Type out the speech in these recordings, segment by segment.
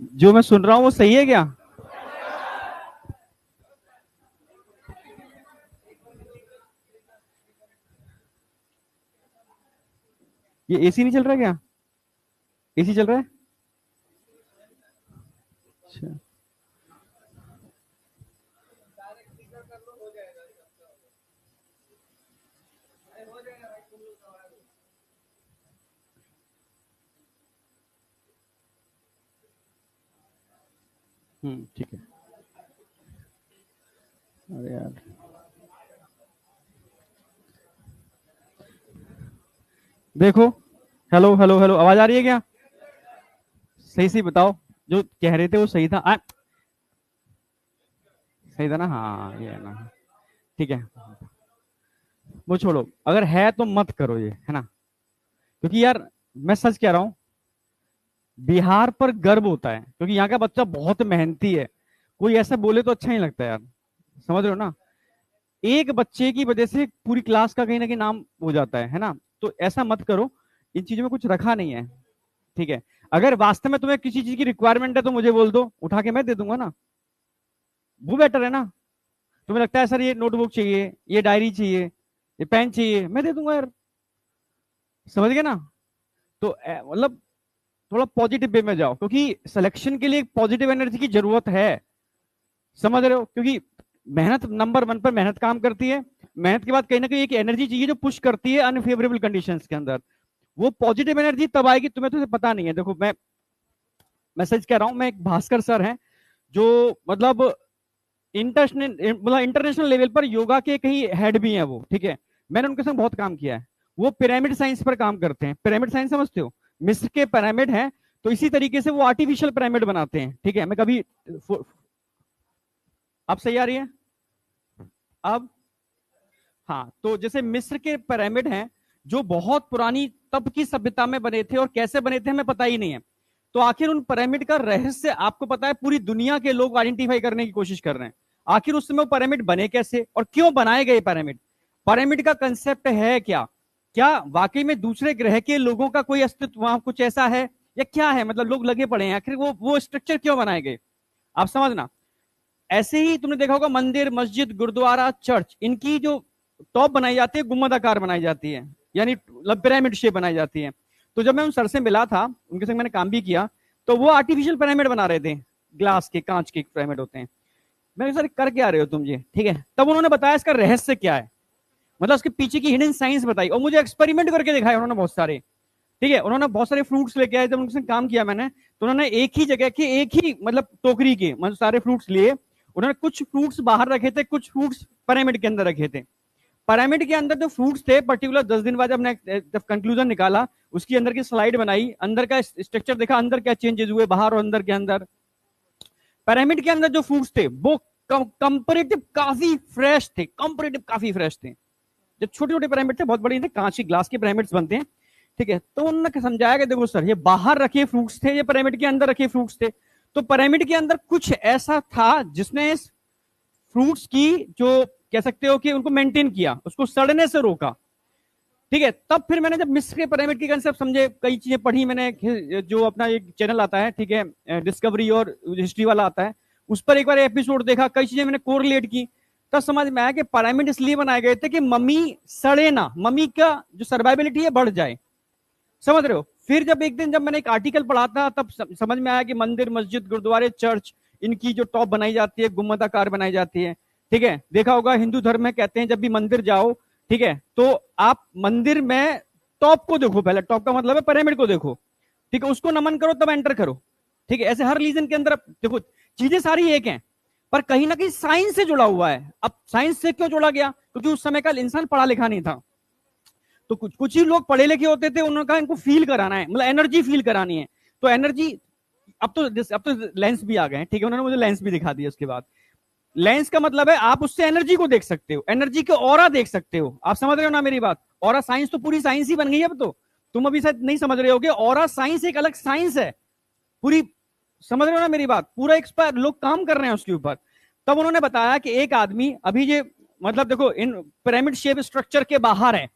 जो मैं सुन रहा हूं वो सही है क्या? ये एसी नहीं चल रहा क्या? एसी चल रहा है? अच्छा। ठीक है। अरे यार, देखो। हेलो हेलो हेलो, आवाज आ रही है क्या? सही सही बताओ। जो कह रहे थे वो सही था सही था ना? हाँ, ये है ना। ठीक है। वो छोड़ो, अगर है तो मत करो ये, है ना? क्योंकि यार, मैं सच कह रहा हूँ, बिहार पर गर्व होता है क्योंकि यहाँ का बच्चा बहुत मेहनती है। कोई ऐसा बोले तो अच्छा नहीं लगता यार। समझ रहे हो ना? एक बच्चे की वजह से पूरी क्लास का कहीं ना कहीं नाम हो जाता है ना? तो ऐसा मत करो। इन चीजों में कुछ रखा नहीं है। ठीक है। अगर वास्तव में तुम्हें किसी चीज की रिक्वायरमेंट है तो मुझे बोल दो, उठा के मैं दे दूंगा ना। वो बेटर है ना? तुम्हें लगता है सर ये नोटबुक चाहिए, ये डायरी चाहिए, ये पेन चाहिए, मैं दे दूंगा यार। समझ गए ना? तो मतलब थोड़ा पॉजिटिव वे में जाओ, क्योंकि सिलेक्शन के लिए एक पॉजिटिव एनर्जी की जरूरत है। समझ रहे हो? क्योंकि मेहनत नंबर वन पर मेहनत काम करती है। मेहनत के बाद कहीं ना कहीं एक एनर्जी चाहिए जो पुश करती है अनफेवरेबल कंडीशंस के अंदर। वो पॉजिटिव एनर्जी तब आएगी, तुम्हें तो पता नहीं है। देखो, मैं मैसेज कह रहा हूं, मैं एक भास्कर सर हैं जो मतलब इंटरनेशनल लेवल पर योगा के कहीं हेड भी हैं वो। ठीक है। मैंने उनके संग बहुत काम किया है। वो पिरामिड साइंस पर काम करते हैं। पिरामिड साइंस समझते हो? मिस्र के पिरामिड है, तो इसी तरीके से वो आर्टिफिशियल पिरामिड बनाते हैं। ठीक है। मैं कभी अब सही आ रही है? अब हाँ, तो जैसे मिस्र के पिरामिड हैं जो बहुत पुरानी तब की सभ्यता में बने थे, और कैसे बने थे हमें पता ही नहीं है। तो आखिर उन पिरामिड का रहस्य आपको पता है? पूरी दुनिया के लोग आइडेंटिफाई करने की कोशिश कर रहे हैं। आखिर उस समय वो पिरामिड बने कैसे और क्यों बनाए गए पिरामिड? पिरामिड का कंसेप्ट है क्या? क्या वाकई में दूसरे ग्रह के लोगों का कोई अस्तित्व वहां कुछ ऐसा है, या क्या है? मतलब लोग लगे पड़े हैं, आखिर वो स्ट्रक्चर क्यों बनाए गए? आप समझना। ऐसे ही तुमने देखा होगा, मंदिर, मस्जिद, गुरुद्वारा, चर्च, इनकी जो टॉप बनाई जाती है गुम्बद आकार बनाई जाती है, यानी पिरामिड शेप बनाई जाती है। तो जब मैं उन सर से मिला था, उनके संग मैंने काम भी किया, तो वो आर्टिफिशियल पिरामिड बना रहे थे। ग्लास के, कांच के पिरामिड होते हैं। मैंने, सर कर क्या रहे हो तुम ये? ठीक है। तब उन्होंने बताया इसका रहस्य क्या है, मतलब उसके पीछे की हिडन साइंस बताई, और मुझे एक्सपेरिमेंट करके दिखाया उन्होंने बहुत सारे। ठीक है। उन्होंने बहुत सारे फ्रूट्स लेके आए, जब उनके साथ काम किया मैंने, तो उन्होंने एक ही जगह के, एक ही मतलब टोकरी के मतलब सारे फ्रूट्स लिए। उन्होंने कुछ फ्रूट्स बाहर रखे थे, कुछ फ्रूट्स पिरामिड के अंदर रखे थे। पिरामिड के अंदर जो फ्रूट्स थे पर्टिकुलर 10 दिन बाद जब कंक्लूजन निकाला, उसकी अंदर की स्लाइड बनाई, अंदर का स्ट्रक्चर देखा, अंदर क्या चेंजेस हुए बाहर और अंदर के अंदर। पिरामिड के अंदर जो फ्रूट्स थे वो कंपेरेटिव काफी फ्रेश थे, कंपेरेटिव काफी फ्रेश थे। जब छोटे छोटे पिरामिड थे, बहुत बड़े थे, कांच की ग्लास के पिरामिड्स बनते हैं। ठीक है। तो उन्होंने समझाया कि देखो सर, ये बाहर रखे फ्रूट्स थे, ये पिरामिड के अंदर रखे फ्रूट्स थे। तो पिरामिड के अंदर कुछ ऐसा था जिसने फ्रूट्स की, जो कह सकते हो कि उनको मेंटेन किया, उसको सड़ने से रोका। ठीक है। तब फिर मैंने जब मिस्र के पिरामिड की कंसेप्ट समझे, कई चीजें पढ़ी मैंने, जो अपना एक चैनल आता है, ठीक है, डिस्कवरी और हिस्ट्री वाला आता है, उस पर एक बार एपिसोड देखा, कई चीजें मैंने कोरिलेट की। तब समझ में आया कि पिरामिड इसलिए बनाए गए थे कि मम्मी सड़े ना, मम्मी का जो सर्वाइबिलिटी है बढ़ जाए। समझ रहे हो? फिर जब एक दिन जब मैंने एक आर्टिकल पढ़ा था, तब समझ में आया कि मंदिर, मस्जिद, गुरुद्वारे, चर्च, इनकी जो टॉप बनाई जाती है गुम्बदाकार बनाई जाती है। ठीक है। देखा होगा हिंदू धर्म में कहते हैं जब भी मंदिर जाओ, ठीक है, तो आप मंदिर में टॉप को देखो, पहले टॉप का मतलब है पिरामिड को देखो। ठीक है। उसको नमन करो तब एंटर करो। ठीक है। ऐसे हर रिलीजन के अंदर देखो, चीजें सारी एक हैं, पर कहीं ना कहीं साइंस से जुड़ा हुआ है। अब साइंस से क्यों जोड़ा गया? क्योंकि उस समय का इंसान पढ़ा लिखा नहीं था। तो कुछ कुछ ही लोग पढ़े लिखे होते थे, उन्होंने कहा इनको फील कराना है, मतलब एनर्जी फील करानी है। तो एनर्जी, अब तो लेंस भी आ गए हैं। ठीक है। उन्होंने मुझे लेंस भी दिखा दिया उसके बाद। लेंस का मतलब है आप उससे एनर्जी को देख सकते हो, एनर्जी के ऑरा देख सकते हो। आप समझ रहे हो ना मेरी बात? ऑरा साइंस तो पूरी साइंस ही बन गई है अब तो। तुम अभी शायद नहीं समझ रहे होगे, ऑरा साइंस एक अलग साइंस है पूरी। समझ रहे हो ना मेरी बात? पूरा एक्सपर्ट लोग काम कर रहे हैं उसके ऊपर। तब उन्होंने बताया कि एक आदमी अभी ये, मतलब देखो, इन पिरामिड शेप स्ट्रक्चर के बाहर है,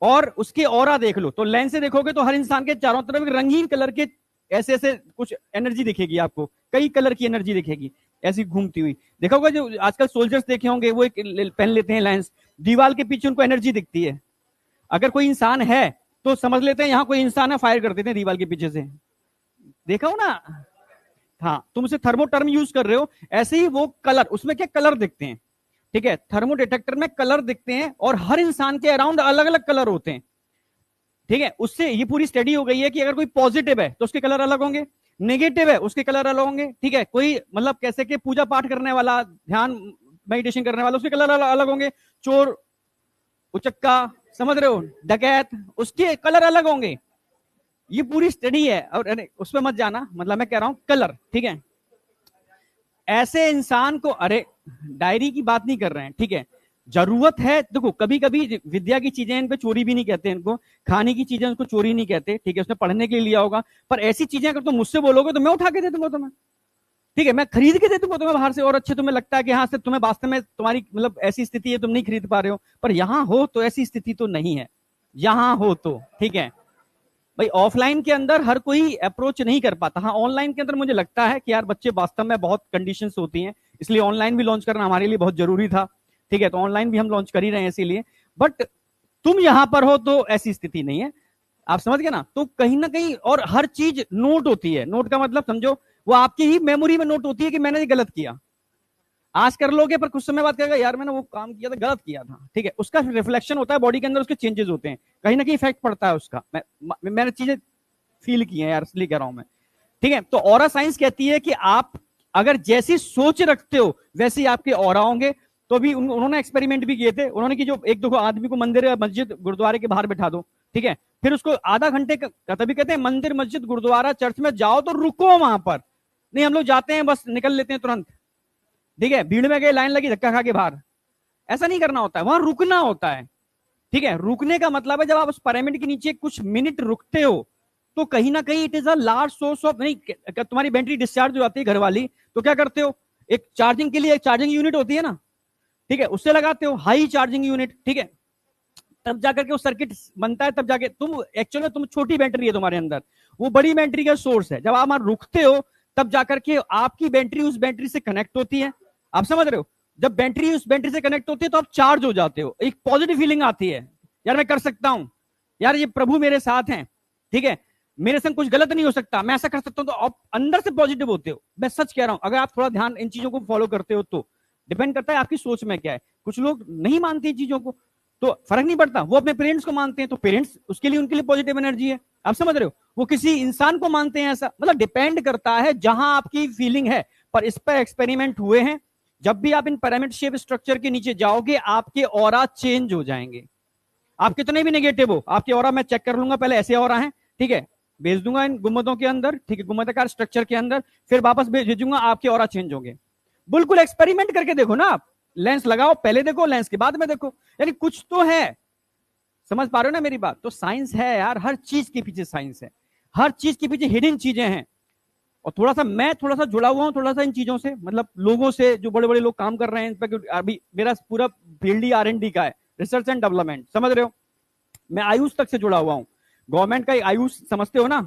और उसके ऑरा देख लो, तो लेंस से देखोगे तो हर इंसान के चारों तरफ रंगीन कलर के ऐसे ऐसे कुछ एनर्जी दिखेगी आपको, कई कलर की एनर्जी दिखेगी ऐसी घूमती हुई। देखा होगा जो आजकल सोल्जर्स देखे होंगे, वो एक पहन लेते हैं लेंस, दीवार के पीछे उनको एनर्जी दिखती है। अगर कोई इंसान है तो समझ लेते हैं यहाँ कोई इंसान है, फायर कर देते हैं दीवार के पीछे से। देखा हो ना? हाँ, तुम उसे थर्मो टर्म यूज कर रहे हो, ऐसे ही वो कलर, उसमें क्या कलर दिखते हैं, ठीक है, थर्मो डिटेक्टर में कलर दिखते हैं और हर इंसान के अराउंड अलग अलग कलर होते हैं, ठीक है। उससे ये पूरी स्टडी हो गई है कि अगर कोई पॉजिटिव है तो उसके कलर अलग होंगे, नेगेटिव है उसके कलर अलग होंगे, ठीक है। कोई मतलब कैसे कि पूजा पाठ करने वाला, ध्यान मेडिटेशन करने वाला, उसके कलर अलग होंगे। चोर, उचक्का, समझ रहे हो, डकैत, उसके कलर अलग होंगे। ये पूरी स्टडी है, और उसमें मत जाना, मतलब मैं कह रहा हूं कलर, ठीक है। ऐसे इंसान को, अरे डायरी की बात नहीं कर रहे हैं, ठीक है, जरूरत है। देखो कभी कभी विद्या की चीजें इन पे चोरी भी नहीं कहते, इनको खाने की चीजें उनको चोरी नहीं कहते, ठीक है, उसने पढ़ने के लिए लिया होगा। पर ऐसी चीजें अगर तुम मुझसे बोलोगे तो मैं उठा के दे दूंगा तुम्हें, ठीक है, मैं खरीद के दे दूंगा तुम्हें बाहर से, और अच्छे तुम्हें लगता है कि हाँ, सिर्फ तुम्हें वास्तव में तुम्हारी मतलब ऐसी स्थिति है तुम नहीं खरीद पा रहे हो, पर यहां हो तो ऐसी स्थिति तो नहीं है, यहां हो तो ठीक है भाई। ऑफलाइन के अंदर हर कोई अप्रोच नहीं कर पाता, हाँ ऑनलाइन के अंदर मुझे लगता है कि यार बच्चे वास्तव में बहुत कंडीशंस होती हैं, इसलिए ऑनलाइन भी लॉन्च करना हमारे लिए बहुत जरूरी था, ठीक है, तो ऑनलाइन भी हम लॉन्च कर ही रहे हैं इसीलिए। बट तुम यहां पर हो तो ऐसी स्थिति नहीं है, आप समझ गए ना। तो कहीं ना कहीं, और हर चीज नोट होती है, नोट का मतलब समझो वो आपकी ही मेमोरी में नोट होती है कि मैंने ये गलत किया, आज कर लोगे पर कुछ समय बाद कहेगा यार मैंने वो काम किया था, गलत किया था, ठीक है, उसका रिफ्लेक्शन होता है बॉडी के अंदर, उसके चेंजेस होते हैं, कहीं ना कहीं इफेक्ट पड़ता है उसका। मैंने चीजें फील की है यार, इसलिए कह रहा हूं मैं, ठीक है। तो ऑरा साइंस कहती है कि आप अगर जैसी सोच रखते हो वैसे ही आपके ऑरा होंगे। तो भी उन्होंने एक्सपेरिमेंट भी किए थे, उन्होंने कि जो एक दो आदमी को मंदिर या मस्जिद गुरुद्वारे के बाहर बैठा दो, ठीक है, फिर उसको आधा घंटे का, तभी कहते हैं मंदिर मस्जिद गुरुद्वारा चर्च में जाओ तो रुको वहां पर, नहीं हम लोग जाते हैं बस निकल लेते हैं तुरंत, ठीक है, भीड़ में गए, लाइन लगी, धक्का खा के बाहर, ऐसा नहीं करना होता है, वहां रुकना होता है, ठीक है। रुकने का मतलब है जब आप उस पिरामिड के नीचे कुछ मिनट रुकते हो तो कहीं ना कहीं it is a large source of, नहीं तुम्हारी बैटरी डिस्चार्ज हो जाती है घर वाली, तो क्या करते हो, एक चार्जिंग के लिए एक चार्जिंग यूनिट होती है ना, ठीक है, उससे लगाते हो हाई चार्जिंग यूनिट, ठीक है, तब जाकर के वो सर्किट बनता है, तब जाके तुम एक्चुअली तुम छोटी बैटरी है तुम्हारे अंदर, वो बड़ी बैटरी का सोर्स है, जब आप वहां रुकते हो तब जाकर के आपकी बैटरी उस बैटरी से कनेक्ट होती है, आप समझ रहे हो, जब बैटरी उस बैटरी से कनेक्ट होती है तो आप चार्ज हो जाते हो, एक पॉजिटिव फीलिंग आती है, यार मैं कर सकता हूं, यार ये प्रभु मेरे साथ हैं, ठीक है, मेरे संग कुछ गलत नहीं हो सकता, मैं ऐसा कर सकता हूं, तो आप अंदर से पॉजिटिव होते हो। मैं सच कह रहा हूं, अगर आप थोड़ा ध्यान इन चीजों को फॉलो करते हो तो डिपेंड करता है आपकी सोच में क्या है। कुछ लोग नहीं मानते इन चीजों को, तो फर्क नहीं पड़ता, वो अपने पेरेंट्स को मानते हैं तो पेरेंट्स उसके लिए, उनके लिए पॉजिटिव एनर्जी है, आप समझ रहे हो, वो किसी इंसान को मानते हैं ऐसा, मतलब डिपेंड करता है जहां आपकी फीलिंग है। पर इस पर एक्सपेरिमेंट हुए हैं, जब भी आप इन पिरामिड शेप स्ट्रक्चर के नीचे जाओगे आपके ऑरा चेंज हो जाएंगे, आप कितने भी नेगेटिव हो, आपके ऑरा मैं चेक कर लूंगा पहले, ऐसे ऑरा है, ठीक है, भेज दूंगा इन गुम्बदों के अंदर, ठीक है, गुम्बदाकार स्ट्रक्चर के अंदर, फिर वापस भेजूंगा, आपके ऑरा चेंज होंगे। बिल्कुल एक्सपेरिमेंट करके देखो ना आप, लेंस लगाओ, पहले देखो लेंस के बाद में देखो, यानी कुछ तो है, समझ पा रहे हो ना मेरी बात। तो साइंस है यार, हर चीज के पीछे साइंस है, हर चीज के पीछे हिडन चीजें हैं। और थोड़ा सा मैं थोड़ा सा जुड़ा हुआ हूँ थोड़ा सा इन चीजों से, मतलब लोगों से, जो बड़े बड़े लोग काम कर रहे हैं इन पर, अभी मेरा पूरा फील्ड ही R&D का है, रिसर्च एंड डेवलपमेंट, समझ रहे हो, मैं आयुष तक से जुड़ा हुआ हूँ, गवर्नमेंट का आयुष समझते हो ना,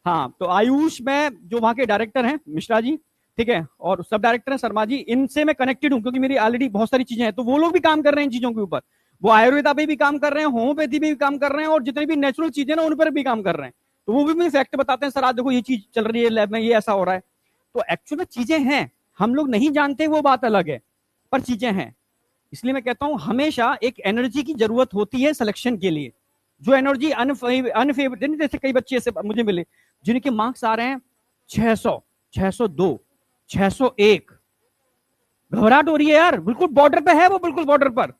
हाँ, तो आयुष में जो वहां के डायरेक्टर हैं मिश्रा जी, ठीक है, और सब डायरेक्टर हैं शर्मा जी, इनसे मैं कनेक्टेड हूँ क्योंकि मेरी ऑलरेडी बहुत सारी चीजें हैं, तो वो लोग भी काम कर रहे हैं इन चीजों के ऊपर, वो आयुर्वेदा पे भी काम कर रहे हैं, होम्योपैथी पे भी काम कर रहे हैं, और जितनी भी नेचुरल चीजें ना उन पर भी काम कर रहे हैं। तो वो भी मुझे फैक्ट बताते हैं, सर आज देखो ये चीज चल रही है लैब में, ये ऐसा हो रहा है। तो एक्चुअल में चीजें हैं, हम लोग नहीं जानते वो बात अलग है, पर चीजें हैं। इसलिए मैं कहता हूं हमेशा एक एनर्जी की जरूरत होती है सिलेक्शन के लिए, जो एनर्जी अनफेवर, जैसे कई बच्चे ऐसे मुझे मिले जिनके मार्क्स आ रहे हैं 600, 602, 601, घबराहट हो रही है यार, बिल्कुल बॉर्डर पे है वो, बिल्कुल बॉर्डर पर,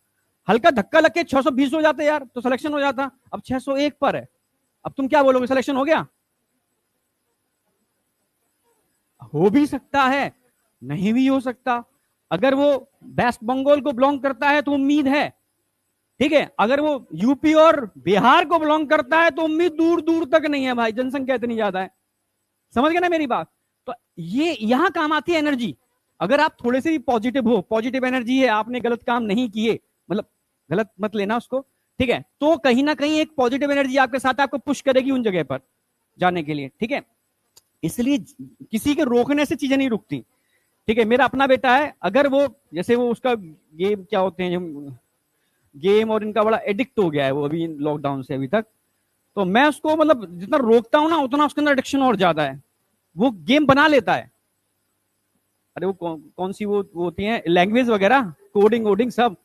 हल्का धक्का लग के 620 हो जाते यार तो सिलेक्शन हो जाता, अब 601 पर है, अब तुम क्या बोलोगे, सिलेक्शन हो गया? हो भी सकता है, नहीं भी हो सकता। अगर वो वेस्ट बंगाल को बिलोंग करता है तो उम्मीद है, ठीक है, अगर वो यूपी और बिहार को बिलोंग करता है तो उम्मीद दूर दूर तक नहीं है भाई, जनसंख्या इतनी ज्यादा है, समझ गए ना मेरी बात। तो ये यहां काम आती है एनर्जी, अगर आप थोड़े से भी पॉजिटिव हो, पॉजिटिव एनर्जी है, आपने गलत काम नहीं किए, मतलब गलत मत लेना उसको, ठीक है, तो कहीं ना कहीं एक पॉजिटिव एनर्जी आपके साथ आपको पुश करेगी उन जगह पर जाने के लिए, ठीक है। इसलिए किसी के रोकने से चीजें नहीं रुकती। ठीक है, मेरा अपना बेटा है, अगर वो जैसे वो उसका गेम क्या होते हैं, गेम और इनका बड़ा एडिक्ट हो गया है वो अभी लॉकडाउन से अभी तक, तो मैं उसको मतलब जितना रोकता हूं ना उतना उसके अंदर एडिक्शन और ज्यादा है। वो गेम बना लेता है। अरे वो कौन सी वो होती है लैंग्वेज वगैरह, कोडिंग वोडिंग सब।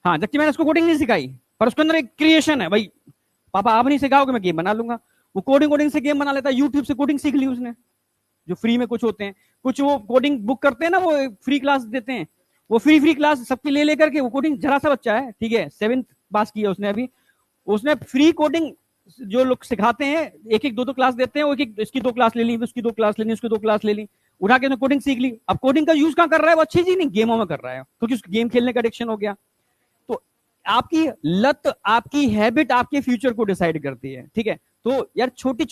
हाँ, जबकि मैंने उसको कोडिंग नहीं सिखाई, पर उसके अंदर एक क्रिएशन है भाई, पापा आप नहीं सिखाओगे मैं गेम बना लूंगा। वो कोडिंग कोडिंग से गेम बना लेता है, यूट्यूब से कोडिंग सीख ली उसने, जो फ्री में कुछ होते हैं, कुछ वो कोडिंग बुक करते हैं ना, वो फ्री क्लास देते हैं, वो फ्री क्लास सबकी ले लेकर के वो कोडिंग, जरा सा बच्चा है ठीक है, 7th पास किया उसने अभी, उसने फ्री कोडिंग जो लोग सिखाते हैं, एक एक दो दो क्लास देते हैं, वो एक एक इसकी 2 क्लास ले ली, उसकी 2 क्लास लेनी, उसकी 2 क्लास ले ली, उठा के कोडिंग सीख ली। अब कोडिंग का यूज कहां कर रहा है वो, अच्छी चीज नहीं, गेमों में कर रहा है, क्योंकि उसको गेम खेलने का एडिक्शन हो गया। तो आपकी लत, आपकी हैबिट आपके फ्यूचर को डिसाइड करती है। ठीक है, तो यार छोटी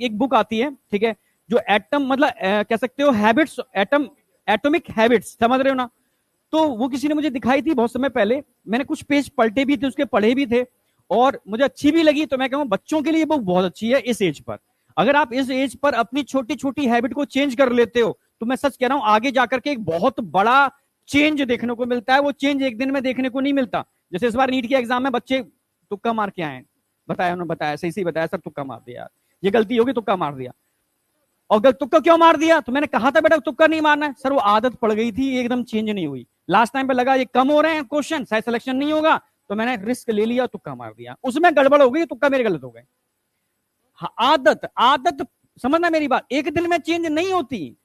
एक बुक आती है, ठीक है, जो एटम मतलब कह सकते हो हैबिट्स, एटॉमिक हैबिट्स, समझ रहे हो ना। तो वो किसी ने मुझे दिखाई थी बहुत समय पहले, मैंने कुछ पेज पलटे भी थे उसके, पढ़े भी थे, और मुझे अच्छी भी लगी। तो मैं कहूँ बच्चों के लिए बुक बहुत अच्छी है इस एज पर। अगर आप इस एज पर अपनी छोटी छोटी हैबिट को चेंज कर लेते हो, तो मैं सच कह रहा हूं आगे जाकर के एक बहुत बड़ा चेंज देखने को मिलता है। वो चेंज एक दिन में देखने को नहीं मिलता। जैसे इस बार नीट के एग्जाम में बच्चे तुक्का मार के आए, बताया उन्होंने, बताया सही सही बताया, सर तुक्का मार दिया, ये गलती होगी, तुक्का मार दिया। और तुक्का क्यों मार दिया, तो मैंने कहा था बेटा तुक्का नहीं मारना है, सर वो आदत पड़ गई थी, एकदम चेंज नहीं हुई। लास्ट टाइम पे लगा ये कम हो रहे हैं क्वेश्चन, शायद सिलेक्शन नहीं होगा, तो मैंने रिस्क ले लिया, तुक्का मार दिया, उसमें गड़बड़ हो गई, तुक्का मेरे गलत हो गए। आदत आदत समझना मेरी बात, एक दिन में चेंज नहीं होती,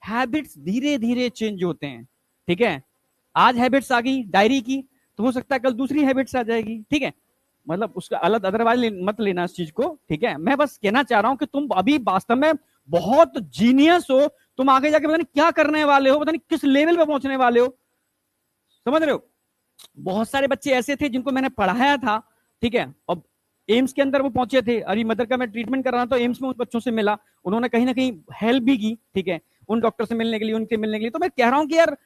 हैबिट्स धीरे धीरे चेंज होते हैं। ठीक है, आज हैबिट्स आ गई डायरी की, तो हो सकता है कल दूसरी हैबिट्स आ जाएगी। ठीक है, मतलब उसका अलग अदरवाइज मत लेना इस चीज को। ठीक है, मैं बस कहना चाह रहा हूं कि तुम अभी वास्तव में बहुत जीनियस हो, तुम आगे जाके पता नहीं क्या करने वाले हो, पता नहीं किस लेवल पे पहुंचने वाले हो, समझ रहे हो। बहुत सारे बच्चे ऐसे थे जिनको मैंने पढ़ाया था, ठीक है, और एम्स के अंदर वो पहुंचे थे। अरी मदर का मैं ट्रीटमेंट कर रहा था, तो एम्स में उन बच्चों से मिला, उन्होंने कहीं ना कहीं हेल्प भी की। ठीक है, उन डॉक्टर से मिलने के लिए, उनके मिलने के लिए। तो मैं कह रहा हूं कि यार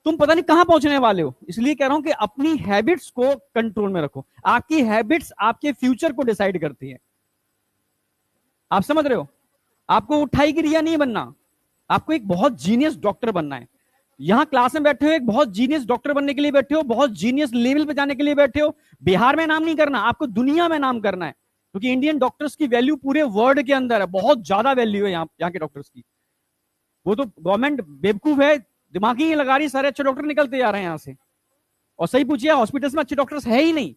तुम पता नहीं कहां पहुंचने वाले हो, इसलिए कह रहा हूं कि अपनी हैबिट्स को कंट्रोल में रखो। आपकी हैबिट्स आपके फ्यूचर को डिसाइड करती है, आप समझ रहे हो। आपको उठाई गिरिया नहीं बनना, आपको एक बहुत जीनियस डॉक्टर बनना है। यहां क्लास में बैठे हो, एक बहुत जीनियस डॉक्टर बनने के लिए बैठे हो, बहुत जीनियस लेवल पे जाने के लिए बैठे हो। बिहार में नाम नहीं करना, आपको दुनिया में नाम करना है, क्योंकि इंडियन डॉक्टर्स की वैल्यू पूरे वर्ल्ड के अंदर है, बहुत ज्यादा वैल्यू है यहाँ के डॉक्टर्स की। वो तो गवर्नमेंट बेवकूफ है, दिमाग ही लगा रही, सारे अच्छे डॉक्टर निकलते जा रहे हैं यहाँ से। और सही पूछिए, हॉस्पिटल्स में अच्छे डॉक्टर्स है ही नहीं,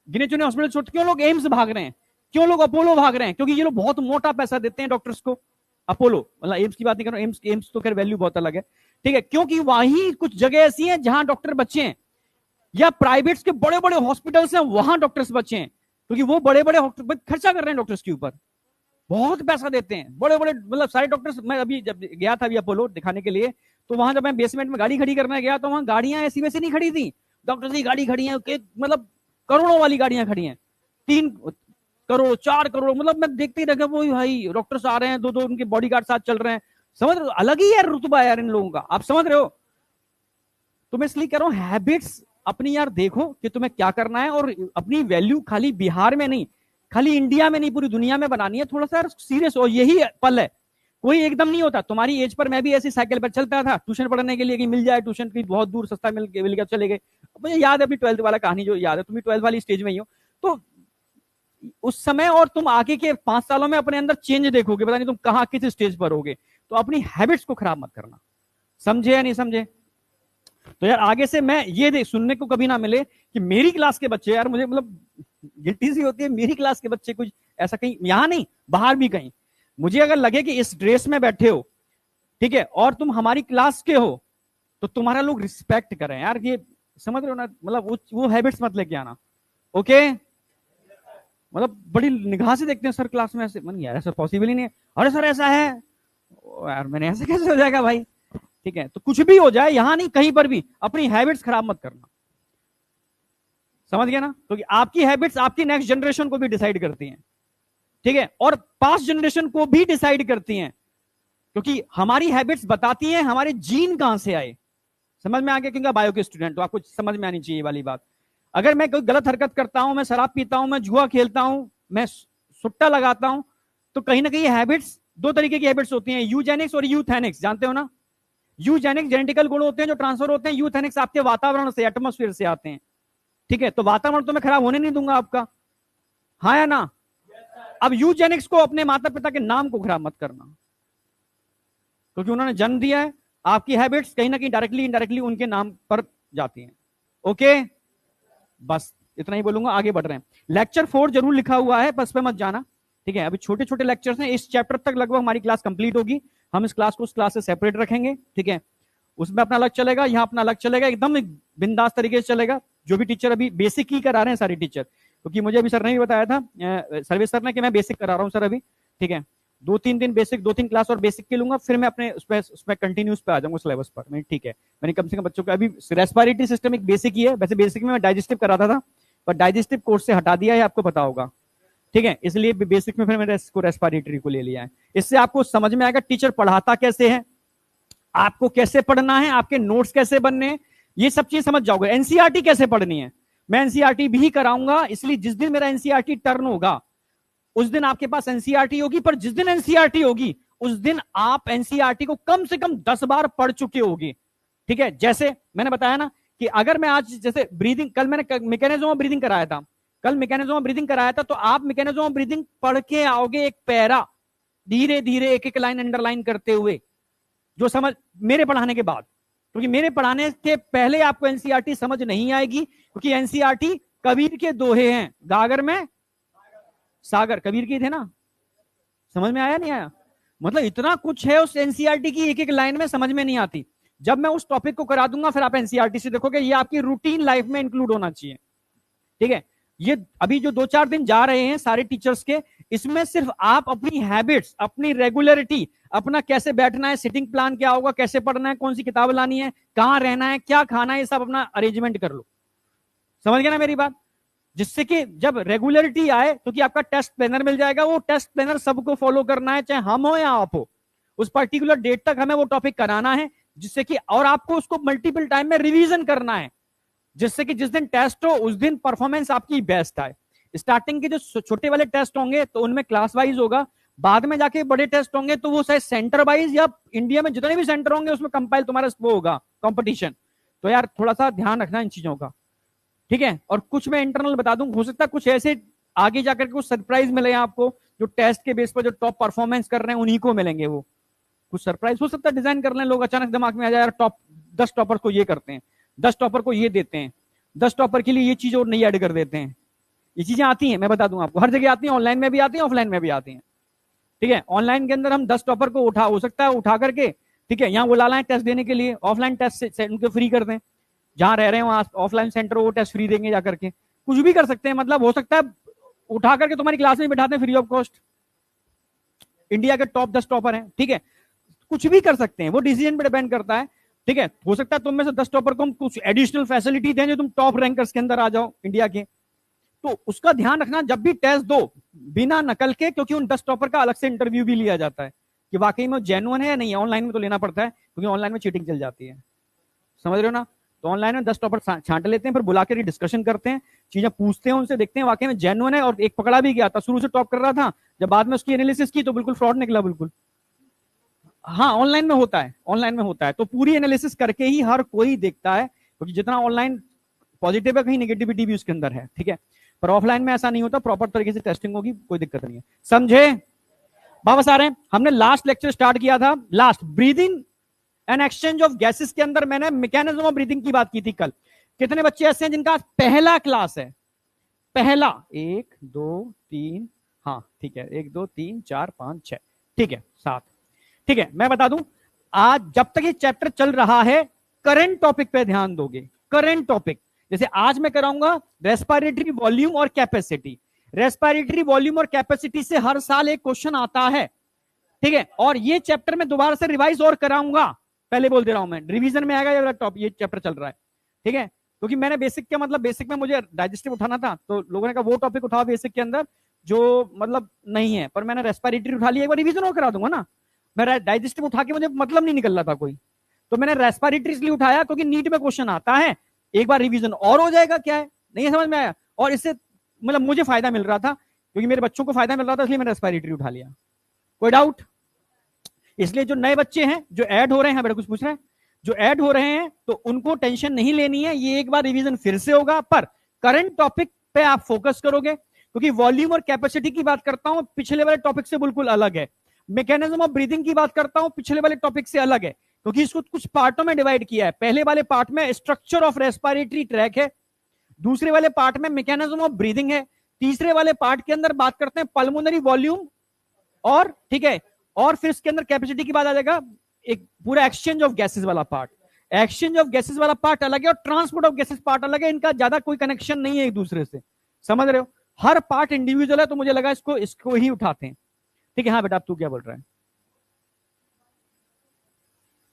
गिने चुने हॉस्पिटल छोड़, क्यों लोग एम्स भाग रहे हैं, क्यों लोग अपोलो भाग रहे हैं, क्योंकि ये लोग बहुत मोटा पैसा देते हैं डॉक्टर्स को। अपोलो मतलब एम्स की बात नहीं कर रहा हूं, एम्स एम्स तो खैर वैल्यू बहुत अलग है। ठीक है, क्योंकि वहीं कुछ जगह ऐसी हैं जहां डॉक्टर बच्चे हैं, या प्राइवेट्स के बड़े बड़े हॉस्पिटल्स हैं वहां डॉक्टर्स बच्चे हैं, क्योंकि वो बड़े बड़े खर्चा कर रहे हैं डॉक्टर्स के ऊपर, बहुत पैसा देते हैं बड़े बड़े, मतलब सारे डॉक्टर्स। मैं अभी जब गया था अभी अपोलो दिखाने के लिए, तो वहां जब मैं बेसमेंट में गाड़ी खड़ी करने गया, तो वहां गाड़ियां ऐसी वैसी नहीं खड़ी थी, डॉक्टर्स की गाड़ी खड़ी है, मतलब करोड़ों वाली गाड़ियां खड़ी हैं, 3 करोड़ 4 करोड़, मतलब मैं देखते ही रह गया, वो भाई डॉक्टर्स आ रहे हैं, दो दो उनके बॉडीगार्ड साथ चल रहे हैं, समझ रहे हो, अलग ही यार रुतबा यार इन लोगों का, आप समझ रहे हो। तो मैं इसलिए कह रहा हूं हैबिट्स अपनी यार देखो कि तुम्हें क्या करना है, और अपनी वैल्यू खाली बिहार में नहीं, खाली इंडिया में नहीं, पूरी दुनिया में बनानी है। थोड़ा सा सीरियस हो, यही पल है, कोई एकदम नहीं होता। तुम्हारी एज पर मैं भी ऐसी साइकिल पर चलता था ट्यूशन पढ़ने के लिए, कि मिल जाए ट्यूशन की, बहुत दूर सस्ता मिल गया चले गए। मुझे याद है अपनी 12th वाला कहानी, जो याद है, तुम 12th वाली स्टेज में ही हो, तो उस समय और तुम आगे के 5 सालों में अपने अंदर चेंज देखोगे, पता नहीं तुम कहां किस स्टेज पर होगे। तो अपनी हैबिट्स को खराब मत करना, समझे या नहीं समझे। तो यार आगे से मैं ये सुनने को कभी ना मिले कि मेरी क्लास के बच्चे, यार मुझे मतलब गिल्टी सी होती है, मेरी क्लास के बच्चे कुछ ऐसा, कहीं यहां नहीं बाहर भी कहीं, मुझे अगर लगे कि इस ड्रेस में बैठे हो, ठीक है, और तुम हमारी क्लास के हो, तो तुम्हारा लोग रिस्पेक्ट करें यार, ये समझ रहे हो ना, मतलब वो हैबिट्स मत लेके आना। ओके, मतलब बड़ी निगाह से देखते हैं सर क्लास में, ऐसे मन यार ऐसा पॉसिबल ही नहीं है, अरे सर ऐसा है, यार मैंने ऐसे कैसे हो जाएगा भाई। ठीक है, तो कुछ भी हो जाए, यहां नहीं कहीं पर भी अपनी हैबिट्स खराब मत करना, समझ गया ना, क्योंकि आपकी हैबिट्स आपकी नेक्स्ट जनरेशन को भी डिसाइड करती हैं। ठीक है, और पास्ट जनरेशन को भी डिसाइड करती हैं, क्योंकि हमारी हैबिट्स बताती हैं हमारे जीन कहां से आए। समझ में आ गया, क्योंकि बायो के स्टूडेंट तो आपको समझ में आनी चाहिए वाली बात। अगर मैं कोई गलत हरकत करता हूं, मैं शराब पीता हूं, मैं जुआ खेलता हूं, मैं सुट्टा लगाता हूं, तो कहीं ना कहीं हैबिट्स दो तरीके की हैबिट्स होती हैं, यूजेनिक्स और यूथेनिक्स, जानते हो ना? यूजेनिक्स जेनेटिकल गुण होते हैं जो ट्रांसफर होते हैं, यूथेनिक्स आपके वातावरण से, एटमोस्फेयर से आते हैं। ठीक है, तो वातावरण तो मैं खराब होने नहीं दूंगा आपका, हाँ या ना? अब यूजेनिक्स को अपने माता पिता के नाम को खराब मत करना, क्योंकि उन्होंने जन्म दिया है, आपकी हैबिट्स कहीं ना कहीं डायरेक्टली इनडायरेक्टली उनके नाम पर जाती हैं। ओके, बस इतना ही बोलूंगा, आगे बढ़ रहे हैं। लेक्चर 4 जरूर लिखा हुआ है, बस पे मत जाना। ठीक है, अभी छोटे छोटे लेक्चर्स हैं, इस चैप्टर तक लगभग हमारी क्लास कंप्लीट होगी। हम इस क्लास को उस क्लास से सेपरेट रखेंगे। ठीक है, उसमें अपना अलग चलेगा, यहाँ अपना अलग चलेगा, एकदम बिंदास तरीके से चलेगा। जो भी टीचर अभी बेसिक ही करा रहे हैं सारे टीचर, क्योंकि मुझे अभी सर ने भी बताया था, सर्विस सर ने, कि मैं बेसिक करा रहा हूँ सर अभी। ठीक है, 2-3 दिन बेसिक, 2-3 क्लास और बेसिक के लूंगा, फिर मैं अपने उसमें कंटिन्यूस पे आ जाऊंगा सिलेबस पर। मैं ठीक है, मैंने कम से कम बच्चों को, अभी रेस्पिरेटरी सिस्टम एक बेसिक ही है, वैसे बेसिक में मैं डाइजेस्टिव कराता था, पर डाइजेस्टिव कोर्स से हटा दिया है, आपको पता होगा। ठीक है, इसलिए बेसिक में फिर मैंने इसको रेस्पिरेटरी को ले लिया है। इससे आपको समझ में आएगा टीचर पढ़ाता कैसे है, आपको कैसे पढ़ना है, आपके नोट्स कैसे बनने हैं, ये सब चीज समझ जाओगे। एनसीईआरटी कैसे पढ़नी है, मैं एनसीईआरटी भी कराऊंगा, इसलिए जिस दिन मेरा एनसीईआरटी टर्न होगा उस दिन आपके पास एनसीईआरटी होगी, पर जिस दिन एनसीईआरटी होगी उस दिन आप एनसीईआरटी को कम से कम 10 बार पढ़ चुके होगे। ठीक है, जैसे मैंने बताया ना कि अगर मैं आज, जैसे ब्रीदिंग, कल मैंने मैकेनिज्म ऑफ ब्रीदिंग कराया था, तो आप मैकेनिज्म ऑफ ब्रीदिंग पढ़ के आओगे, एक पैरा धीरे धीरे एक एक लाइन अंडरलाइन करते हुए, जो समझ मेरे पढ़ाने के बाद, क्योंकि मेरे पढ़ाने के पहले आपको एनसीईआरटी समझ नहीं आएगी, क्योंकि एनसीईआरटी कबीर के दोहे हैं, गागर में सागर, कबीर की थे ना। समझ में आया नहीं आया? मतलब इतना कुछ है उस एनसीईआरटी की, एक एक लाइन में समझ में नहीं आती। जब मैं उस टॉपिक को करा दूंगा, फिर आप एनसीईआरटी से देखोगे, ये आपकी रूटीन लाइफ में इंक्लूड होना चाहिए। ठीक है, ये अभी जो 2-4 दिन जा रहे हैं सारे टीचर्स के, इसमें सिर्फ आप अपनी हैबिट्स, अपनी रेगुलरिटी, अपना कैसे बैठना है, सिटिंग प्लान क्या होगा, कैसे पढ़ना है, कौन सी किताब लानी है, कहां रहना है, क्या खाना है, ये सब अपना अरेंजमेंट कर लो। समझ गए ना मेरी बात? जिससे कि जब रेगुलरिटी आए, क्योंकि आपका टेस्ट प्लानर मिल जाएगा, वो टेस्ट प्लानर सबको फॉलो करना है, चाहे हम हो या आप हो, उस पर्टिकुलर डेट तक हमें वो टॉपिक कराना है, जिससे कि, और आपको उसको मल्टीपल टाइम में रिवीजन करना है, जिससे कि जिस दिन टेस्ट हो उस दिन परफॉर्मेंस आपकी बेस्ट आए। स्टार्टिंग के जो छोटे वाले टेस्ट होंगे तो उनमें क्लास वाइज होगा, बाद में जाके बड़े टेस्ट होंगे तो वो शायद सेंटर वाइज, या इंडिया में जितने भी सेंटर होंगे उसमें कंपाइल तुम्हारा वो होगा कंपटीशन। तो यार थोड़ा सा ध्यान रखना इन चीजों का। ठीक है, और कुछ मैं इंटरनल बता दूं, हो सकता है कुछ ऐसे आगे जाकर कुछ सरप्राइज मिले आपको, जो टेस्ट के बेस पर जो टॉप परफॉर्मेंस कर रहे हैं उन्हीं को मिलेंगे, वो कुछ सरप्राइज हो सकता है डिजाइन कर लें लोग, अचानक दिमाग में आ जाए यार टॉप 10 टॉपर को ये करते हैं, 10 टॉपर को ये देते हैं, 10 टॉपर के लिए ये चीज और नहीं ऐड कर देते हैं। ये चीजें आती हैं, मैं बता दूं आपको, हर जगह आती हैं, ऑनलाइन में भी आती हैं, ऑफलाइन में भी आती हैं। ठीक है, ऑनलाइन के अंदर हम 10 टॉपर को उठा, हो सकता है उठा करके, ठीक है, यहाँ बुला लाएं टेस्ट देने के लिए, ऑफलाइन टेस्ट से उनको फ्री कर दें, जहां रह रहे हैं वहां ऑफलाइन सेंटर वो टेस्ट फ्री देंगे जाकर के, कुछ भी कर सकते हैं। मतलब हो सकता है उठा करके तुम्हारी क्लास में बिठाते हैं फ्री ऑफ कॉस्ट, इंडिया के टॉप 10 टॉपर हैं। ठीक है, कुछ भी कर सकते हैं, वो डिसीजन पे डिपेंड करता है। ठीक है, हो सकता है तुम में से 10 टॉपर को हम कुछ एडिशनल फैसिलिटी दें जो तुम टॉप रैंकर्स के अंदर आ जाओ इंडिया के। तो उसका ध्यान रखना जब भी टेस्ट दो, बिना नकल के, क्योंकि उन 10 टॉपर का अलग से इंटरव्यू भी लिया जाता है कि वाकई में जेन्युइन है या नहीं है। ऑनलाइन में तो लेना पड़ता है क्योंकि ऑनलाइन में चीटिंग चल जाती है, समझ रहे हो ना। तो ऑनलाइन में 10 टॉपर छांट लेते हैं, फिर बुला कर डिस्कशन करते हैं, चीजें पूछते हैं उनसे, देखते हैं वाकई में जेन्युइन है। और एक पकड़ा भी गया था, शुरू से टॉप कर रहा था, जब बाद में उसकी एनालिसिस की तो बिल्कुल फ्रॉड निकला, बिल्कुल। हाँ, ऑनलाइन में होता है, ऑनलाइन में होता है, तो पूरी एनालिसिस करके ही हर कोई देखता है, क्योंकि जितना ऑनलाइन पॉजिटिव है कहीं नेगेटिविटी भी उसके अंदर है। ठीक है, पर ऑफलाइन में ऐसा नहीं होता, प्रॉपर तरीके से टेस्टिंग होगी, कोई दिक्कत नहीं है, समझे? वापस आ रहे हैं, हमने लास्ट लेक्चर स्टार्ट किया था, last breathing and exchange of gases के अंदर मैंने मैकेनिज्म ऑफ ब्रीदिंग की बात की थी कल। कितने बच्चे ऐसे हैं जिनका पहला क्लास है? पहला, 1 2 3, हाँ ठीक है, 1 2 3 4 5 6, ठीक है 7। ठीक है, मैं बता दूं, आज जब तक ये चैप्टर चल रहा है करंट टॉपिक पे ध्यान दोगे। करंट टॉपिक, जैसे आज मैं कराऊंगा रेस्पिरेटरी वॉल्यूम और कैपेसिटी। रेस्पिरेटरी वॉल्यूम और कैपेसिटी से हर साल एक क्वेश्चन आता है, ठीक है, और ये चैप्टर में दोबारा से रिवाइज और कराऊंगा, पहले बोल दे रहा हूं मैं, रिवीजन में आएगा ये टॉपिक, ये चैप्टर चल रहा है। ठीक है, क्योंकि मैंने बेसिक के, मतलब बेसिक में मुझे डाइजेस्टिव उठाना था, तो लोगों ने कहा वो टॉपिक उठाओ बेसिक के अंदर जो मतलब नहीं है, पर मैंने रेस्पिरेटरी उठा लिया, एक बार रिवीजन और करा दूंगा ना। मैं डाइजेस्टिव उठा के मुझे मतलब नहीं निकल रहा था कोई, तो मैंने रेस्पिरेटरी इसलिए उठाया क्योंकि नीट में क्वेश्चन आता है, एक बार रिवीजन और हो जाएगा, क्या है नहीं समझ में आया, और इससे मतलब मुझे फायदा मिल रहा था क्योंकि मेरे बच्चों को फायदा मिल रहा था, इसलिए मैंने रेस्पिरेटरी उठा लिया। कोई डाउट? इसलिए जो नए बच्चे हैं जो ऐड हो रहे हैं, बेटा कुछ पूछ रहे हैं, जो ऐड हो रहे हैं तो उनको टेंशन नहीं लेनी है, ये एक बार रिवीजन फिर से होगा, पर करंट टॉपिक पे आप फोकस करोगे, क्योंकि वॉल्यूम और कैपेसिटी की बात करता हूं पिछले वाले टॉपिक से बिल्कुल अलग है, मैकेनिज्म ऑफ ब्रीदिंग की बात करता हूं पिछले वाले टॉपिक से अलग है, क्योंकि इसको कुछ पार्टों में डिवाइड किया है। पहले वाले पार्ट में स्ट्रक्चर ऑफ रेस्पिरेटरी ट्रैक है, दूसरे वाले पार्ट में मैकेनिज्म ऑफ ब्रीदिंग है, तीसरे वाले पार्ट के अंदर बात करते हैं पल्मोनरी वॉल्यूम और ठीक है, और फिर इसके अंदर कैपेसिटी की बात आ जाएगा, एक पूरा एक्सचेंज ऑफ गैसेस वाला पार्ट, एक्सचेंज ऑफ गैसेस वाला पार्ट अलग है और ट्रांसपोर्ट ऑफ गैसेस पार्ट अलग है, इनका ज्यादा कोई कनेक्शन नहीं है एक दूसरे से, समझ रहे हो, हर पार्ट इंडिविजुअल है, तो मुझे लगा इसको ही उठाते हैं। ठीक है, हाँ बेटा, अब तू क्या बोल रहा है?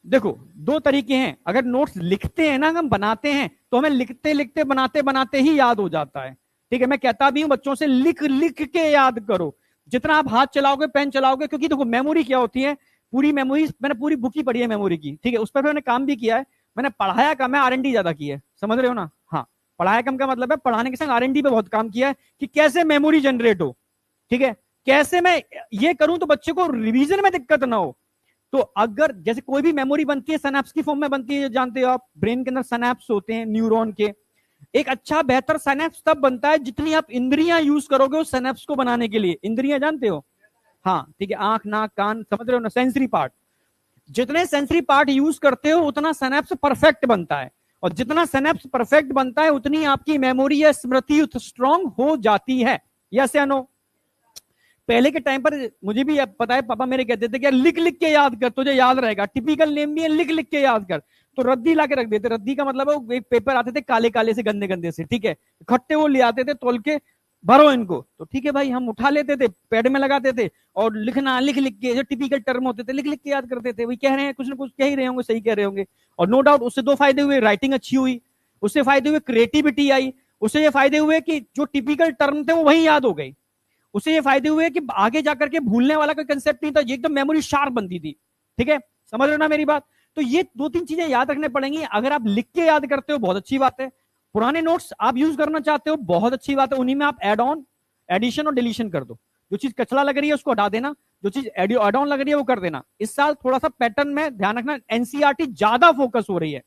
देखो दो तरीके हैं, अगर नोट्स लिखते हैं ना, हम बनाते हैं तो हमें लिखते लिखते बनाते बनाते ही याद हो जाता है। ठीक है, मैं कहता भी हूं बच्चों से लिख लिख के याद करो, जितना आप हाथ चलाओगे पेन चलाओगे, क्योंकि देखो मेमोरी क्या होती है, पूरी मेमोरी, मैंने पूरी बुक ही पढ़ी है मेमोरी की, ठीक है, उस पर मैंने काम भी किया है, मैंने पढ़ाया कम है, R&D ज्यादा की है, समझ रहे हो ना? हाँ, पढ़ाया कम का मतलब है पढ़ाने के संग R&D पे बहुत काम किया है कि कैसे मेमोरी जनरेट हो, ठीक है, कैसे मैं ये करूं तो बच्चे को रिवीजन में दिक्कत ना हो। तो अगर जैसे कोई भी मेमोरी बनती है सिनैप्स की फॉर्म में बनती है, जानते हो आप, ब्रेन के अंदर सिनैप्स होते हैं न्यूरॉन के, एक अच्छा बेहतर सिनैप्स तब बनता है जितनी आप इंद्रियां यूज करोगे उस सिनैप्स को बनाने के लिए, इंद्रियां जानते हो, हाँ ठीक है, आंख नाक कान, समझ रहे हो ना, सेंसरी पार्ट, जितने सेंसरी पार्ट यूज करते हो उतना सिनैप्स परफेक्ट बनता है, और जितना सिनैप्स परफेक्ट बनता है उतनी आपकी मेमोरी या स्मृति स्ट्रांग हो जाती है। यस या नो? पहले के टाइम पर मुझे भी पता है, पापा मेरे कहते थे कि लिख लिख के याद कर, तुझे याद रहेगा, टिपिकल नेम भी है, लिख लिख के याद कर, तो रद्दी ला के रख देते, रद्दी का मतलब है एक पेपर आते थे काले काले से गंदे गंदे से, ठीक है, खट्टे वो ले आते थे तोल के, भरो इनको, तो ठीक है भाई, हम उठा लेते थे, पैड में लगाते थे और लिखना, लिख लिख के, जो टिपिकल टर्म होते थे लिख लिख के याद करते थे, वही कह रहे हैं, कुछ ना कुछ कह ही रहे होंगे, सही कह रहे होंगे, और नो डाउट उससे दो फायदे हुए, राइटिंग अच्छी हुई, उससे फायदे हुए क्रिएटिविटी आई, उससे ये फायदे हुए कि जो टिपिकल टर्म थे वो वही याद हो गई, उससे ये फायदे हुए कि आगे जाकर के भूलने वाला कोई कंसेप्ट नहीं था, ये एकदम मेमोरी शार्प बनती थी। ठीक है, समझ रहे हो ना मेरी बात? तो ये दो तीन चीजें याद रखने पड़ेंगी, अगर आप लिख के याद करते हो बहुत अच्छी बात है, पुराने नोट्स आप यूज करना चाहते हो बहुत अच्छी बात है, उन्हीं में आप एड ऑन, एडिशन और डिलीशन कर दो, जो चीज कचरा लग रही है उसको हटा देना, जो चीज एड ऑन लग रही है वो कर देना। इस साल थोड़ा सा पैटर्न में ध्यान रखना, एनसीईआरटी ज्यादा फोकस हो रही है,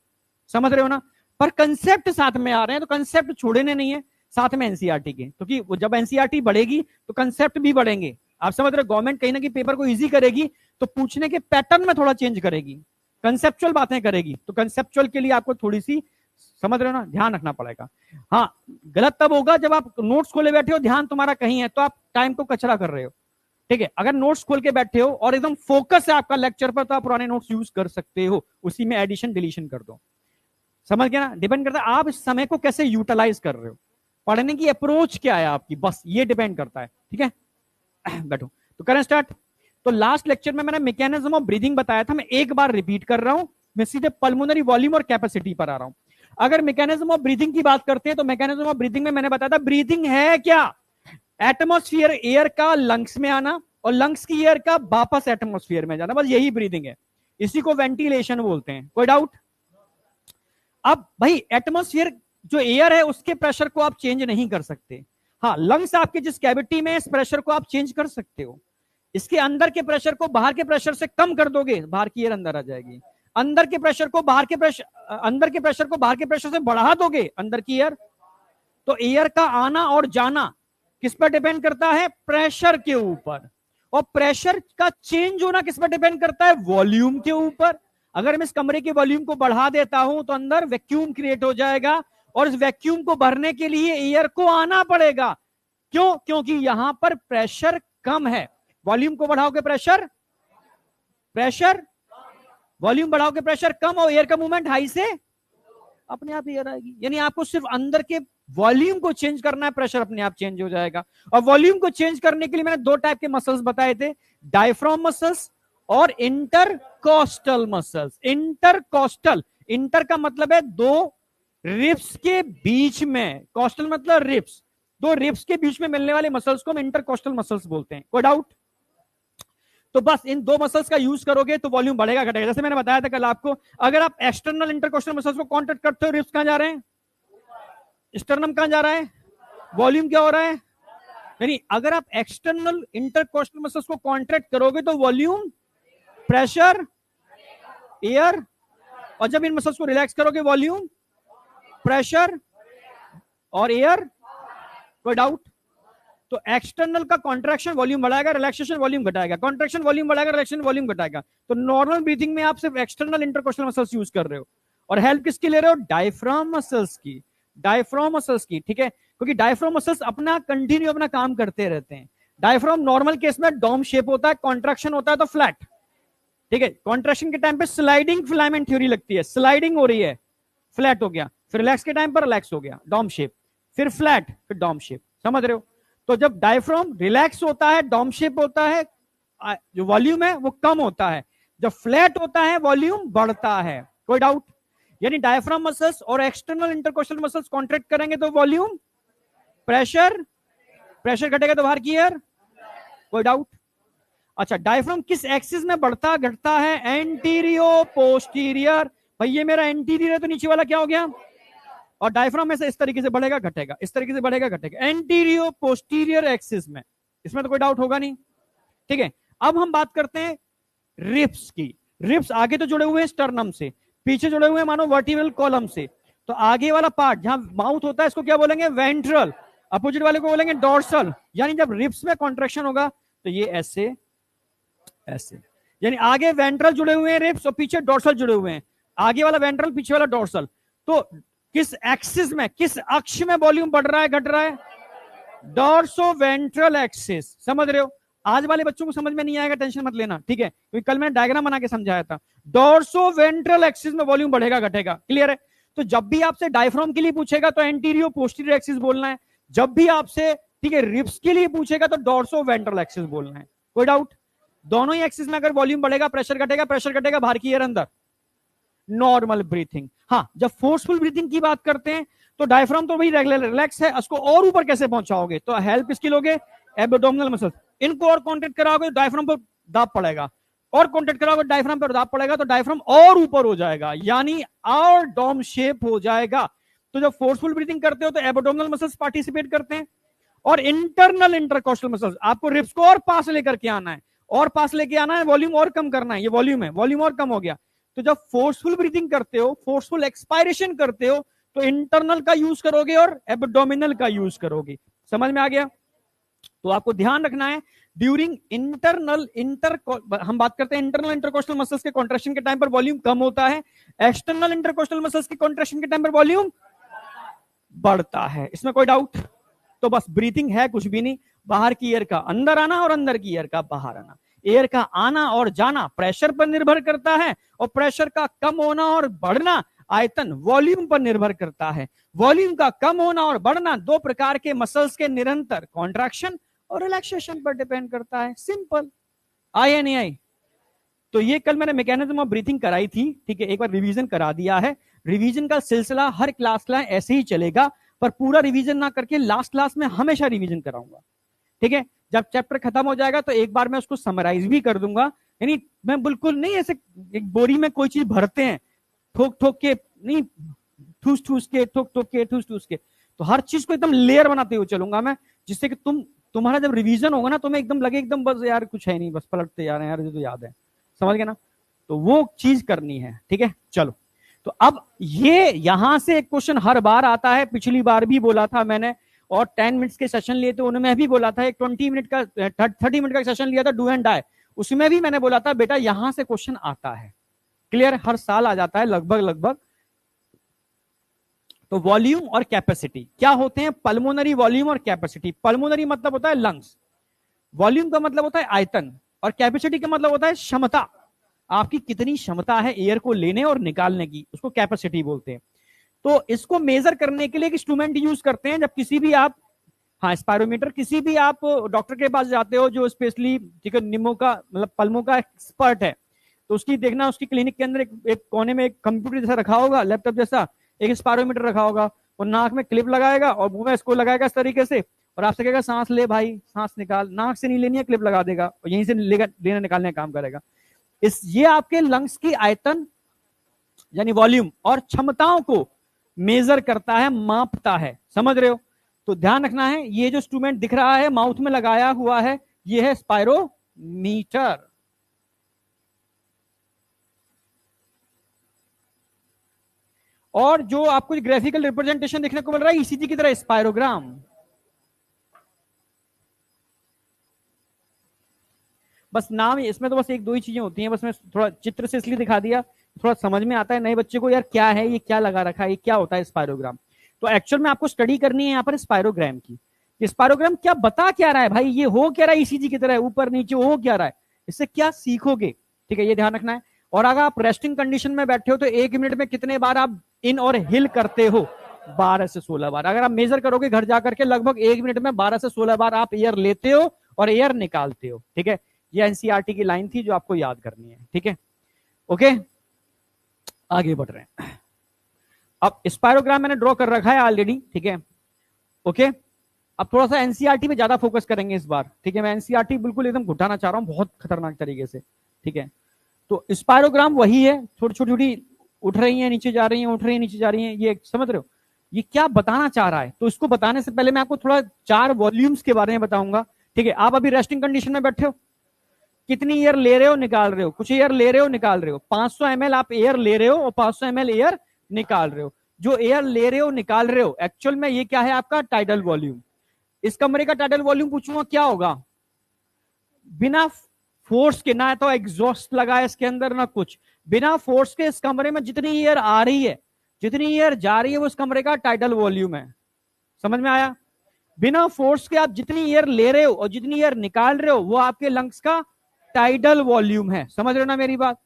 समझ रहे हो ना, पर कंसेप्ट साथ में आ रहे हैं, तो कंसेप्ट छोड़ने नहीं है साथ में एनसीईआरटी के, क्योंकि वो जब एनसीईआरटी बढ़ेगी तो कंसेप्ट भी बढ़ेंगे, आप समझ रहे हो, गवर्नमेंट कहीं ना कहीं पेपर को इजी करेगी तो पूछने के पैटर्न में थोड़ा चेंज करेगी, कंसेप्चुअल बातें करेगी, तो कंसेप्चुअल के लिए आपको थोड़ी सी, समझ रहे हो ना, ध्यान रखना पड़ेगा। हाँ, गलत तब होगा जब आप नोट्स खोले बैठे हो, ध्यान तुम्हारा कहीं है, तो आप टाइम को कचरा कर रहे हो। ठीक है, अगर नोट्स खोल के बैठे हो और एकदम फोकस है आपका लेक्चर पर, तो आप पुराने नोट्स यूज कर सकते हो, उसी में एडिशन डिलीशन कर दो, समझ गया ना, डिपेंड करता है आप इस समय को कैसे यूटिलाइज कर रहे हो, पढ़ने की अप्रोच क्या है आपकी, बस ये डिपेंड करता है। ठीक है, बैठो, तो करें स्टार्ट। तो लास्ट लेक्चर में मैंने मैकेनिज्म ऑफ ब्रीदिंग बताया था, मैं एक बार रिपीट कर रहा हूं, मैं सीधे पल्मोनरी वॉल्यूम और कैपेसिटी पर आ रहा हूं। अगर मैकेनिज्म ऑफ ब्रीदिंग की बात करते हैं तो मैकेनिज्म ऑफ ब्रीदिंग में मैंने बताया था, ब्रीदिंग है क्या, एटमॉस्फेयर एयर का लंग्स में आना और लंग्स की एयर का वापस एटमॉस्फेयर में जाना, बस यही ब्रीदिंग है, इसी को वेंटिलेशन बोलते हैं। कोई डाउट? अब भाई एटमॉस्फेयर जो एयर है उसके प्रेशर को आप चेंज नहीं कर सकते, हाँ लंग्स आपके जिस कैविटी में इस प्रेशर को आप चेंज कर सकते हो, इसके अंदर के प्रेशर को बाहर के प्रेशर से कम कर दोगे, बाहर की एयर अंदर आ जाएगी, अंदर के प्रेशर को बाहर के प्रेशर, अंदर के प्रेशर को बाहर के प्रेशर से बढ़ा दोगे, अंदर की एयर, तो एयर का आना और जाना किस पर डिपेंड करता है, प्रेशर के ऊपर, और प्रेशर का चेंज होना किस पर डिपेंड करता है, वॉल्यूम के ऊपर। अगर मैं इस कमरे के वॉल्यूम को बढ़ा देता हूं तो अंदर वैक्यूम क्रिएट हो जाएगा, और इस वैक्यूम को भरने के लिए एयर को आना पड़ेगा, क्यों, क्योंकि यहां पर प्रेशर कम है, वॉल्यूम को बढ़ाओगे प्रेशर, प्रेशर वॉल्यूम बढ़ाओगे प्रेशर कम, और एयर का मूवमेंट हाई से अपने आप एयर आएगी, यानी आपको सिर्फ अंदर के वॉल्यूम को चेंज करना है, प्रेशर अपने आप चेंज हो जाएगा। और वॉल्यूम को चेंज करने के लिए मैंने दो टाइप के मसल्स बताए थे, डायफ्राम मसल्स और इंटरकोस्टल मसल्स। इंटरकोस्टल, इंटर का मतलब है दो रिब्स के बीच में, कोस्टल मतलब रिब्स, दो रिब्स के बीच में मिलने वाले मसल्स को हम इंटरकोस्टल मसल्स बोलते हैं। कोई डाउट? तो बस इन दो मसल्स का यूज करोगे तो वॉल्यूम बढ़ेगा घटेगा, जैसे मैंने बताया था कल आपको, अगर आप एक्सटर्नल इंटरकोस्टल मसल्स को कॉन्ट्रैक्ट करते हो, रिब्स कहां जा रहे हैं, स्टर्नम कहां जा रहा है, वॉल्यूम क्या हो रहा है, यानी अगर आप एक्सटर्नल इंटरकोस्टल मसल्स को कॉन्ट्रैक्ट करोगे तो वॉल्यूम, प्रेशर, एयर, और जब इन मसल्स को रिलैक्स करोगे वॉल्यूम, प्रेशर और एयर। कोई डाउट? तो एक्सटर्नल का कॉन्ट्रैक्शन वॉल्यूम बढ़ाएगा, रिलैक्सेशन वॉल्यूम घटाएगा, कॉन्ट्रैक्शन वॉल्यूम बढ़ाएगा, रिलैक्सेशन वॉल्यूम घटाएगा। तो नॉर्मल ब्रीथिंग में आप सिर्फ एक्सटर्नल इंटरकोस्टल मसल्स यूज कर रहे हो, और हेल्प किसकी ले रहे हो? डायफ्राम मसल्स की, डायफ्राम मसल्स की, ठीक है, क्योंकि डायफ्राम मसल्स अपना कंटिन्यू अपना काम करते रहते हैं। डायफ्राम नॉर्मल केस में डोम शेप होता है, कॉन्ट्रैक्शन होता है तो फ्लैट, ठीक है। कॉन्ट्रैक्शन के टाइम पे स्लाइडिंग फिलामेंट थ्योरी लगती है, स्लाइडिंग हो रही है, फ्लैट हो गया, फिर रिलैक्स के टाइम पर रिलैक्स हो गया, डोम शेप, फिर फ्लैट, फिर डोम शेप। समझ रहे हो? तो जब डायफ्राम रिलैक्स होता है डोम शेप होता है, जो वॉल्यूम है वो कम होता है, जब फ्लैट होता है वॉल्यूम बढ़ता है। कोई डाउट? यानी डायफ्राम मसल्स और एक्सटर्नल इंटरकोस्टल मसल्स कॉन्ट्रैक्ट करेंगे तो वॉल्यूम, प्रेशर, प्रेशर घटेगा तो बाहर की एयर। कोई डाउट? अच्छा, डायफ्राम किस एक्सिस में बढ़ता घटता है? एंटीरियो पोस्टीरियर। भाई ये मेरा एंटीरियर है तो नीचे वाला क्या हो गया? और डायफ्राम में से इस तरीके से बढ़ेगा घटेगा, इस तरीके से बढ़ेगा घटेगा, एंटीरियो पोस्टीरियर एक्सिस में। इसमें तो कोई डाउट होगा नहीं, ठीक है। अब हम बात करते हैं रिब्स की। रिब्स आगे तो जुड़े हुए हैं स्टर्नम से, पीछे जुड़े हुए हैं मानो वर्टिब्रल कॉलम से। तो आगे वाला पार्ट जहां माउथ होता है इसको क्या बोलेंगे? वेंट्रल। अपोजिट वाले को बोलेंगे डोर्सल। यानी जब रिब्स में कॉन्ट्रैक्शन होगा तो ये ऐसे ऐसे, यानी आगे वेंट्रल जुड़े हुए हैं रिब्स और पीछे डोर्सल जुड़े हुए हैं, आगे वाला वेंट्रल पीछे वाला डोर्सल। तो किस एक्सिस में, किस अक्ष में वॉल्यूम बढ़ रहा है घट रहा है? Dorso ventral axis. समझ रहे हो? आज वाले बच्चों को समझ में नहीं आएगा, टेंशन मत लेना, ठीक है, क्योंकि कल मैंने डायग्राम बना के समझाया था। डोर्सो वेंट्रल एक्सिस में वॉल्यूम बढ़ेगा घटेगा, क्लियर है? तो जब भी आपसे डायफ्राम के लिए पूछेगा तो एंटीरियो पोस्टीरियर एक्सिस बोलना है, जब भी आपसे, ठीक है, रिब्स के लिए पूछेगा तो डोर्सो वेंट्रल एक्सिस बोलना है। कोई डाउट? दोनों ही एक्सिस में अगर वॉल्यूम बढ़ेगा प्रेशर घटेगा, प्रेशर घटेगा बाहर की एयर अंदर। Normal breathing. हाँ, जब फोर्सफुल ब्रीथिंग की बात करते हैं तो डायफ्राम तो भाई रेगुलर रिलैक्स है, उसको और ऊपर कैसे पहुंचाओगे? तो हेल्प किसकी लोगे? Abdominal muscles. इनको और कॉन्टेक्ट कराओगे डायफ्राम पर दाब पड़ेगा, और कॉन्टेक्ट कराओगे डायफ्राम पर दाब पड़ेगा, तो डायफ्राम और ऊपर हो जाएगा, यानी और डोम शेप हो जाएगा। तो जब फोर्सफुल ब्रीथिंग करते हो तो एब्डोमिनल मसल्स पार्टिसिपेट करते हैं, और इंटरनल इंटरकोस्टल मसल्स। आपको रिब्स को और पास लेकर के आना है, और पास लेके आना है, वॉल्यूम और कम करना है। ये वॉल्यूम है, वॉल्यूम और कम हो गया। तो जब फोर्सफुल ब्रीथिंग करते हो, फोर्सफुल एक्सपायरेशन करते हो, तो इंटरनल का यूज करोगे और एब्डोमिनल का यूज करोगे। समझ में आ गया? तो आपको ध्यान रखना है ड्यूरिंग हम बात करते हैं इंटरनल इंटरकोस्टल मसल्स के कॉन्ट्रैक्शन के टाइम पर वॉल्यूम कम होता है, एक्सटर्नल इंटरकोस्टल मसल्स के कॉन्ट्रैक्शन के टाइम पर वॉल्यूम बढ़ता है। इसमें कोई डाउट? तो बस ब्रीथिंग है कुछ भी नहीं, बाहर की एयर का अंदर आना और अंदर की एयर का बाहर आना। एयर का आना और जाना प्रेशर पर निर्भर करता है, और प्रेशर का कम होना और बढ़ना आयतन वॉल्यूम पर निर्भर करता है। वॉल्यूम का कम होना और बढ़ना दो प्रकार के मसल्स के निरंतर कॉन्ट्रैक्शन और रिलैक्सेशन पर डिपेंड करता है। सिंपल। आई या नहीं आई? तो ये कल मैंने मैकेनिज्म ऑफ ब्रीथिंग कराई थी, ठीक है, एक बार रिवीजन करा दिया है। रिवीजन का सिलसिला हर क्लास का ऐसे ही चलेगा, पर पूरा रिवीजन ना करके लास्ट क्लास में हमेशा रिवीजन कराऊंगा, ठीक है। जब चैप्टर खत्म हो जाएगा तो एक बार मैं उसको समराइज भी कर दूंगा, यानी मैं बिल्कुल नहीं ऐसे एक बोरी में कोई चीज भरते हैं ठोक ठोक के, नहीं, ठूस ठूस के, ठोक ठोक के, ठूस ठूस के, तो हर चीज को एकदम लेयर बनाते हुए चलूंगा मैं, जिससे कि तुम्हारा जब रिवीजन होगा ना तुम्हें एकदम लगे एकदम बस यार कुछ है नहीं, बस पलटते जा रहे हैं यार, ये तो याद है। समझ गए ना? तो वो चीज करनी है, ठीक है। चलो, तो अब ये यहां से एक क्वेश्चन हर बार आता है, पिछली बार भी बोला था मैंने, और 10 मिनट्स के सेशन लिए थे उन्होंने भी बोला था, एक 20 मिनट का 30 मिनट का सेशन लिया था डू एंड डाई, उसमें भी मैंने बोला था बेटा यहां से क्वेश्चन आता है। क्लियर? हर साल आ जाता है लगभग लगभग। तो वॉल्यूम और कैपेसिटी क्या होते हैं? पल्मोनरी वॉल्यूम और कैपेसिटी। पल्मोनरी मतलब होता है लंग्स, वॉल्यूम का मतलब होता है आयतन, और कैपेसिटी का मतलब होता है क्षमता। आपकी कितनी क्षमता है एयर को लेने और निकालने की, उसको कैपेसिटी बोलते हैं। तो इसको मेजर करने के लिए एक इंस्ट्रूमेंट यूज करते हैं। जब किसी भी आप, हाँ, स्पायरोमीटर, किसी भी आप डॉक्टर के पास जाते हो जो स्पेशली, ठीक है, निमो का मतलब पल्मो का एक्सपर्ट है, तो उसकी देखना, उसकी क्लिनिक के अंदर एक कोने में एक कंप्यूटर जैसा रखा होगा, लैपटॉप जैसा, एक स्पायरोमीटर रखा होगा, और नाक में क्लिप लगाएगा और मुंह में इसको लगाएगा इस तरीके से, और आपसे कहेगा सांस ले भाई, सांस निकाल। नाक से नहीं लेनी है, क्लिप लगा देगा और यहीं से लेना निकालने का काम करेगा। ये आपके लंग्स की आयतन यानी वॉल्यूम और क्षमताओं को मेजर करता है, मापता है। समझ रहे हो? तो ध्यान रखना है, ये जो इंस्ट्रूमेंट दिख रहा है माउथ में लगाया हुआ है, ये है स्पायरोमीटर। और जो आपको ग्राफिकल रिप्रेजेंटेशन देखने को मिल रहा है ईसीजी की तरह, स्पायरोग्राम। बस नाम, इसमें तो बस एक दो ही चीजें होती हैं, बस मैं थोड़ा चित्र से इसलिए दिखा दिया, थोड़ा समझ में आता है नए बच्चे को, यार क्या है ये, क्या लगा रखा है, ये क्या होता है स्पायरोग्राम। तो एक्चुअल में आपको स्टडी करनी है यहाँ पर स्पायरोग्राम की। स्पायरोग्राम क्या बता क्या रहा है भाई, ये हो क्या रहा है ईसीजी की तरह, ऊपर नीचे हो क्या रहा है, इससे क्या सीखोगे, ठीक है, ये ध्यान रखना है। और अगर आप रेस्टिंग कंडीशन में बैठे हो तो 1 मिनट में कितने बार आप इन और हिल करते हो, 12 से 16 बार। अगर आप मेजर करोगे घर जाकर के, लगभग 1 मिनट में 12 से 16 बार आप एयर लेते हो और एयर निकालते हो, ठीक है। ये एनसीईआरटी की लाइन थी जो आपको याद करनी है, ठीक है। ओके, आगे बढ़ रहे हैं। अब स्पायरोग्राम मैंने ड्रॉ कर रखा है ऑलरेडी, ठीक है। ओके, अब थोड़ा सा एनसीईआरटी पे ज्यादा फोकस करेंगे इस बार, ठीक है। मैं एनसीईआरटी बिल्कुल एकदम घुटाना चाह रहा हूं बहुत खतरनाक तरीके से, ठीक है। तो स्पायरोग्राम वही है, छोटी छोटी छोटी उठ रही है नीचे जा रही है, उठ रही है नीचे जा रही है, ये समझ रहे हो ये क्या बताना चाह रहा है। तो इसको बताने से पहले मैं आपको थोड़ा 4 वॉल्यूम्स के बारे में बताऊंगा, ठीक है। आप अभी रेस्टिंग कंडीशन में बैठे हो, कितनी एयर ले रहे हो निकाल रहे हो, कुछ एयर ले रहे हो निकाल रहे हो, 500 ml आप एयर ले रहे हो और 500 ml एयर निकाल रहे हो। जो एयर ले रहे हो निकाल रहे हो, एक्चुअल में ये क्या है आपका टाइडल वॉल्यूम। इस कमरे का टाइडल वॉल्यूम पूछूंगा क्या होगा, बिना फोर्स के, ना तो एग्जॉस्ट लगा है इसके अंदर ना कुछ, बिना फोर्स के इस कमरे में जितनी एयर आ रही है जितनी एयर जा रही है वो इस कमरे का टाइडल वॉल्यूम है। समझ में आया? बिना फोर्स के आप जितनी एयर ले रहे हो और जितनी एयर निकाल रहे हो वो आपके लंग्स का टाइडल वॉल्यूम है। समझ रहे हो ना मेरी बात?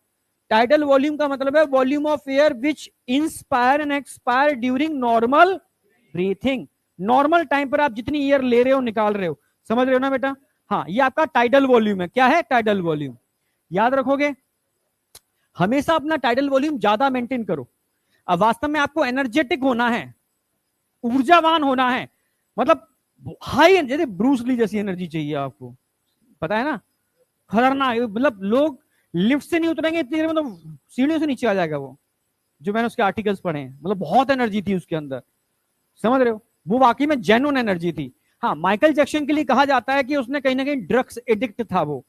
टाइडल वॉल्यूम का मतलब है volume of air which inspire and expire during normal breathing. Normal time पर आप जितनी एयर ले रहे हो निकाल रहे हो, समझ रहे हो ना बेटा? हाँ, ये आपका टाइडल वॉल्यूम है। क्या है? Tidal volume. याद रखोगे, हमेशा अपना टाइडल वॉल्यूम ज्यादा मेंटेन करो। अब वास्तव में आपको एनर्जेटिक होना है, ऊर्जावान होना है, मतलब हाई, जैसे ब्रूस ली जैसी एनर्जी चाहिए आपको, पता है ना, खतरनाक। मतलब लोग लिफ्ट से नहीं उतरेंगे इतनी देर में तो सीढ़ियों से नीचे आ जाएगा वो, जो मैंने उसके आर्टिकल्स पढ़े हैं। मतलब बहुत एनर्जी थी उसके अंदर, समझ रहे हो? वो वाकई में जेन्युइन एनर्जी थी। हाँ, माइकल जैक्सन के लिए कहा जाता है कि उसने कहीं ना कहीं ड्रग्स एडिक्ट था वो,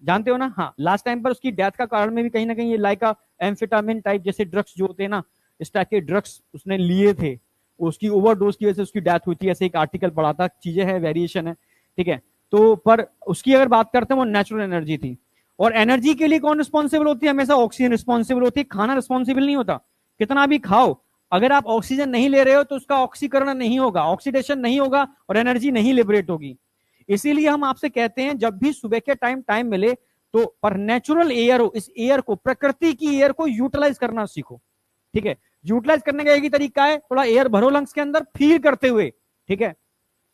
जानते हो ना? हाँ, लास्ट टाइम पर उसकी डेथ का कारण में भी कहीं ना कहीं ये लाइका एम्फेटामिन टाइप जैसे ड्रग्स जो होते हैं ना, इस टाइप के ड्रग्स उसने लिए थे, उसकी ओवरडोज की वजह से उसकी डेथ हुई थी, ऐसे एक आर्टिकल पढ़ा था। चीजें है, वेरिएशन है, ठीक है। तो पर उसकी अगर बात करते हैं वो नेचुरल एनर्जी थी। और एनर्जी के लिए कौन रिस्पॉन्सिबल होती है? हमेशा ऑक्सीजन रिस्पॉन्सिबल होती है, खाना रिस्पॉन्सिबल नहीं होता। कितना भी खाओ, अगर आप ऑक्सीजन नहीं ले रहे हो तो उसका ऑक्सीकरण नहीं होगा, ऑक्सीडेशन नहीं होगा और एनर्जी नहीं लिबरेट होगी। इसीलिए हम आपसे कहते हैं जब भी सुबह के टाइम मिले तो पर नेचुरल एयर हो, इस एयर को, प्रकृति की एयर को यूटिलाइज करना सीखो, ठीक है। यूटिलाइज करने का एक ही तरीका है, थोड़ा एयर भरो लंग्स के अंदर, फील करते हुए, ठीक है।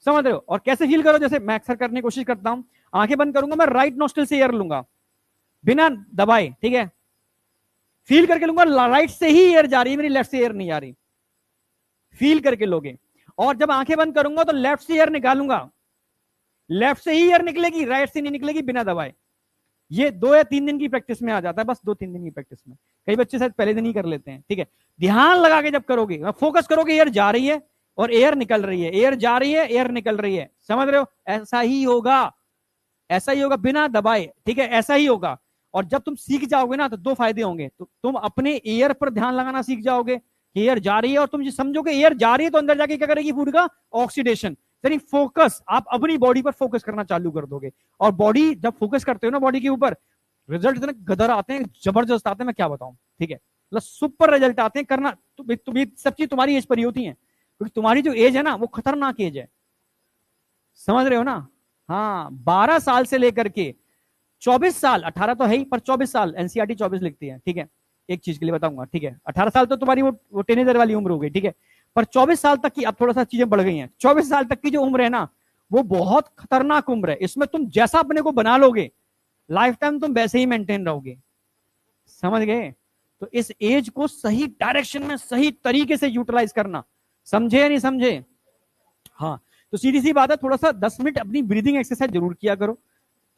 समझ रहे हो? और कैसे फील करो, जैसे मैं अक्सर करने की कोशिश करता हूं, आंखें बंद करूंगा, मैं राइट नोस्ट्रिल से एयर लूंगा बिना दबाए, ठीक है। फील करके लूंगा, राइट से ही एयर जा रही है मेरी, लेफ्ट से एयर नहीं आ रही, फील करके लोगे। और जब आंखें बंद करूंगा तो लेफ्ट से एयर निकालूंगा, लेफ्ट से ही एयर निकलेगी, राइट से नहीं निकलेगी बिना दबाए। ये 2 या 3 दिन की प्रैक्टिस में आ जाता है, बस 2-3 दिन की प्रैक्टिस में। कई बच्चे शायद पहले दिन ही कर लेते हैं, ठीक है। ध्यान लगा के जब करोगे, फोकस करोगे, एयर जा रही है और एयर निकल रही है, एयर जा रही है, एयर निकल रही है, समझ रहे हो? ऐसा ही होगा, ऐसा ही होगा बिना दबाए, ठीक है, ऐसा ही होगा। और जब तुम सीख जाओगे ना तो 2 फायदे होंगे। तो तुम अपने एयर पर ध्यान लगाना सीख जाओगे कि एयर जा रही है, और तुम समझोगे एयर जा रही है तो अंदर जाके क्या करेगी? फूड का ऑक्सीडेशन। यानी फोकस, आप अपनी बॉडी पर फोकस करना चालू कर दोगे। और बॉडी जब फोकस करते हो ना बॉडी के ऊपर, रिजल्ट इतने गदर आते हैं, जबरदस्त आते हैं, मैं क्या बताऊं, ठीक है। मतलब सुपर रिजल्ट आते हैं। करना तो ये सब चीज तुम्हारी एज पर ही होती है, क्योंकि तुम्हारी जो एज है ना वो खतरनाक एज है, समझ रहे हो ना? हाँ, 12 साल से लेकर के 24 साल, 18 तो है ही, पर 24 साल, एनसीईआरटी 24 लिखती है, ठीक है। एक चीज के लिए बताऊंगा, ठीक है। 18 साल तो तुम्हारी वो टीनेजर वाली उम्र हो गई, ठीक है। पर 24 साल तक की, अब थोड़ा सा चीजें बढ़ गई हैं, 24 साल तक की जो उम्र है ना, वो बहुत खतरनाक उम्र है। इसमें तुम जैसा अपने को बना लोगे, लाइफ टाइम तुम वैसे ही मेंटेन रहोगे, समझ गए? तो इस एज को सही डायरेक्शन में, सही तरीके से यूटिलाइज करना, समझे या नहीं समझे? हाँ, तो सीधी सी बात है, थोड़ा सा 10 मिनट अपनी ब्रीदिंग एक्सरसाइज जरूर किया करो,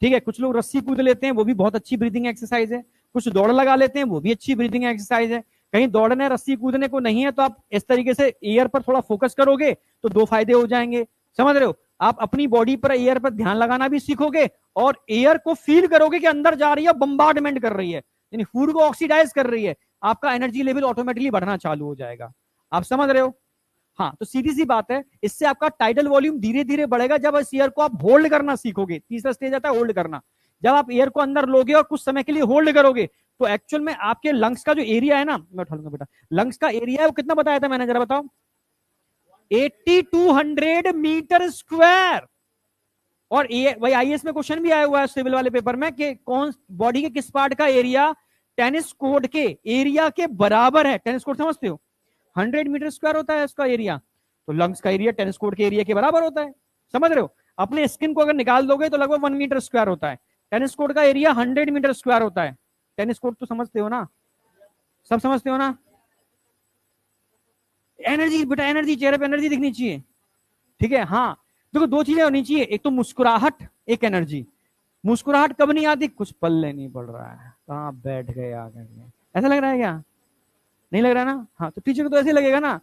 ठीक है। कुछ लोग रस्सी कूद लेते हैं, वो भी बहुत अच्छी ब्रीदिंग एक्सरसाइज है। कुछ दौड़ लगा लेते हैं, वो भी अच्छी ब्रीदिंग एक्सरसाइज है। कहीं दौड़ने रस्सी कूदने को नहीं है तो आप इस तरीके से एयर पर थोड़ा फोकस करोगे तो 2 फायदे हो जाएंगे, समझ रहे हो? आप अपनी बॉडी पर, एयर पर ध्यान लगाना भी सीखोगे और एयर को फील करोगे कि अंदर जा रही है, बम्बार्डमेंट कर रही है, यानी फूड को ऑक्सीडाइज कर रही है। आपका एनर्जी लेवल ऑटोमेटिकली बढ़ना चालू हो जाएगा। आप समझ रहे हो? हाँ, तो सीधी सी बात है, इससे आपका टाइडल वॉल्यूम धीरे धीरे बढ़ेगा जब इस एयर को आप होल्ड करना सीखोगे। तीसरा स्टेज आता है होल्ड करना। जब आप एयर को अंदर लोगे और कुछ समय के लिए होल्ड करोगे तो एक्चुअल में आपके लंग्स का जो एरिया है ना, मैं उठा लूंगा बेटा, लंग्स का एरिया है वो कितना बताया था मैंने, जरा बताओ? 8200 मीटर स्क्वायर। और वही आईएएस में क्वेश्चन भी आया हुआ है सिविल वाले पेपर में कि कौन बॉडी के किस पार्ट का एरिया टेनिस कोर्ट के एरिया के बराबर है। टेनिस कोर्ट समझते हो? 100 मीटर स्क्वायर होता है उसका एरिया, तो लंग्स का एरिया टेनिस कोर्ट के एरिया के बराबर होता है। समझ रहे हो? अपने स्किन को अगर निकाल दोगे तो लगभग 1 मीटर स्क्वायर होता है। टेनिस कोर्ट का एरिया 100 मीटर स्क्वायर होता है। टेनिस कोर्ट तो समझते हो ना, सब समझते हो ना? एनर्जी बेटा, एनर्जी, चेहरे पे एनर्जी दिखनी चाहिए, ठीक है? हाँ, देखो दो चीजें होनी चाहिए, एक तो मुस्कुराहट, एक एनर्जी। मुस्कुराहट कब नहीं आती? कुछ पल्ले नहीं पड़ रहा है, कहाँ बैठ गए आगे, ऐसा लग रहा है क्या? नहीं लग रहा ना? हाँ, तो टीचर को तो ऐसे लगेगा ना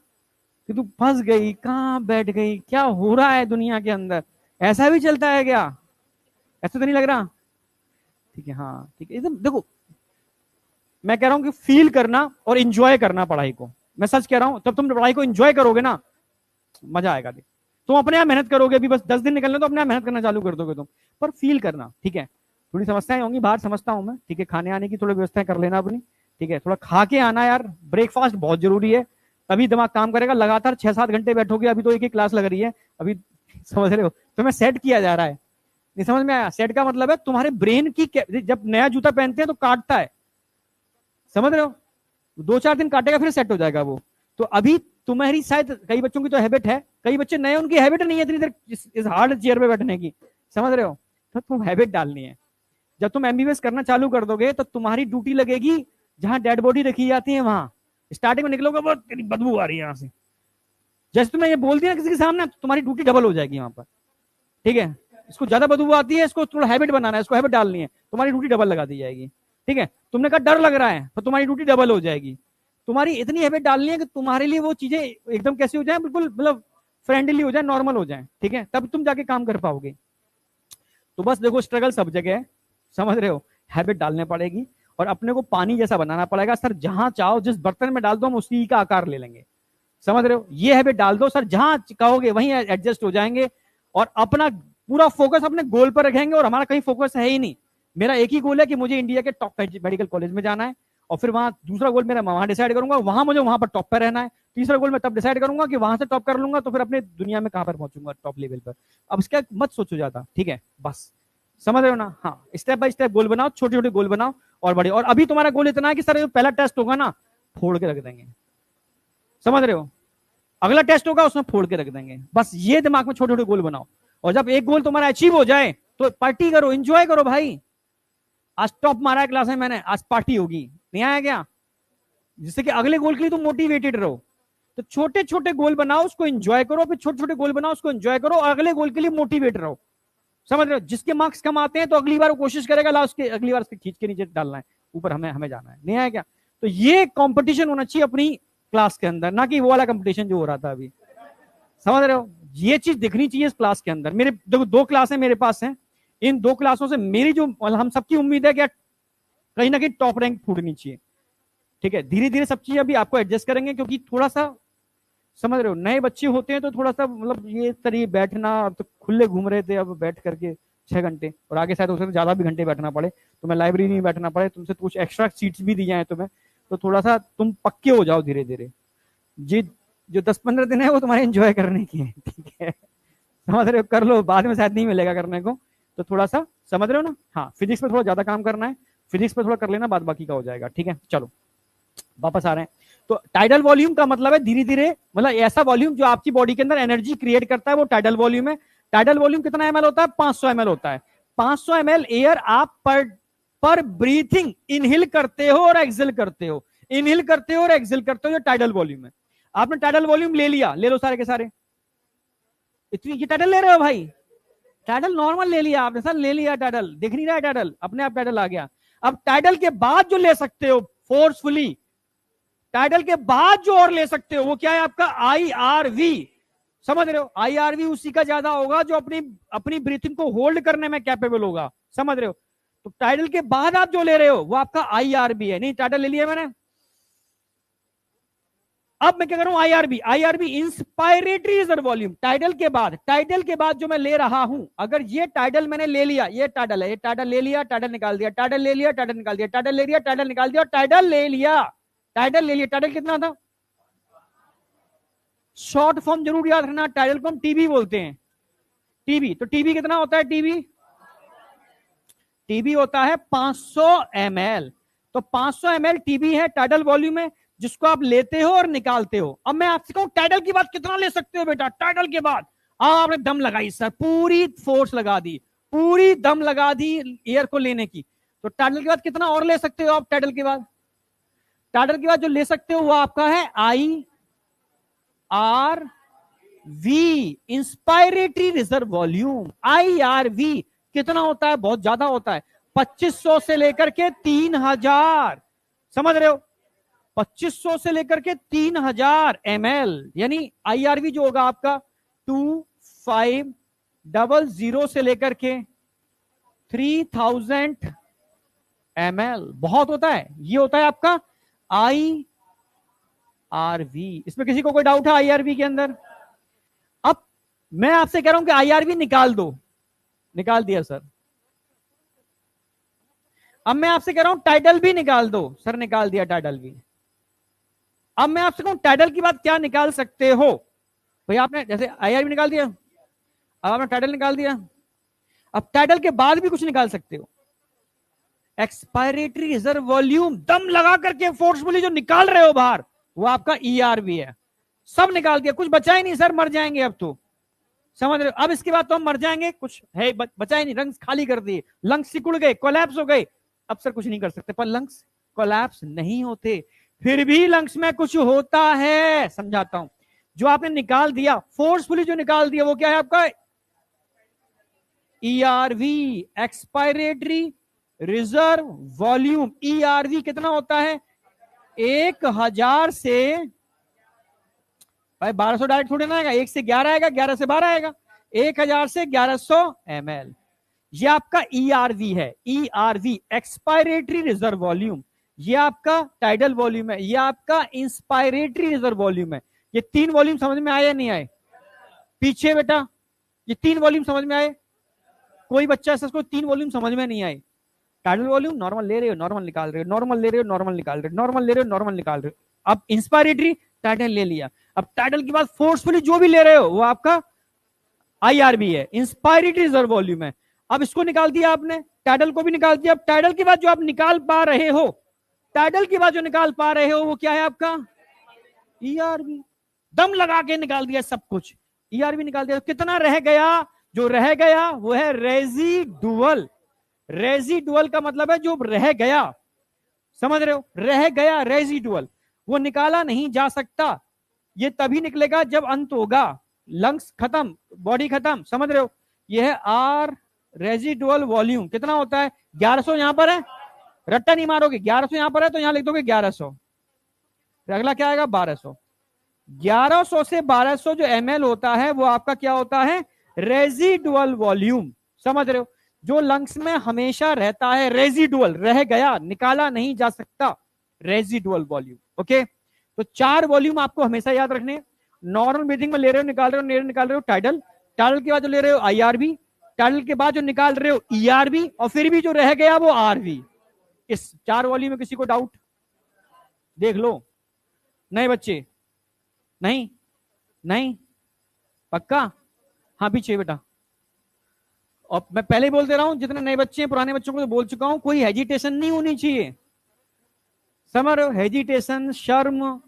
कि तू फंस गई, कहाँ बैठ गई, क्या हो रहा है दुनिया के अंदर, ऐसा भी चलता है क्या? ऐसा तो नहीं लग रहा? ठीक है, हाँ ठीक है। एकदम देखो, मैं कह रहा हूं कि फील करना और इंजॉय करना पढ़ाई को, मैं सच कह रहा हूं, तब तुम पढ़ाई को इंजॉय करोगे ना, मजा आएगा। देख, तुम अपने आप मेहनत करोगे, अभी बस 10 दिन निकलने तो अपने आप मेहनत करना चालू कर दोगे तुम, पर फील करना, ठीक है? थोड़ी समस्याएं होंगी बाहर, समझता हूं मैं, ठीक है? खाने आने की थोड़ी व्यवस्था कर लेना अपनी, ठीक है? थोड़ा खा के आना यार, ब्रेकफास्ट बहुत जरूरी है, तभी दिमाग काम करेगा। लगातार 6-7 घंटे बैठोगे, अभी तो एक ही क्लास लग रही है अभी, समझ रहे हो? तो मैं सेट किया जा रहा है, नहीं समझ में आया? सेट का मतलब है तुम्हारे ब्रेन की, जब नया जूता पहनते हैं तो काटता है, समझ रहे हो? 2-4 दिन काटेगा फिर सेट हो जाएगा वो। तो अभी तुम्हारी शायद, कई बच्चों की तो हैबिट है, कई बच्चे नए, उनकी हैबिट नहीं है इतनी देर इस हार्ड चेयर पे बैठने की, समझ रहे हो? तो तुम हैबिट डालनी है। जब तुम एमबीबीएस करना चालू कर दोगे तो तुम्हारी ड्यूटी लगेगी जहां डेड बॉडी रखी जाती है वहां। स्टार्टिंग में निकलोगे, बहुत तेरी बदबू आ रही है यहां से, जैसे तुम्हें ये बोल दिया किसी के सामने, तो तुम्हारी ड्यूटी डबल हो जाएगी वहां पर, ठीक है? इसको ज्यादा बदबू आती है, इसको थोड़ा हैबिट बनाना है, इसको हैबिट डालनी है, तुम्हारी ड्यूटी डबल लगा दी जाएगी, ठीक है? तुमने कहा डर लग रहा है, तो तुम्हारी ड्यूटी डबल हो जाएगी। तुम्हारी इतनी हैबिट डालनी है कि तुम्हारे लिए वो चीजें एकदम कैसी हो जाए, बिल्कुल मतलब फ्रेंडली हो जाए, नॉर्मल हो जाए, ठीक है? तब तुम जाके काम कर पाओगे। तो बस देखो, स्ट्रगल सब जगह है, समझ रहे हो? हैबिट डालने पड़ेगी और अपने को पानी जैसा बनाना पड़ेगा। सर जहां चाहो, जिस बर्तन में डाल दो हम उसी का आकार ले लेंगे, समझ रहे हो? ये हैबिट डाल दो सर, जहां कहोगे वहीं एडजस्ट हो जाएंगे और अपना पूरा फोकस अपने गोल पर रखेंगे। और हमारा कहीं फोकस है ही नहीं, मेरा एक ही गोल है कि मुझे इंडिया के टॉप मेडिकल कॉलेज में जाना है, और फिर वहां दूसरा गोल मेरा, वहां डिसाइड करूंगा वहां मुझे वहां पर टॉप पर रहना है। तीसरा गोल मैं तब डिसाइड करूंगा कि वहां से टॉप कर लूंगा तो फिर अपने दुनिया में कहां पर पहुंचूंगा, टॉप लेवल पर। अब इसका मत सोचो ज्यादा, ठीक है? बस समझ रहे हो ना? हाँ, स्टेप बाय स्टेप गोल बनाओ, छोटे छोटे गोल बनाओ और बड़े। और अभी तुम्हारा गोल इतना है कि सर जो पहला टेस्ट होगा ना, फोड़ के रख देंगे, समझ रहे हो? अगला टेस्ट होगा उसमें फोड़ के रख देंगे। बस ये दिमाग में छोटे छोटे गोल बनाओ, और जब एक गोल तुम्हारा अचीव हो जाए तो पार्टी करो, एंजॉय करो भाई। आज टॉप मारा है क्लास में मैंने, आज पार्टी होगी, नहीं आया क्या? जिससे कि अगले गोल के लिए तुम मोटिवेटेड रहो। तो छोटे छोटे गोल बनाओ, उसको एंजॉय करो, फिर छोटे छोटे गोल बनाओ, उसको एंजॉय करो, और अगले गोल के लिए मोटिवेट रहो, समझ रहे हो? जिसके मार्क्स कम आते हैं तो अगली बार वो कोशिश करेगा ला उसके अगली बार उसके खींच के नीचे डालना है, ऊपर हमें हमें जाना है, नहीं आया क्या? तो ये कंपटीशन होना चाहिए अपनी क्लास के अंदर, ना कि वो वाला कंपटीशन जो हो रहा था अभी, समझ रहे हो? ये चीज दिखनी चाहिए इस क्लास के अंदर। मेरे देखो 2 क्लासें मेरे पास हैं, इन 2 क्लासों से मेरी जो, हम सबकी उम्मीद है कि कहीं ना कहीं टॉप रैंक फूटनी चाहिए, ठीक है? धीरे धीरे सब चीजें अभी आपको एडजस्ट करेंगे, क्योंकि थोड़ा सा समझ रहे हो, नए बच्चे होते हैं तो थोड़ा सा मतलब ये तरीके बैठना, अब तो खुले घूम रहे थे, अब बैठ करके 6 घंटे, और आगे शायद उससे ज्यादा भी घंटे बैठना पड़े, तुम्हें लाइब्रेरी में बैठना पड़े, तुमसे कुछ एक्स्ट्रा सीट्स भी दी जाए तुम्हें, तो थोड़ा सा तुम पक्के हो जाओ धीरे धीरे। जी, जो 10-15 दिन है वो तुम्हारे एंजॉय करने की है, ठीक है? समझ रहे हो? कर लो, बाद में शायद नहीं मिलेगा करने को, तो थोड़ा सा समझ रहे हो ना? हाँ, फिजिक्स पे थोड़ा ज्यादा काम करना है, फिजिक्स पे थोड़ा कर लेना, बाद बाकी का हो जाएगा, ठीक है? चलो वापस आ रहे हैं। तो टाइडल वॉल्यूम का मतलब है धीरे धीरे, मतलब ऐसा वॉल्यूम जो आपकी बॉडी के अंदर एनर्जी क्रिएट करता है, वो टाइडल वॉल्यूम है। टाइडल वॉल्यूम कितना एमएल होता है? 500 ml होता है। 500 ml एयर आप पर ब्रीथिंग इनहेल करते हो और एक्सेल करते हो, इनहेल करते हो और एक्सेल करते हो, ये टाइडल वॉल्यूम है। आपने टाइडल वॉल्यूम ले लिया, ले लो सारे के सारे, इतनी ये टाइडल ले रहे हो भाई? टाइडल नॉर्मल ले लिया आपने, सर ले लिया टाइडल, दिख नहीं रहा है टाइडल, अपने आप टाइडल आ गया। अब टाइडल के बाद जो ले सकते हो फोर्सफुली, टाइडल के बाद जो और ले सकते हो वो क्या है? आपका IRV, समझ रहे हो? IRV उसी का ज्यादा होगा जो अपनी अपनी ब्रीथिंग को होल्ड करने में कैपेबल होगा, समझ रहे हो? तो टाइडल के बाद आप जो ले रहे हो वो आपका IRV है। नहीं, टाइडल ले लिया मैंने, अब मैं क्या करूं, IRB, IRB inspiratory reserve volume, tidal के बाद जो मैं ले रहा हूं, अगर ये टाइडल मैंने ले लिया, ये टाइडल है, ये टाइडल ले लिया, टाइडल निकाल दिया, टाइडल ले लिया, टाइडल निकाल दिया, टाइडल ले लिया, टाइडल निकाल दिया, टाइडल ले लिया, टाइडल ले लिया, टाइडल कितना था, शॉर्ट फॉर्म जरूर याद रखना, टाइडल को हम टीबी बोलते हैं, टीबी, तो टीबी कितना होता है, टीबी, टीबी होता है 500 ml, तो 500 ml टीबी है, टाइडल वॉल्यूम है, जिसको आप लेते हो और निकालते हो। अब मैं आपसे कहूं टाइडल के बाद कितना ले सकते हो बेटा, टाइडल के बाद आपने दम लगाई सर, पूरी फोर्स लगा दी, पूरी दम लगा दी एयर को लेने की, तो टाइडल के बाद कितना और ले सकते हो आप, टाइडल के बाद, टाइडल के बाद जो ले सकते हो वो आपका है I R V, inspiratory reserve volume, IRV कितना होता है, बहुत ज्यादा होता है, 2500 से लेकर के 3000, समझ रहे हो, 2500 से लेकर के 3000 ml, यानी IRV जो होगा आपका 2500 से लेकर के 3000 ml, बहुत होता है, ये होता है आपका IRV। इसमें किसी को कोई डाउट है IRV के अंदर? अब मैं आपसे कह रहा हूं कि IRV निकाल दो, निकाल दिया सर। अब मैं आपसे कह रहा हूं टाइडल भी निकाल दो, सर निकाल दिया टाइडल भी। अब मैं आपसे कहूं टाइडल की बात क्या निकाल सकते हो, भाई आपने जैसे IRV निकाल दिया, अब आपने टाइडल निकाल दिया, अब टाइडल के बाद भी कुछ निकाल सकते हो, एक्सपायरेटरी रिजर्व वॉल्यूम, दम लगा करके फोर्सफुली जो निकाल रहे हो बाहर, वो आपका ERV है, सब निकाल दिया, कुछ बचा ही नहीं सर, मर जाएंगे अब तो, समझ रहे हो, अब इसके बाद तो हम मर जाएंगे, कुछ है बचा ही नहीं, लंग्स खाली कर दिए, लंग्स सिकुड़ गए, कोलैप्स हो गए, अब सर कुछ नहीं कर सकते, पर लंग्स कोलैप्स नहीं होते, फिर भी लंग्स में कुछ होता है, समझाता हूं, जो आपने निकाल दिया, फोर्सफुली जो निकाल दिया, वो क्या है आपका ERV, expiratory reserve volume. ERV कितना होता है, 1000 से, भाई 1200 डायरेक्ट थोड़े ना आएगा, 1 से 11 आएगा, 11 से 12 आएगा, 1000 से 1100 ml, ये आपका ERV है, ERV एक्सपायरेटरी रिजर्व वॉल्यूम, ये आपका टाइडल वॉल्यूम है, ये आपका इंस्पायरेटरी रिजर्व वॉल्यूम है। ये 3 वॉल्यूम समझ में आए या नहीं आए, पीछे बेटा, ये 3 वॉल्यूम समझ में आए, कोई बच्चा ऐसा 3 वॉल्यूम समझ में नहीं आए, टाइडल वॉल्यूम नॉर्मल ले रहे हो, नॉर्मल निकाल रहे हो, नॉर्मल ले रहे हो, नॉर्मल निकाल रहे हो, नॉर्मल ले रहे हो, नॉर्मल निकाल रहे हो, अब इंस्पायरेटरी टाइडल ले लिया, अब टाइडल के बाद फोर्सफुली जो भी ले रहे हो वो आपका IRV है, इंस्पायरेटरी रिजर्व वॉल्यूम है। अब इसको निकाल दिया आपने, टाइडल को भी निकाल दिया, अब टाइडल के बाद जो आप निकाल पा रहे हो, टाइडल के बाद जो निकाल पा रहे हो वो क्या है आपका ERV, दम लगा के निकाल दिया सब कुछ, ERV निकाल दिया, कितना रह गया, जो रह गया वो है रेजिडुअल, रेजिडुअल का मतलब है जो रह गया, समझ रहे हो, रह गया रेजिडुअल, वो निकाला नहीं जा सकता, ये तभी निकलेगा जब अंत होगा, लंग्स खत्म, बॉडी खत्म, समझ रहे हो, ये है R रेजिडुअल वॉल्यूम, कितना होता है 1100, यहां पर है, रट्टा नहीं मारोगे, 1100 यहां पर है तो यहां लिख दोगे 1100, अगला क्या आएगा 1200, 1100 से 1200 जो ml होता है वो आपका क्या होता है, रेजिडुअल वॉल्यूम, समझ रहे हो, जो लंग्स में हमेशा रहता है, रेजिडुअल, रह गया, निकाला नहीं जा सकता, रेजिडुअल वॉल्यूम। ओके, तो 4 वॉल्यूम आपको हमेशा याद रखने, नॉर्मल ब्रीथिंग में ले रहे हो, निकाल रहे हो, निकाल रहे हो टाइडल, टाइडल के बाद जो ले रहे हो IRV, टाइडल के बाद जो निकाल रहे हो ERV, और फिर भी जो रह गया वो RV। इस 4 वॉल्यूम में किसी को डाउट, देख लो, नए बच्चे, नहीं नहीं पक्का, हाँ पीछे बेटा, और मैं पहले ही बोल दे रहा हूं, जितने नए बच्चे हैं, पुराने बच्चों को तो बोल चुका हूं, कोई हेजिटेशन नहीं होनी चाहिए, समझ रहे हो, हेजिटेशन, शर्म,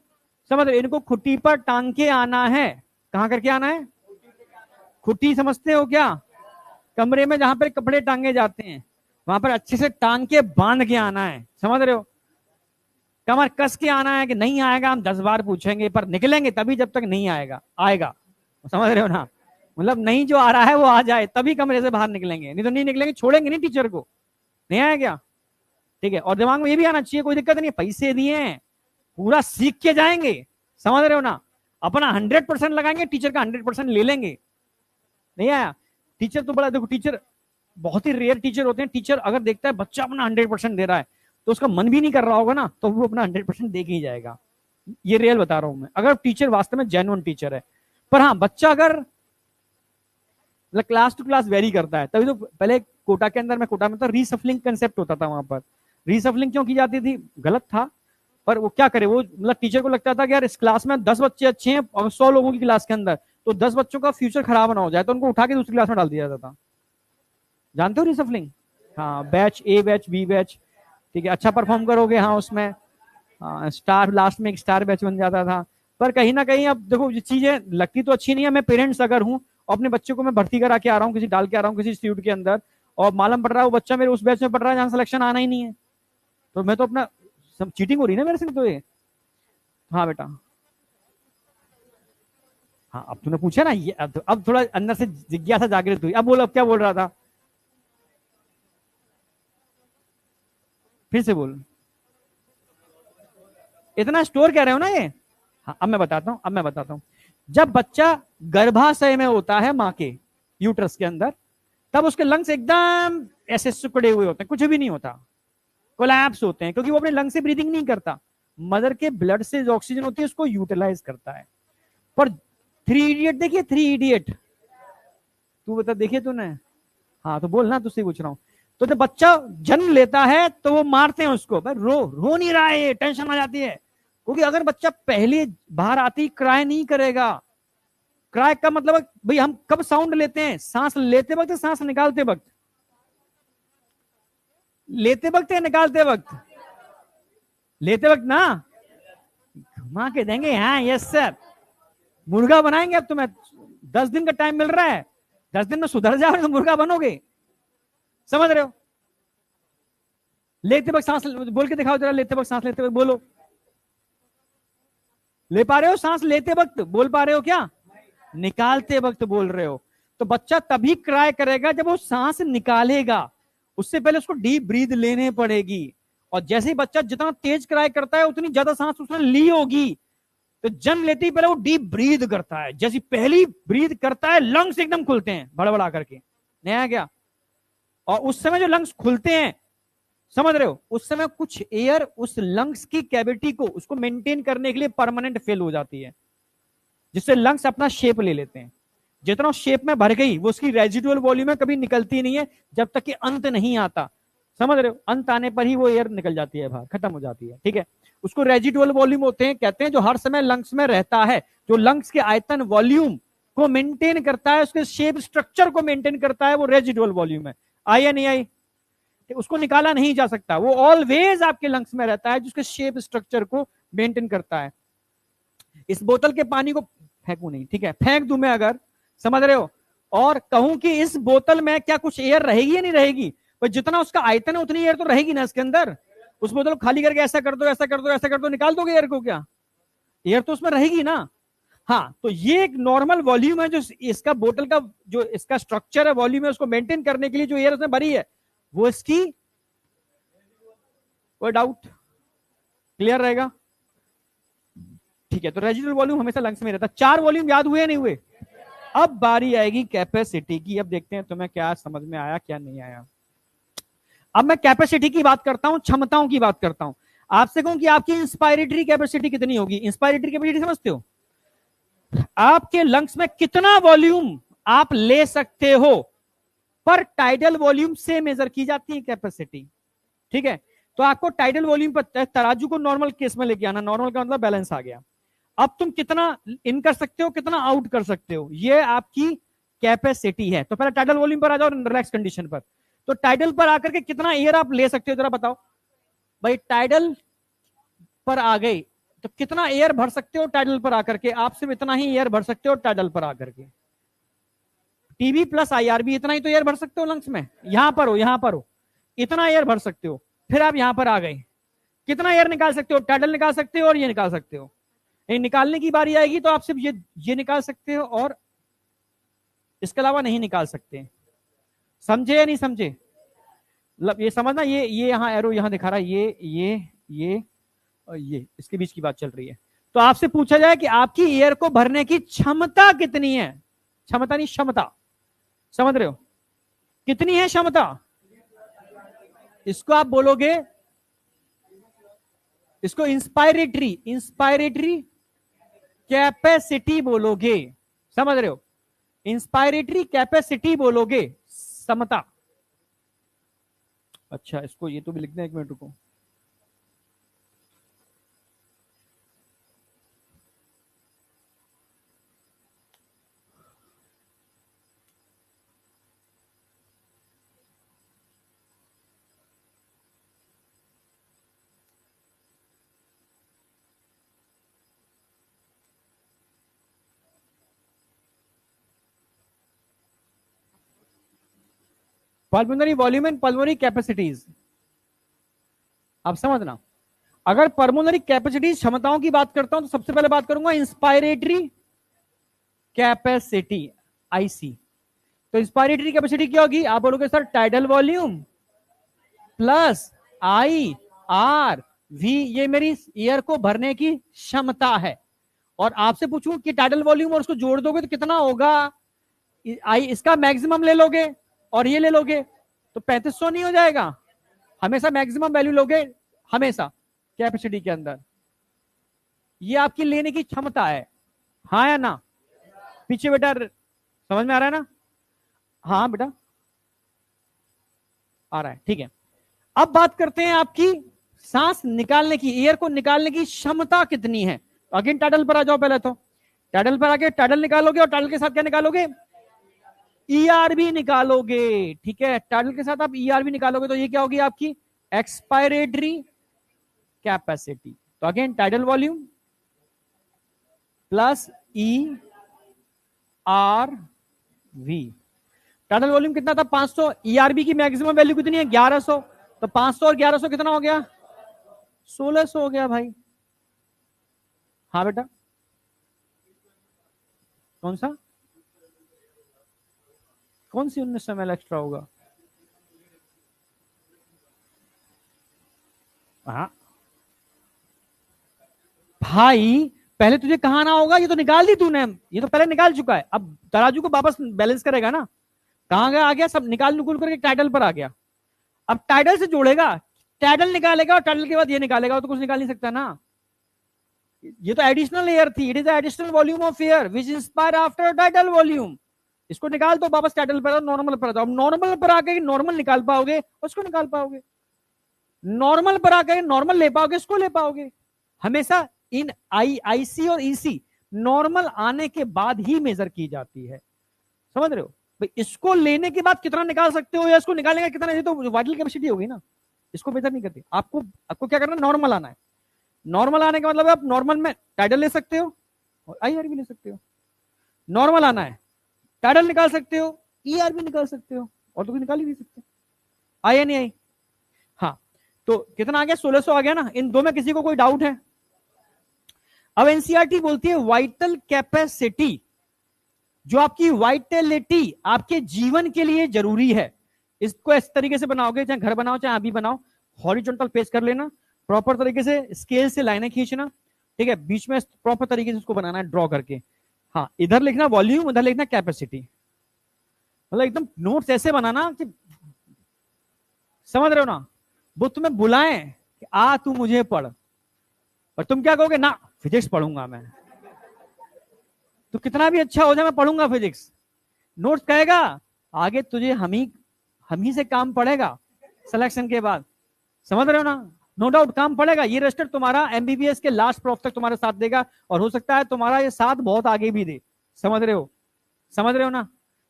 समझ रहे हो, इनको खुट्टी पर टांग के आना है, कहां करके आना है, खुट्टी समझते हो क्या, कमरे में जहां पर कपड़े टांगे जाते हैं वहां पर अच्छे से टांग के बांध के आना है, समझ रहे हो, कमर कस के आना है, कि नहीं आएगा हम 10 बार पूछेंगे, पर निकलेंगे तभी जब तक नहीं आएगा, आएगा, समझ रहे हो ना, मतलब नहीं जो आ रहा है वो आ जाए तभी कमरे से बाहर निकलेंगे, नहीं तो नहीं निकलेंगे, छोड़ेंगे नहीं टीचर को, नहीं आया क्या, ठीक है, और दिमाग में ये भी आना चाहिए, कोई दिक्कत नहीं, पैसे दिए हैं, पूरा सीख के जाएंगे, समझ रहे हो ना, अपना 100% लगाएंगे, टीचर का 100% ले लेंगे, नहीं आया, टीचर तो बड़ा, देखो टीचर बहुत ही रेयर टीचर होते हैं, टीचर अगर देखता है बच्चा अपना 100% दे रहा है तो उसका मन भी नहीं कर रहा होगा ना, तो वो अपना 100% दे के ही जाएगा, ये रियल बता रहा हूं मैं, अगर टीचर वास्तव में जेन्युइन टीचर है। पर हाँ, बच्चा अगर क्लास टू क्लास वेरी करता है, तभी तो पहले कोटा के अंदर, मैं कोटा में था, रीसफलिंग कंसेप्ट होता था वहां पर। रीसफलिंग क्यों की जाती थी? गलत था, पर वो क्या करे, वो मतलब टीचर को लगता था कि यार इस क्लास में 10 बच्चे अच्छे हैं और 100 लोगों की क्लास के अंदर, तो 10 बच्चों का फ्यूचर खराब ना हो जाए, तो उनको उठा के दूसरी क्लास में डाल दिया जाता था। जानते हो रीसफलिंग? हाँ, बैच ए, बैच बी, बैच, ठीक है, अच्छा परफॉर्म करोगे, हाँ उसमें स्टार, लास्ट में एक स्टार बैच बन जाता था। पर कहीं ना कहीं अब देखो, ये चीजें लगती तो अच्छी नहीं है। मैं पेरेंट्स अगर हूँ और अपने बच्चे को मैं भर्ती करा के आ रहा हूँ, किसी डाल के आ रहा हूँ किसी इंस्टीट्यूट के अंदर, और मालूम पड़ रहा है वो बच्चा मेरे उस बैच में पढ़ रहा है जहां सिलेक्शन आना ही नहीं है, तो मैं तो अपना चीटिंग हो रही है ना मेरे से तो ये। हाँ बेटा, हाँ अब तूने पूछा ना, ये अब थोड़ा अंदर से जिज्ञासा जागृत हुई। अब बोलो, अब क्या बोल रहा था, फिर से बोल। इतना स्टोर कह रहे हो ना ये? हाँ, अब मैं बताता हूँ। जब बच्चा गर्भाशय में होता है माँ के यूट्रस के अंदर, तब उसके लंग्स एकदम ऐसे सिकुड़े हुए होते हैं, कुछ भी नहीं होता, कोलैप्स होते हैं, क्योंकि वो अपने लंग से ब्रीदिंग नहीं करता, मदर के ब्लड से जो ऑक्सीजन होती है उसको यूटिलाइज करता है। पर थ्री इडियट देखिए, थ्री इडियट, तू बता देखिए तूने? हाँ तो बोल ना, तुझसे पूछ रहा हूँ। तो जब बच्चा जन्म लेता है तो वो मारते हैं उसको, भाई रो नहीं रहा है, टेंशन आ जाती है, क्योंकि अगर बच्चा पहले बाहर आती क्राई नहीं करेगा। क्राई का मतलब भाई हम कब साउंड लेते हैं? सांस लेते वक्त, सांस निकालते वक्त? लेते वक्त या निकालते वक्त? लेते वक्त ना, घुमा के देंगे, हाँ यस सर, मुर्गा बनाएंगे अब तुम्हें। 10 दिन का टाइम मिल रहा है, 10 दिन में सुधर जाओ तो मुर्गा बनोगे, समझ रहे हो? लेते वक्त सांस बोल के दिखाओ जरा, लेते वक्त सांस लेते वक्त बोलो, ले पा रहे हो सांस लेते वक्त? बोल पा रहे हो क्या? निकालते वक्त बोल रहे हो। तो बच्चा तभी क्राई करेगा जब वो सांस निकालेगा, उससे पहले उसको डीप ब्रीद लेने पड़ेगी। और जैसे ही बच्चा जितना तेज क्राई करता है उतनी ज्यादा सांस उसने ली होगी, तो जन्म लेते ही पहले वो डीप ब्रीद करता है। जैसी पहली ब्रीद करता है लंग्स एकदम खुलते हैं बड़बड़ा करके, नया क्या? और उस समय जो लंग्स खुलते हैं, समझ रहे हो, उस समय कुछ एयर उस लंग्स की कैविटी को, उसको मेंटेन करने के लिए परमानेंट फेल हो जाती है, जिससे लंग्स अपना शेप ले लेते हैं। जितना शेप में भर गई वो उसकी रेजिडुअल वॉल्यूम में कभी निकलती नहीं है जब तक कि अंत नहीं आता, समझ रहे हो? अंत आने पर ही वो एयर निकल जाती है बाहर, खत्म हो जाती है, ठीक है। उसको रेजिडुअल वॉल्यूम होते हैं, कहते हैं, जो हर समय लंग्स में रहता है, जो लंग्स के आयतन वॉल्यूम को मेंटेन करता है, उसके शेप स्ट्रक्चर को मेंटेन करता है, वो रेजिडुअल वॉल्यूम है। आई या नहीं आई? उसको निकाला नहीं जा सकता, वो ऑलवेज आपके लंग्स में रहता है, जिसके शेप स्ट्रक्चर को मेंटेन करता है। इस बोतल के पानी को फेंकू नहीं, ठीक है, फेंक दूं मैं अगर, समझ रहे हो, और कहूं कि इस बोतल में क्या कुछ एयर रहेगी या नहीं रहेगी? पर जितना उसका आयतन है उतनी एयर तो रहेगी ना इसके अंदर। उस बोतल को खाली करके ऐसा कर दो, ऐसा कर दो, ऐसा कर दो, निकाल दोगे एयर को क्या? एयर तो उसमें रहेगी ना। हाँ, तो ये एक नॉर्मल वॉल्यूम है जो इसका बोतल का, जो इसका स्ट्रक्चर है, वॉल्यूम है, उसको मेंटेन करने के लिए जो एयर उसमें भरी है, वो इसकी, कोई डाउट? क्लियर रहेगा? ठीक है, तो रेजिडुअल वॉल्यूम हमेशा लंग्स में रहता है। 4 वॉल्यूम याद हुए नहीं हुए? अब बारी आएगी कैपेसिटी की। अब देखते हैं तुम्हें क्या समझ में आया, क्या नहीं आया। अब मैं कैपेसिटी की बात करता हूं, क्षमताओं की बात करता हूं। आपसे कहूं कि आपकी इंस्पायरेटरी कैपेसिटी कितनी होगी? इंस्पायरेटरी कैपेसिटी समझते हो? आपके लंग्स में कितना वॉल्यूम आप ले सकते हो, पर टाइडल वॉल्यूम से मेजर की जाती है कैपेसिटी, ठीक है। तो आपको टाइडल वॉल्यूम पर तराजू को नॉर्मल केस में लेके आना, नॉर्मल का मतलब बैलेंस आ गया। अब तुम कितना इन कर सकते हो, कितना आउट कर सकते हो, ये आपकी कैपेसिटी है। तो पहले टाइडल वॉल्यूम पर आ जाओ, रिलैक्स कंडीशन पर। तो टाइडल पर आकर के कितना एयर आप ले सकते हो जरा बताओ भाई। टाइडल पर आ गई तो कितना एयर भर सकते हो टाइडल पर आकर के? आप सिर्फ इतना ही एयर भर सकते हो टाइडल पर आकर के। टीबी प्लस आईआरबी, इतना ही तो एयर भर सकते हो लंग्स में। यहां पर हो, यहां पर हो, इतना एयर भर सकते हो। फिर आप यहां पर आ गए, कितना एयर निकाल सकते हो? टाइडल निकाल सकते हो और ये निकाल सकते हो। निकालने की बारी आएगी तो आप सिर्फ ये निकाल सकते हो और इसके अलावा नहीं निकाल सकते। समझे या नहीं समझे? मतलब ये समझना, ये यहाँ एरो यहाँ दिखा रहा है, ये और ये इसके बीच की बात चल रही है। तो आपसे पूछा जाए कि आपकी एयर को भरने की क्षमता कितनी है, क्षमता नहीं क्षमता, समझ रहे हो? कितनी है क्षमता? इसको आप बोलोगे इसको इंस्पायरेटरी इंस्पायरेटरी कैपेसिटी बोलोगे, समझ रहे हो? इंस्पायरेटरी कैपेसिटी बोलोगे, समता। अच्छा, इसको ये तो भी लिखना है, एक मिनट रुको। Pulmonary volume and pulmonary capacities. आप समझना, अगर पल्मोनरी कैपेसिटीज क्षमताओं की बात करता हूं तो सबसे पहले बात करूंगा इंस्पायरेटरी कैपेसिटी, आईसी। तो इंस्पायरेटरी कैपेसिटी क्या होगी? आप बोलोगे sir tidal volume plus I R V, ये मेरी एयर को भरने की क्षमता है। और आपसे पूछूं कि टाइडल वॉल्यूम और उसको जोड़ दोगे तो कितना होगा? आई, इसका मैक्सिमम ले लोगे और ये ले लोगे तो 3500 नहीं हो जाएगा? हमेशा मैक्सिमम वैल्यू लोगे, हमेशा कैपेसिटी के अंदर। ये आपकी लेने की क्षमता है, हाँ या ना? पीछे बेटा समझ में आ रहा है ना? हाँ बेटा आ रहा है, ठीक है। अब बात करते हैं आपकी सांस निकालने की, एयर को निकालने की क्षमता कितनी है। अगेन टाइडल पर आ जाओ पहले तो। टाइडल पर आके टाइडल निकालोगे और टाइडल के साथ क्या निकालोगे? ईआरबी निकालोगे, ठीक है। टाइडल के साथ आप ईआरबी निकालोगे तो ये क्या होगी आपकी? Expiratory capacity. तो again tidal volume plus E R V. Tidal volume कितना था? 500। ईआरबी की मैक्सिमम वैल्यू कितनी है? 1100। तो 500 और 1100 कितना हो गया? 1600 हो गया भाई। हाँ बेटा, कौन सा? कौन सी 1900 ml एक्स्ट्रा होगा? हाँ भाई, पहले तुझे कहा ना होगा, ये तो निकाल दी तूने, ये तो पहले निकाल चुका है। अब तराजू को वापस बैलेंस करेगा ना। कहां गया? आ गया सब निकाल निकुल करके टाइटल पर आ गया। अब टाइटल से जोड़ेगा, टाइटल निकालेगा और टाइटल के बाद ये निकालेगा, तो कुछ निकाल नहीं सकता ना। ये तो एडिशनल एयर थी, it is additional volume of air which inspire after title volume. इसको निकाल दो वापस टाइटल पर, नॉर्मल पर जाओ। नॉर्मल पर आके नॉर्मल निकाल पाओगे, उसको निकाल पाओगे। नॉर्मल पर आके नॉर्मल ले पाओगे, इसको ले पाओगे। हमेशा इन आईसी और ईसी नॉर्मल आने के बाद ही मेजर की जाती है, समझ रहे हो भाई? इसको लेने के बाद कितना निकाल सकते हो या इसको निकालने का कितना, ये तो वाइटल कैपेसिटी होगी ना, इसको मेजर नहीं करती। आपको आपको क्या करना है? नॉर्मल आना है। नॉर्मल आने का मतलब आप नॉर्मल में टाइडल ले सकते हो और आईआर भी ले सकते हो। नॉर्मल आना है, टाइडल निकाल सकते हो, ईआर भी निकाल सकते हो, और तो कुछ निकाल ही नहीं सकते। आई या नहीं आई? हाँ, तो कितना आ गया? 1600 आ गया ना। इन दो में किसी को कोई डाउट है? अब एनसीईआरटी बोलती है वाइटल कैपेसिटी, जो आपकी वाइटलिटी आपके जीवन के लिए जरूरी है। इसको इस तरीके से बनाओगे, चाहे घर बनाओ चाहे अभी बनाओ, हॉरिजॉन्टल पेस कर लेना, प्रॉपर तरीके से स्केल से लाइनें खींचना, ठीक है। बीच में प्रॉपर तरीके से उसको बनाना है ड्रॉ करके। हाँ, इधर लिखना वॉल्यूम, उधर लिखना कैपेसिटी। मतलब एकदम नोट्स ऐसे बनाना कि समझ रहे हो ना, वो तुम्हें बुलाएं कि आ तू मुझे पढ़, और तुम क्या कहोगे? ना फिजिक्स पढ़ूंगा मैं। तो कितना भी अच्छा हो जाए मैं पढ़ूंगा फिजिक्स। नोट्स कहेगा आगे तुझे हम ही से काम पड़ेगा सिलेक्शन के बाद, समझ रहे हो ना? नो डाउट काम पड़ेगा। ये रजिस्टर तुम्हारा एमबीबीएस के लास्ट प्रॉफ तक तुम्हारे साथ देगा, और हो सकता है तुम्हारा ये साथ बहुत आगे भी दे, समझ रहे हो? समझ रहे हो ना?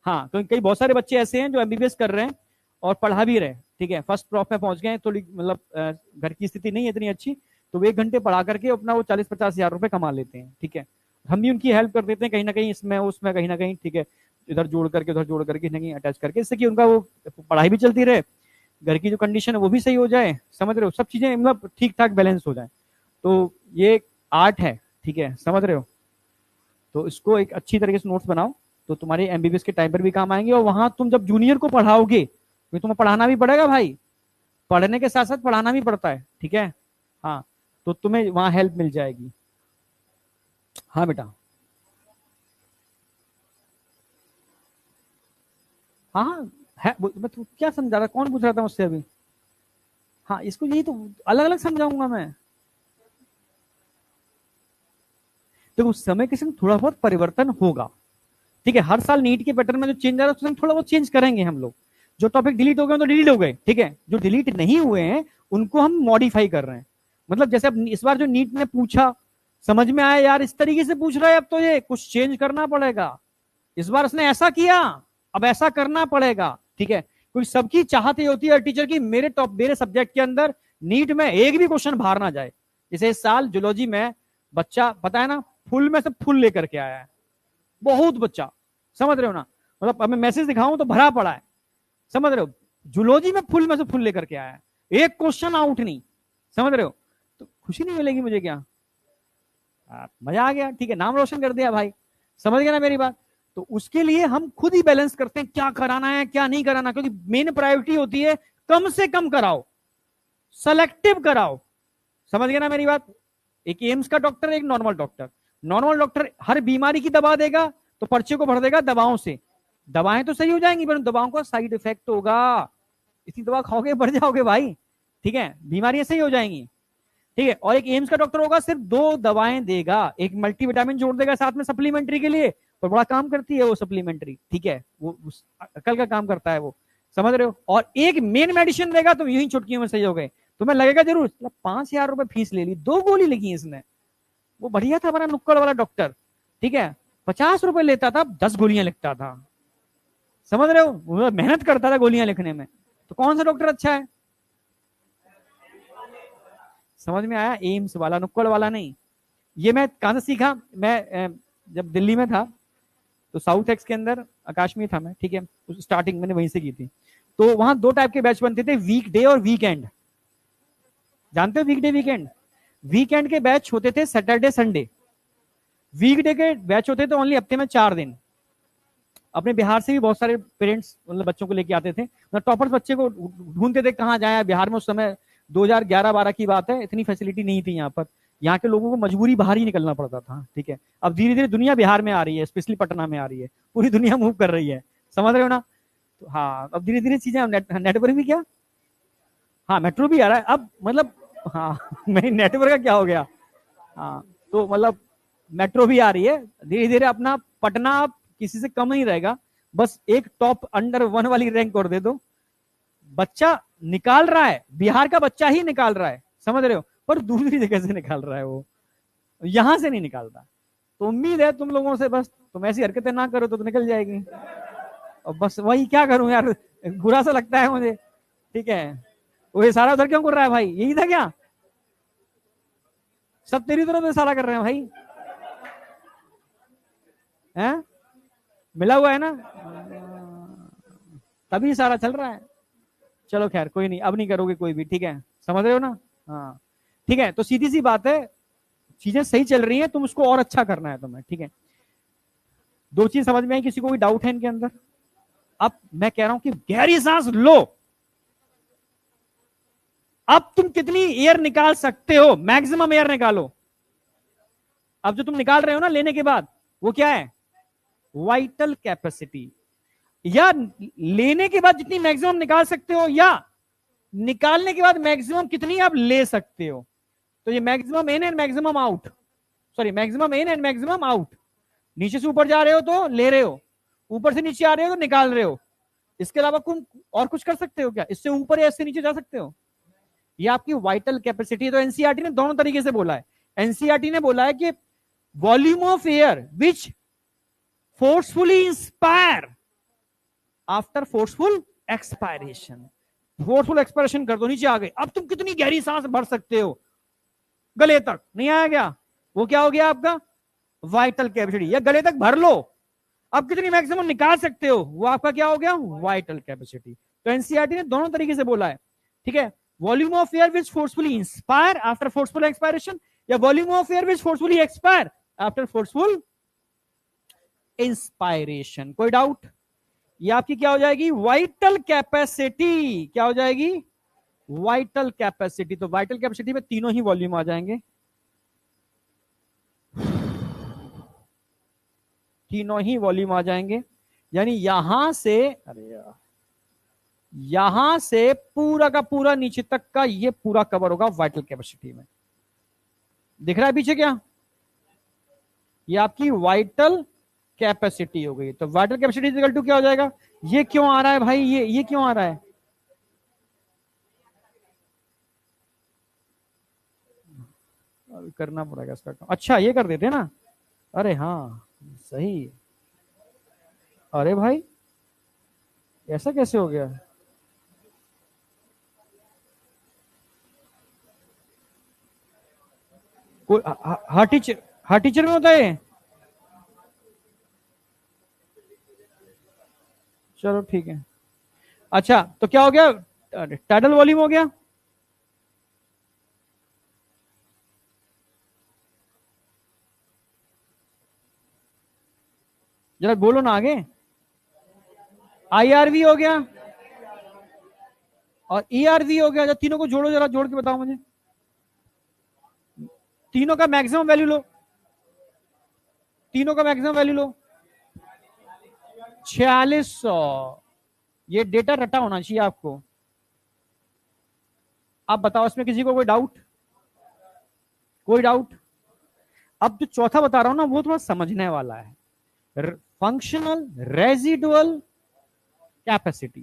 हाँ, तो कई बहुत सारे बच्चे ऐसे हैं जो एमबीबीएस कर रहे हैं और पढ़ा भी रहे, ठीक है, फर्स्ट प्रॉफ में पहुंच गए, थोड़ी मतलब घर की स्थिति नहीं है इतनी अच्छी, तो वो 1 घंटे पढ़ा करके अपना वो 40-50 हजार रुपए कमा लेते हैं, ठीक है। हम भी उनकी हेल्प कर देते हैं कहीं ना कहीं, इसमें उसमें कहीं ना कहीं, ठीक है, इधर जोड़ करके उधर जोड़ करके नहीं अटैच करके, इससे कि उनका वो पढ़ाई भी चलती रहे, घर की जो कंडीशन है वो भी सही हो जाए, समझ रहे हो, सब चीजें मतलब ठीक ठाक बैलेंस हो जाए। तो ये आर्ट है, ठीक है, समझ रहे हो? तो इसको एक अच्छी तरीके से नोट्स बनाओ, तो तुम्हारे एमबीबीएस के टाइम पर भी काम आएंगे, और वहां तुम जब जूनियर को पढ़ाओगे तो तुम्हें पढ़ाना भी पड़ेगा भाई, पढ़ने के साथ साथ पढ़ाना भी पड़ता है, ठीक है। हाँ, तो तुम्हें वहां हेल्प मिल जाएगी। हाँ बेटा, हाँ हाँ है, मैं तो क्या समझा रहा, कौन पूछ रहा था मुझसे अभी? हाँ, इसको यही तो अलग अलग समझाऊंगा मैं। तो उस समय के संग थोड़ा बहुत परिवर्तन होगा, ठीक है। हर साल नीट के पैटर्न में जो चेंज आ रहा है उसमें थोड़ा बहुत चेंज करेंगे हम लोग। जो टॉपिक डिलीट हो गए तो डिलीट हो गए, ठीक है। जो डिलीट नहीं हुए हैं उनको हम मॉडिफाई कर रहे हैं। मतलब जैसे अब इस बार जो नीट ने पूछा, समझ में आया यार इस तरीके से पूछ रहा है, अब तो ये कुछ चेंज करना पड़ेगा। इस बार उसने ऐसा किया, अब ऐसा करना पड़ेगा, ठीक है। क्योंकि सबकी चाहत ये होती है टीचर की मेरे सब्जेक्ट के अंदर नीट में एक भी क्वेश्चन बाहर ना जाए। जैसे इस साल जूलॉजी में बच्चा पता है ना फुल में से फुल लेकर के आया है, बहुत बच्चा, समझ रहे हो ना। मतलब अब मैं मैसेज दिखाऊं तो भरा पड़ा है, समझ रहे हो। जूलॉजी में फुल में से फुल लेकर के आया है, एक क्वेश्चन आउट नहीं, समझ रहे हो। तो खुशी नहीं मिलेगी मुझे क्या? मजा आ गया, ठीक है, नाम रोशन कर दिया भाई, समझ गया ना मेरी बात। तो उसके लिए हम खुद ही बैलेंस करते हैं क्या कराना है क्या नहीं कराना, क्योंकि मेन प्रायोरिटी होती है कम से कम कराओ, सेलेक्टिव कराओ, समझ गया ना मेरी बात। एक एम्स का डॉक्टर, एक नॉर्मल डॉक्टर। नॉर्मल डॉक्टर हर बीमारी की दवा देगा तो पर्चे को भर देगा दवाओं से, दवाएं तो सही हो जाएंगी पर दवाओं का साइड इफेक्ट होगा, इसी दवा खाओगे बढ़ जाओगे भाई, ठीक है, बीमारियां सही हो जाएंगी, ठीक है। और एक एम्स का डॉक्टर होगा सिर्फ 2 दवाएं देगा, एक मल्टीविटामिन जोड़ देगा साथ में सप्लीमेंट्री के लिए, पर बड़ा काम करती है वो सप्लीमेंट्री, ठीक है, वो अकल का काम करता है वो, समझ रहे हो। और एक मेन मेडिसिन देगा तो यूं ही चुटकियों में सही हो गए। तुम्हें लगेगा जरूर 5,000 रुपए फीस ले ली, 2 गोली लगी इसने, वो बढ़िया था हमारा नुक्कड़ वाला डॉक्टर, ठीक है, 50 रुपए लेता था 10 गोलियां लिखता था, समझ रहे हो, वो मेहनत करता था गोलियां लिखने में। तो कौन सा डॉक्टर अच्छा है? समझ में आया, एम्स वाला, नुक्कड़ वाला नहीं। ये मैं कहां से सीखा, मैं जब दिल्ली में था तो साउथ एक्स के अंदर आकाश में था मैं, ठीक है, स्टार्टिंग मैंने वहीं से की थी। तो वहां 2 टाइप के बैच बनते थे, वीक डे और वीकेंड। जानते हो वीक डे वीकेंड? वीकेंड के बैच होते थे सैटरडे संडे, वीक डे के बैच होते थे ओनली हफ्ते में 4 दिन। अपने बिहार से भी बहुत सारे पेरेंट्स मतलब बच्चों को लेके आते थे, मतलब टॉपर्स बच्चे को ढूंढते थे कहाँ जाए बिहार में। उस समय 2011-12 की बात है, इतनी फैसिलिटी नहीं थी यहाँ पर, यहाँ के लोगों को मजबूरी बाहर ही निकलना पड़ता था, ठीक है। अब धीरे धीरे दुनिया बिहार में आ रही है, स्पेशली पटना में आ रही है, पूरी दुनिया मूव कर रही है, समझ रहे हो ना। तो हाँ, अब धीरे धीरे चीजें नेटवर्क भी क्या, हाँ मेट्रो भी आ रहा है अब, मतलब हाँ नहीं नेटवर्क का क्या हो गया, हाँ तो मतलब मेट्रो भी आ रही है धीरे धीरे। अपना पटना अब किसी से कम नहीं रहेगा, बस एक टॉप अंडर 1 वाली रैंक और दे दो, बच्चा निकाल रहा है, बिहार का बच्चा ही निकाल रहा है, समझ रहे हो। पर दूसरी जगह से निकाल रहा है वो, यहां से नहीं निकालता। तो उम्मीद है तुम लोगों से, बस तुम ऐसी हरकतें ना करो तो निकल जाएगी। और बस वही क्या करूं यार, बुरा सा लगता है मुझे, ठीक है। वो इशारा उधर क्यों कर रहा है भाई, यही था क्या? सब तेरी तरफ इशारा कर रहे हैं भाई, हैं? मिला हुआ है ना, तभी सारा चल रहा है। चलो खैर कोई नहीं, अब नहीं करोगे कोई भी, ठीक है, समझ रहे हो ना। हाँ ठीक है, तो सीधी सी बात है, चीजें सही चल रही हैं, तुम उसको और अच्छा करना है तुम्हें, ठीक है। 2 चीज समझ में आई, किसी को भी डाउट है इनके अंदर? अब मैं कह रहा हूं कि गहरी सांस लो, अब तुम कितनी एयर निकाल सकते हो, मैक्सिमम एयर निकालो। अब जो तुम निकाल रहे हो ना लेने के बाद, वो क्या है? Vital capacity. या लेने के बाद जितनी मैक्सिमम निकाल सकते हो, या निकालने के बाद मैक्सिमम कितनी आप ले सकते हो। तो ये maximum in and maximum out, sorry maximum in and maximum out. नीचे से ऊपर जा रहे हो तो ले रहे हो, ऊपर से नीचे आ रहे हो तो निकाल रहे हो। इसके अलावा तुम और कुछ कर सकते हो क्या? इससे ऊपर या इससे नीचे जा सकते हो? ये आपकी वाइटल कैपेसिटी। तो एनसीईआरटी ने दोनों तरीके से बोला है। एनसीईआरटी ने बोला है कि volume of air which forcefully inspire after forceful expiration. Forceful expiration कर दो, नीचे आ गए, अब तुम कितनी गहरी सांस भर सकते हो, गले तक नहीं आया गया, वो क्या हो गया आपका वाइटल कैपेसिटी। या गले तक भर लो, अब कितनी मैक्सिमम निकाल सकते हो, वो आपका क्या हो गया वाइटल कैपेसिटी। तो एनसीईआरटी ने दोनों तरीके से बोला है, ठीक है। Volume of air which forcefully inspire after forceful expiration, या volume of air which forcefully expire after forceful inspiration. कोई डाउट? ये आपकी क्या हो जाएगी वाइटल कैपेसिटी, क्या हो जाएगी वाइटल कैपेसिटी। तो वाइटल कैपेसिटी में तीनों ही वॉल्यूम आ जाएंगे, तीनों ही वॉल्यूम आ जाएंगे। यानी यहां से, अरे यार, यहां से पूरा का पूरा नीचे तक का ये पूरा कवर होगा वाइटल कैपेसिटी में। दिख रहा है पीछे क्या? ये आपकी वाइटल कैपेसिटी हो गई। तो वाइटल कैपेसिटी इक्वल टू क्या हो जाएगा? ये क्यों आ रहा है भाई? ये क्यों आ रहा है? करना पड़ेगा इसका। अच्छा ये कर देते ना। अरे हाँ सही। अरे भाई ऐसा कैसे हो गया? कोई हर टीचर, हर टीचर में होता है? चलो ठीक है। अच्छा तो क्या हो गया? टाइडल वॉल्यूम हो गया। जरा बोलो ना आगे। आईआरवी हो गया और ईआरवी हो गया। जरा तीनों को जोड़ो, जरा जोड़ के बताओ मुझे। तीनों का मैक्सिमम वैल्यू लो, तीनों का मैक्सिमम वैल्यू लो। 4600। ये डेटा रटा होना चाहिए आपको। आप बताओ इसमें किसी को कोई डाउट? कोई डाउट? अब जो चौथा बता रहा हूं ना वो थोड़ा समझने वाला है। Functional residual capacity.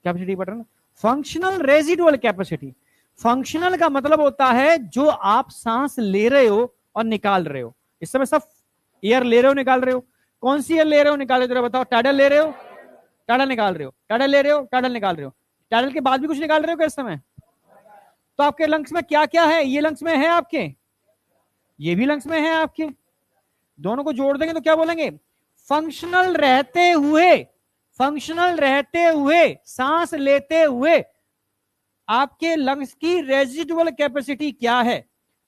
कैपेसिटी पढ़ रहे ना? Functional residual capacity. फंक्शनल का मतलब होता है जो आप सांस ले रहे हो और निकाल रहे हो। इस समय सब एयर ले रहे हो निकाल रहे हो। कौन सी एयर ले रहे हो निकाल रहे हो? बताओ। टाइडल ले रहे हो, टाइडल निकाल रहे हो, टाइडल ले रहे हो, टाइडल निकाल रहे हो। टाइडल के बाद भी कुछ निकाल रहे हो क्या इस समय? तो आपके लंग्स में क्या क्या है? ये लंग्स में है आपके, ये भी लंग्स में है आपके। दोनों को जोड़ देंगे तो क्या बोलेंगे? फंक्शनल रहते हुए, फंक्शनल रहते हुए, सांस लेते हुए आपके लंग्स की रेजिडुअल कैपेसिटी क्या है?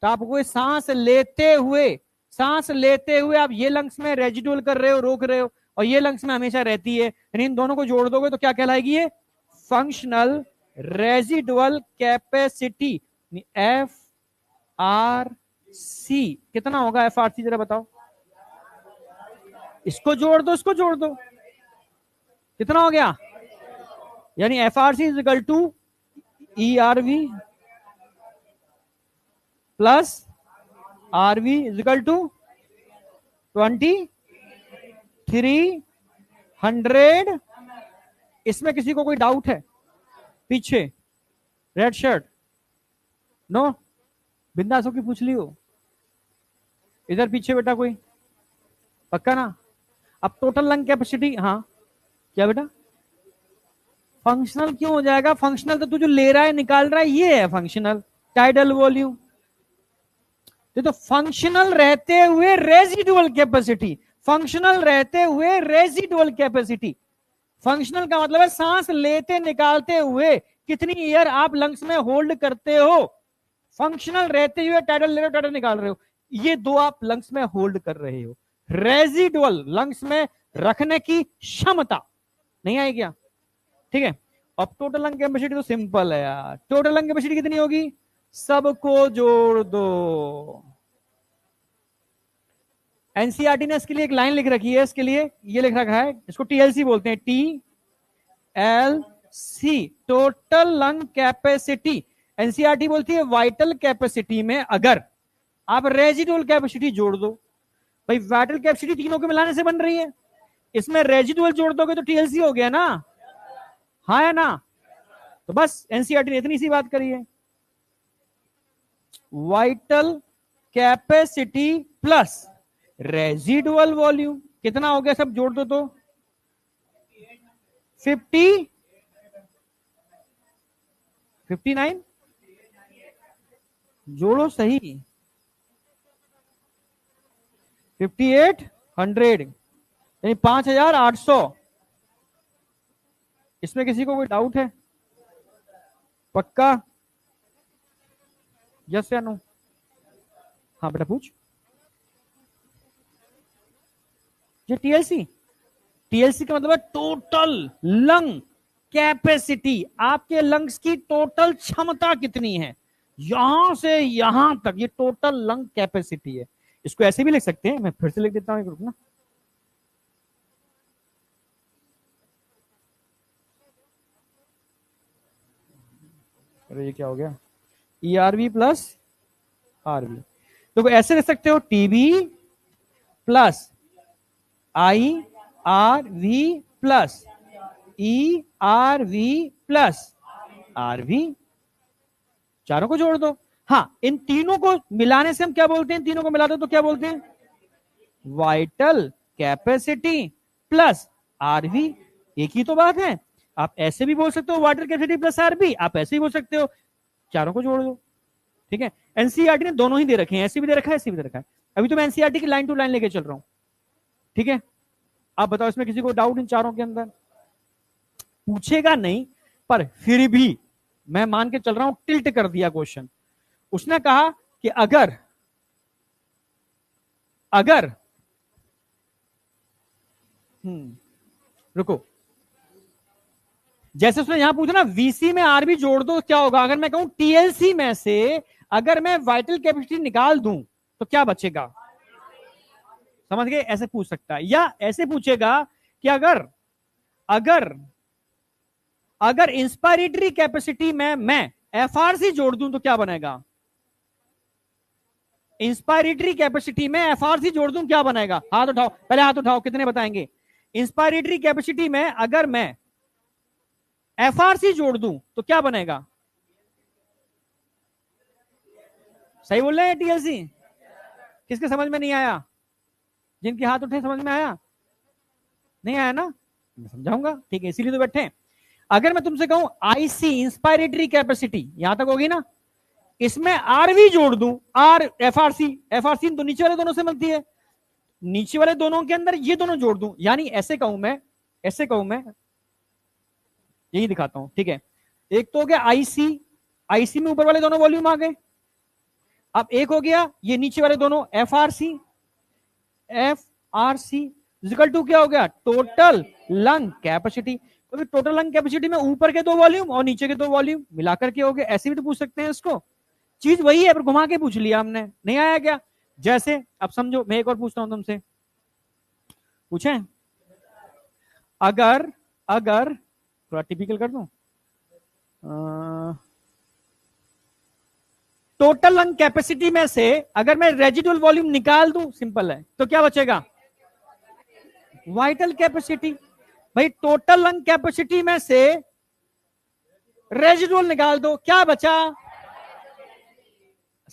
तो आपको सांस लेते हुए, सांस लेते हुए आप ये लंग्स में रेजिडुअल कर रहे हो, रोक रहे हो, और ये लंग्स में हमेशा रहती है। यानी इन दोनों को जोड़ दोगे तो क्या कहलाएगी? ये functional residual capacity. F R C कितना होगा? एफ आर सी जरा बताओ। इसको जोड़ दो, इसको जोड़ दो, कितना हो गया? यानी F R C is equal to E R V plus R V is equal to 2300। इसमें किसी को कोई डाउट है? पीछे रेड शर्ट, नो? बिंदास होकर पूछ लियो। इधर पीछे बेटा कोई? पक्का ना? अब टोटल लंग कैपेसिटी, हाँ क्या बेटा? फंक्शनल क्यों हो जाएगा? फंक्शनल तो तू जो ले रहा है निकाल रहा है ये है फंक्शनल। Tidal volume. तो फंक्शनल रहते हुए रेजिडुअल कैपेसिटी, फंक्शनल रहते हुए रेजिडुअल कैपेसिटी। फंक्शनल का मतलब है सांस लेते निकालते हुए कितनी एयर आप लंग्स में होल्ड करते हो। फंक्शनल रहते हुए टाइडल ले रहे हो, टाइडल निकाल रहे हो, ये दो आप लंग्स में होल्ड कर रहे हो। रेजिडुअल लंग्स में रखने की क्षमता नहीं आई क्या? ठीक है। अब टोटल लंग कैपेसिटी तो सिंपल है यार। टोटल लंग कैपेसिटी कितनी होगी? सबको जोड़ दो। एनसीईआरटी ने इसके लिए एक लाइन लिख रखी है, इसके लिए ये लिख रखा है, इसको टीएलसी बोलते हैं, T L C, total lung capacity. NCERT बोलती है वाइटल कैपेसिटी में अगर आप रेजिडुअल कैपेसिटी जोड़ दो, भाई वाइटल कैपेसिटी तीनों के मिलाने से बन रही है, इसमें रेजिडुअल जोड़ दोगे तो टीएलसी हो गया ना? हाँ है ना? तो बस एनसीईआरटी ने इतनी सी बात करी है। Vital capacity plus residual volume कितना हो गया? सब जोड़ दो तो 59। जोड़ो सही। 5800 यानी 5800। इसमें किसी को कोई डाउट है? पक्का? यस या नो? हाँ बेटा पूछ। ये टीएलसी, टीएलसी का मतलब है टोटल लंग कैपेसिटी। आपके लंग्स की टोटल क्षमता कितनी है यहां से यहां तक, ये टोटल लंग कैपेसिटी है। इसको ऐसे भी लिख सकते हैं, मैं फिर से लिख देता हूं एक रुक ना। अरे ये क्या हो गया? E R V plus R V. तो ऐसे लिख सकते हो TV plus IRV plus ERV plus RV, चारों को जोड़ दो। हाँ, इन तीनों को मिलाने से हम क्या बोलते हैं, तीनों को मिला दो तो क्या बोलते हैं, वाइटल कैपेसिटी प्लस RV। एक ही तो बात है। आप ऐसे भी बोल सकते हो वाइटल कैपेसिटी प्लस RV, आप ऐसे भी बोल सकते हो, चारों को जोड़ दो। ठीक है, एनसीईआरटी ने दोनों ही दे रखे हैं, ऐसे भी दे रखा है, ऐसे भी दे रखा है। अभी तो मैं एनसीईआरटी की लाइन टू लाइन लेके चल रहा हूं। ठीक है, आप बताओ इसमें किसी को डाउट इन चारों के अंदर? पूछेगा नहीं, पर फिर भी मैं मान के चल रहा हूं, टिल्ट कर दिया क्वेश्चन। उसने कहा कि अगर अगर रुको, जैसे उसने यहां पूछा ना वीसी में आरबी जोड़ दो क्या होगा, अगर मैं कहूं टीएलसी में से अगर मैं वाइटल कैपेसिटी निकाल दूं तो क्या बचेगा, समझ गए? ऐसे पूछ सकता है, या ऐसे पूछेगा कि अगर अगर अगर इंस्पायरेटरी कैपेसिटी में मैं एफआरसी जोड़ दूं तो क्या बनेगा, इंस्पायरेटरी कैपेसिटी में एफआरसी जोड़ दूं क्या बनेगा? हाथ उठाओ, पहले हाथ उठाओ, कितने बताएंगे? इंस्पायरेटरी कैपेसिटी में अगर मैं एफआरसी जोड़ दूं तो क्या बनेगा? सही बोल रहे हैं टीएलसी? किसके समझ में नहीं आया? जिनके हाथ उठे समझ में आया? नहीं आया ना, मैं समझाऊंगा। ठीक है, इसीलिए तो बैठे हैं। अगर मैं तुमसे कहूं आईसी इंस्पायरेटरी कैपेसिटी, यहां तक होगी ना, इसमें आरवी जोड़ दूं, आर एफआरसी, एफआरसी तो नीचे वाले दोनों से मिलती है, नीचे वाले दोनों के अंदर ये दोनों जोड़ दूं, यानी ऐसे कहूं मैं यही दिखाता हूं। ठीक है, एक तो हो गया आईसी, आईसी में ऊपर वाले दोनों वॉल्यूम आ गए। अब एक हो गया ये नीचे वाले दोनों एफआरसी, एफआरसी इक्वल टू क्या हो गया, टोटल लंग कैपेसिटी। तो टोटल लंग कैपेसिटी में ऊपर के दो वॉल्यूम और नीचे के दो वॉल्यूम मिलाकर के हो गए। ऐसे भी तो पूछ सकते हैं इसको, चीज वही है पर घुमा के पूछ लिया हमने। नहीं आया क्या? जैसे अब समझो, मैं एक और पूछता हूं तुमसे, पूछें? अगर अगर थोड़ा टिपिकल कर दूं, टोटल लंग कैपेसिटी में से अगर मैं रेजिडुअल वॉल्यूम निकाल दूं, सिंपल है, तो क्या बचेगा, वाइटल कैपेसिटी। भाई टोटल लंग कैपेसिटी में से रेजिडुअल निकाल दो, क्या बचा?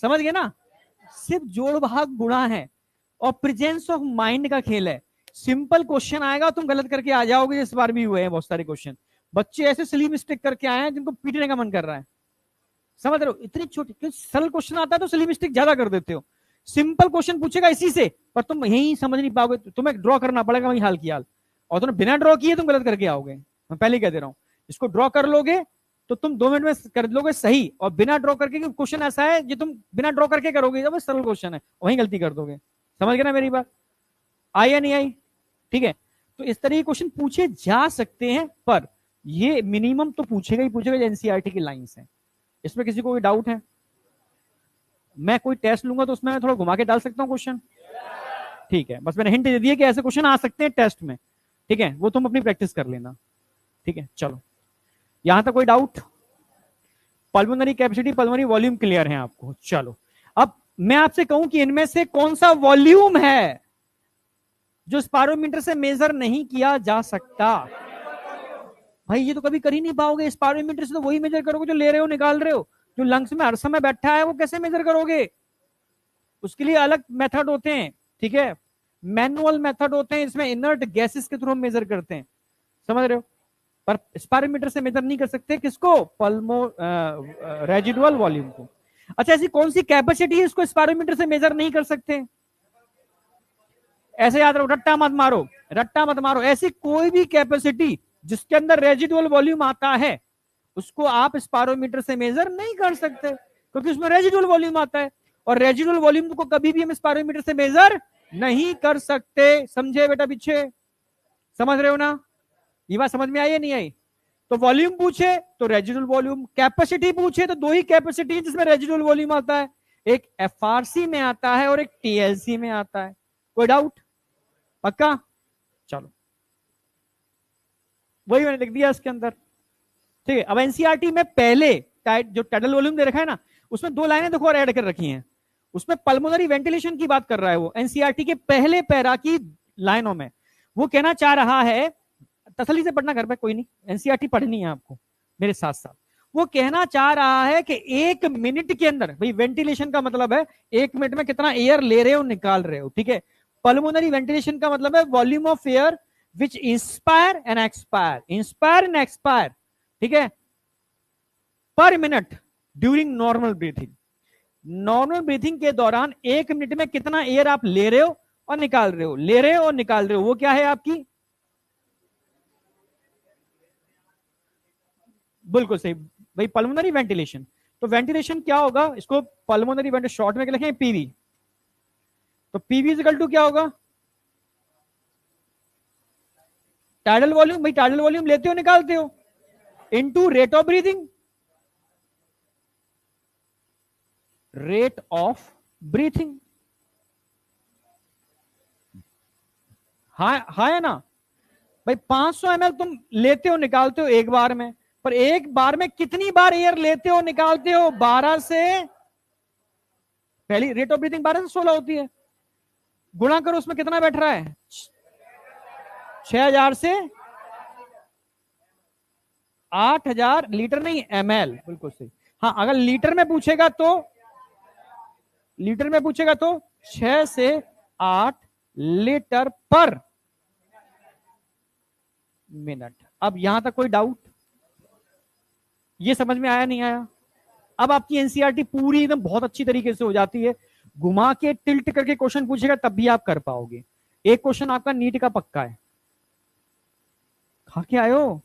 समझ गए ना? सिर्फ जोड़ भाग गुणा है और प्रेजेंस ऑफ माइंड का खेल है। सिंपल क्वेश्चन आएगा, तुम गलत करके आ जाओगे। इस बार भी हुए हैं बहुत सारे क्वेश्चन, बच्चे ऐसे सिली मिस्टेक करके आए हैं जिनको पीटने का मन कर रहा है। समझ रहे हो? इतनी छोटी सरल क्वेश्चन आता है तो सिली मिस्टेक ज्यादा कर देते हो। सिंपल क्वेश्चन पूछेगा इसी से, पर तुम यही समझ नहीं पाओगे, तुम्हें ड्रॉ करना पड़ेगा वही हाल की हाल, और तुमने बिना ड्रॉ किए तुम गलत करके आओगे। मैं पहले कह दे रहा हूं, इसको ड्रॉ कर लोगे तो तुम 2 मिनट में कर लोगे सही, और बिना ड्रॉ करके क्वेश्चन ऐसा है जो तुम बिना ड्रॉ करके करोगे, जब सरल क्वेश्चन है वही गलती कर दोगे। समझ गए ना मेरी बात? आई या नहीं आई? ठीक है, तो इस तरह के क्वेश्चन पूछे जा सकते हैं, पर ये मिनिमम तो पूछेगा ही पूछेगा, एनसीईआरटी की लाइंस है। इसमें किसी को कोई डाउट है? मैं कोई टेस्ट लूंगा तो उसमें मैं थोड़ा घुमा के डाल सकता हूं क्वेश्चन। ठीक है, बस मैंने हिंट दे दिया कि ऐसे क्वेश्चन आ सकते हैं टेस्ट में। ठीक है, वो तुम अपनी प्रैक्टिस कर लेना। ठीक है, चलो यहां तक कोई doubt? Pulmonary capacity, pulmonary volume clear है आपको? चलो, अब मैं आपसे कहूं कि इनमें से कौन सा वॉल्यूम है जो स्पायरोमीटर से मेजर नहीं किया जा सकता? भाई ये तो कभी कर ही नहीं पाओगे। स्पायरोमीटर से तो वही मेजर करोगे जो ले रहे हो, निकाल रहे हो। जो लंग्स में हर समय बैठा है वो कैसे मेजर करोगे? उसके लिए अलग मेथड होते हैं। ठीक है, मैनुअल मेथड होते हैं, इसमें इनर्ट गैसेस के थ्रू हम मेजर करते हैं। समझ रहे हो? पर स्पायरोमीटर से मेजर नहीं कर सकते किसको? रेजिडुअल वॉल्यूम को। अच्छा, ऐसी कौन सी कैपेसिटी है इसको स्पायरोमीटर से मेजर नहीं कर सकते? ऐसे याद रखो, रट्टा मत मारो, रट्टा मत मारो। ऐसी कोई भी कैपेसिटी जिसके अंदर रेजिडुअल वॉल्यूम आता है उसको आप स्पायरोमीटर से मेजर नहीं कर सकते, क्योंकि उसमें रेजिडुअल वॉल्यूम आता है, और रेजिडुअल वॉल्यूम को कभी भी हम स्पायरोमीटर से मेजर नहीं कर सकते। समझे बेटा? पीछे समझ रहे हो ना? ये बात समझ में आई या नहीं आई? तो वॉल्यूम पूछे तो रेजिडुअल वॉल्यूम, कैपेसिटी पूछे तो दो ही कैपेसिटी जिसमें रेजिडुअल वॉल्यूम आता है, एक एफआरसी में आता है और एक टीएलसी में आता है। कोई डाउट? पक्का? चलो, वही मैंने लिख दिया इसके अंदर। ठीक है, अब एनसीईआरटी में पहले जो टाइटल वॉल्यूम दे रखा है ना, उसमें 2 लाइनें देखो और ऐड कर रखी हैं। उसमें पल्मोनरी वेंटिलेशन की बात कर रहा है वो, एनसीईआरटी के पहले पैरा की लाइनों में। वो कहना चाह रहा है, तसल्ली से पढ़ना घर पे, कोई नहीं, एनसीईआरटी पढ़नी है आपको मेरे साथ साथ। वो कहना चाह रहा है कि 1 मिनट के अंदर, भाई वेंटिलेशन का मतलब है 1 मिनट में कितना एयर ले रहे हो निकाल रहे हो, ठीक है। पल्मोनरी वेंटिलेशन का मतलब है volume of air which inspire and expire, ठीक है, पर minute during normal breathing. Normal breathing के दौरान 1 मिनट में कितना एयर आप ले रहे हो और निकाल रहे हो, ले रहे हो और निकाल रहे हो, वो क्या है आपकी, बिल्कुल सही भाई, पल्मोनरी वेंटिलेशन। तो वेंटिलेशन क्या होगा, इसको पल्मोनरी वेंटिलेशन शॉर्ट में लिखें पीवी। तो पीवी इक्वल टू क्या होगा, टाइडल वॉल्यूम, भाई टाइडल वॉल्यूम लेते हो निकालते हो, into rate of breathing, rate of breathing. हाँ है ना भाई, 500 ml तुम लेते हो निकालते हो एक बार में, पर एक बार में कितनी बार एयर लेते हो निकालते हो, 12 से, पहली रेट ऑफ ब्रीथिंग 12 से 16 होती है, गुणा करो उसमें कितना बैठ रहा है, 6000 से 8000 लीटर, नहीं ml, बिल्कुल सही। हाँ अगर लीटर में पूछेगा तो, लीटर में पूछेगा तो 6 से 8 लीटर पर मिनट। अब यहां तक कोई डाउट, ये समझ में आया नहीं आया? अब आपकी एनसीईआरटी पूरी एकदम बहुत अच्छी तरीके से हो जाती है, घुमा के टिल्ट करके क्वेश्चन पूछेगा तब भी आप कर पाओगे। एक क्वेश्चन आपका नीट का पक्का है, खा के आए हो